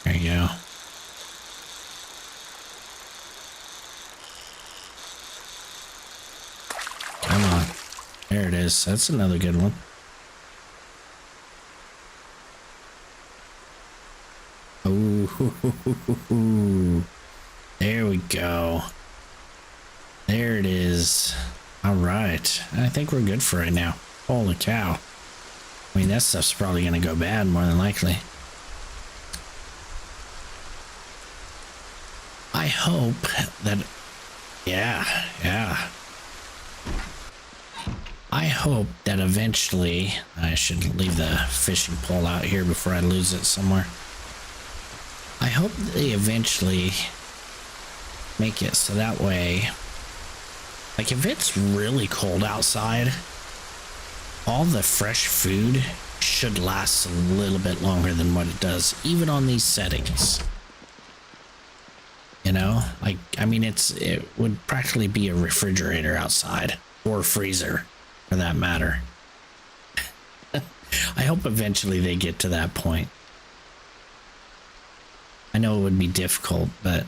There you go. Come on. There it is. That's another good one. Ooh. There we go. There it is. All right. I think we're good for right now. Holy cow. I mean, that stuff's probably going to go bad more than likely. I hope that... Yeah. I hope that eventually... I should leave the fishing pole out here before I lose it somewhere. I hope they eventually make it so that way, like if it's really cold outside, all the fresh food should last a little bit longer than what it does, even on these settings. You know, like, I mean, it would practically be a refrigerator outside, or freezer for that matter. I hope eventually they get to that point. I know it would be difficult, but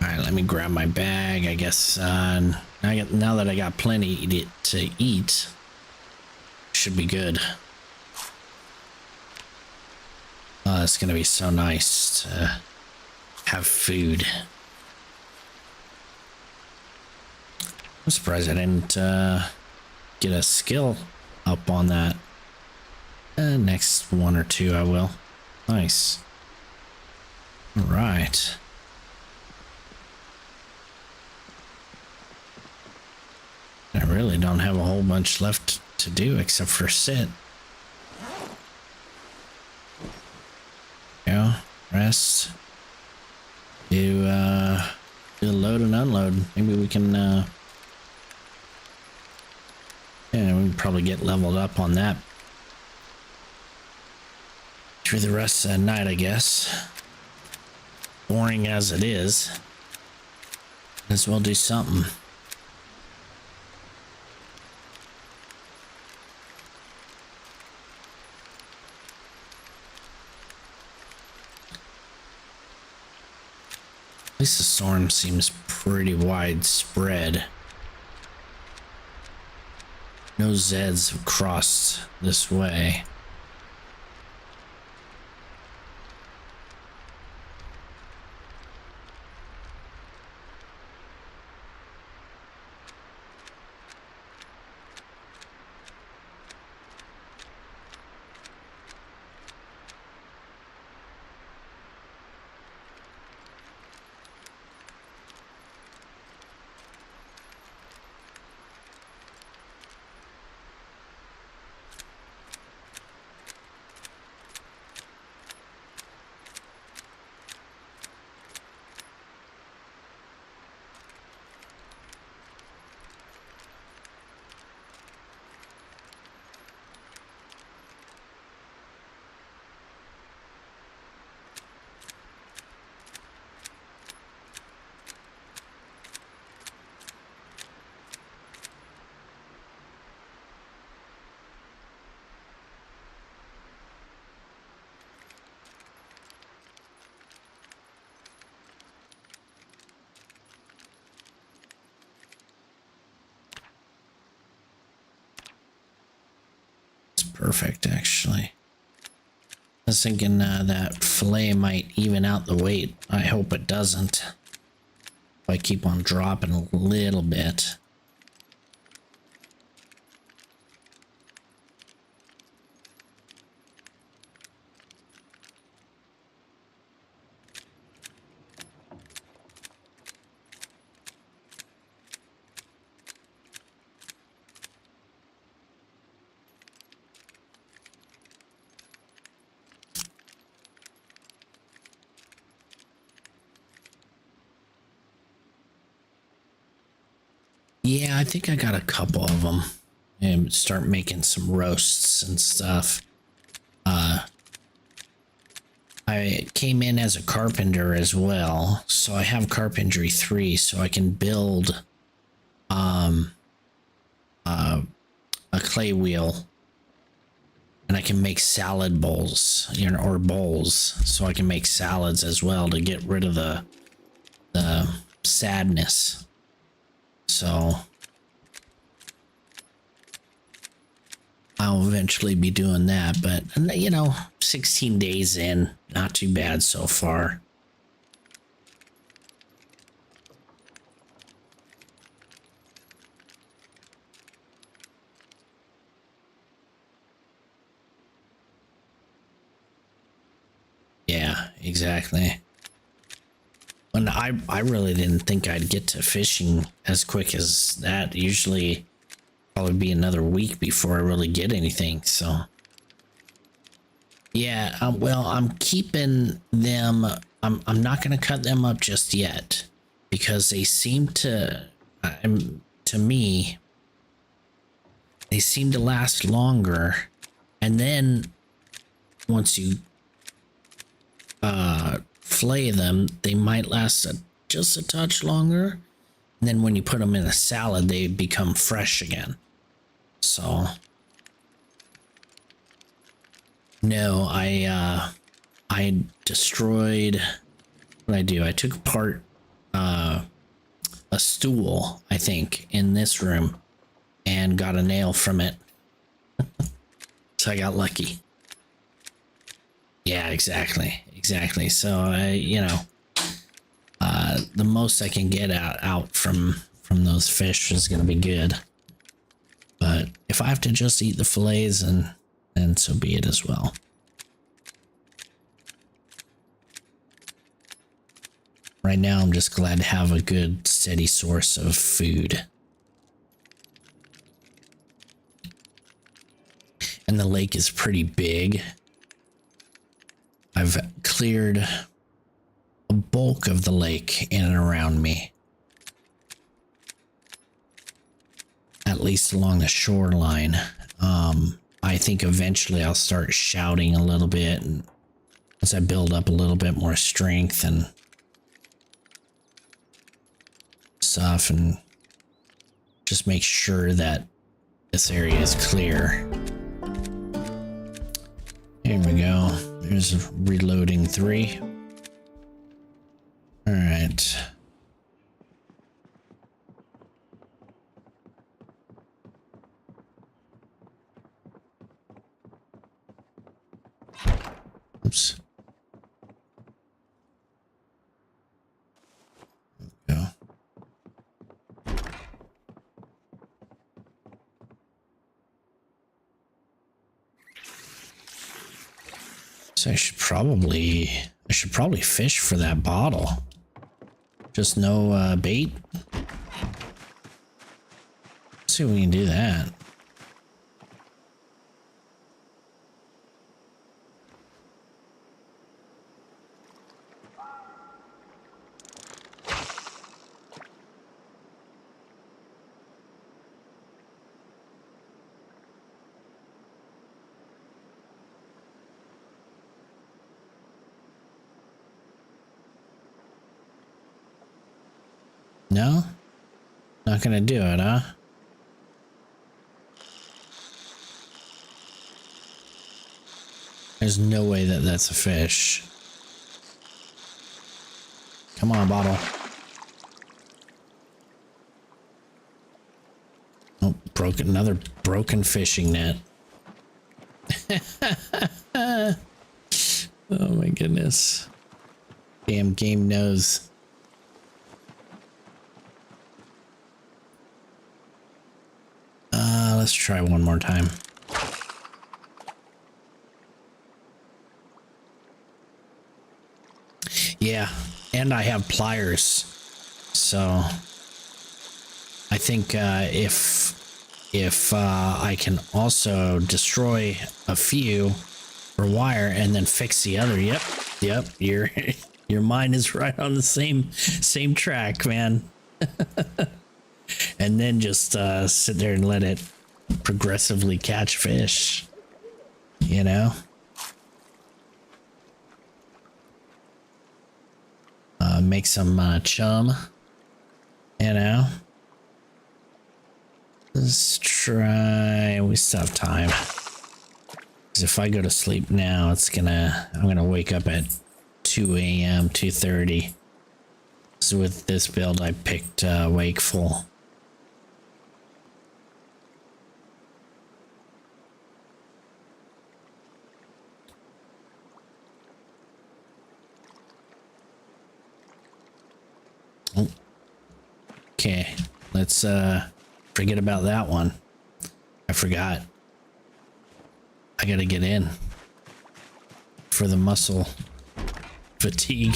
all right, let me grab my bag. I guess now that I got plenty to eat, should be good. Oh, it's gonna be so nice to have food. I'm surprised I didn't get a skill up on that. Next one or two I will. Nice. All right. I really don't have a whole bunch left to do except for sit. Yeah, rest. Do load and unload. Maybe we can yeah, we can probably get leveled up on that through the rest of the night, I guess. Boring as it is, as well do something. At least the storm seems pretty widespread. No Zeds have crossed this way. Perfect, actually. I was thinking that fillet might even out the weight. I hope it doesn't. If I keep on dropping a little bit. Yeah, I think I got a couple of them. And start making some roasts and stuff. I came in as a carpenter as well, so I have carpentry 3, so I can build a clay wheel, and I can make salad bowls, you know, or bowls, so I can make salads as well to get rid of the sadness. So I'll eventually be doing that, but you know, 16 days in, not too bad so far. Yeah, exactly. And I really didn't think I'd get to fishing as quick as that. Usually probably be another week before I really get anything, so yeah. Well, I'm keeping them. I'm not going to cut them up just yet because they seem to to me they seem to last longer, and then once you flay them, they might last just a touch longer, and then when you put them in a salad they become fresh again. So no, I destroyed, what did I do? I took apart a stool, I think, in this room and got a nail from it. So I got lucky. Yeah, exactly. So you know, the most I can get out from those fish is going to be good. But if I have to just eat the fillets, then so be it as well. Right now, I'm just glad to have a good, steady source of food. And the lake is pretty big. I've cleared a bulk of the lake in and around me. At least along the shoreline. I think eventually I'll start shouting a little bit, and as I build up a little bit more strength and stuff, and just make sure that this area is clear. Here we go. There's reloading 3. All right. Oops. Go. So I should probably fish for that bottle. Just no bait. Let's see if we can do that. No? Not gonna do it, huh? There's no way that that's a fish. Come on, bottle. Oh, another broken fishing net. Oh my goodness. Damn game knows. Let's try one more time. Yeah, and I have pliers, so I think if I can also destroy a few for wire and then fix the other. Yep, your mind is right on the same track, man. And then just sit there and let it progressively catch fish, you know. Make some chum, you know. Let's try. We still have time. Because if I go to sleep now, I'm gonna wake up at 2 a.m. 2:30. So with this build, I picked wakeful. Okay, let's forget about that one. I forgot. I gotta get in for the muscle. Fatigue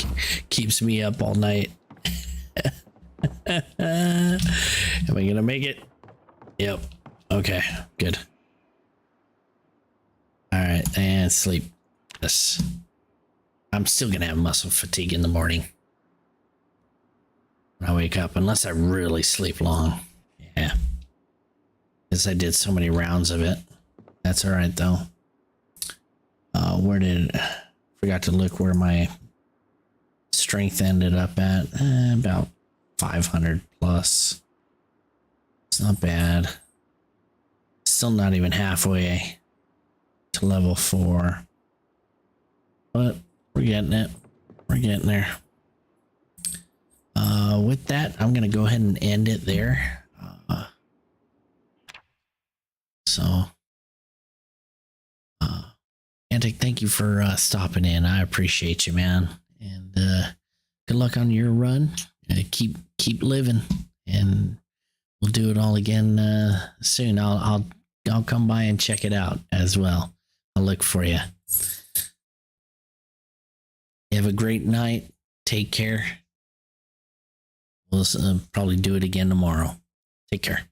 keeps me up all night. Am I gonna make it? Yep. Okay, good. All right, and sleep. Yes. I'm still gonna have muscle fatigue in the morning. I wake up, unless I really sleep long. Yeah. Because I did so many rounds of it. That's all right, though. Forgot to look where my strength ended up at. About 500 plus. It's not bad. Still not even halfway to level 4. But we're getting it. We're getting there. With that, I'm going to go ahead and end it there. Antic, thank you for stopping in. I appreciate you, man. And good luck on your run. Keep living, and we'll do it all again soon. I'll come by and check it out as well. I'll look for you. Have a great night. Take care. We'll probably do it again tomorrow. Take care.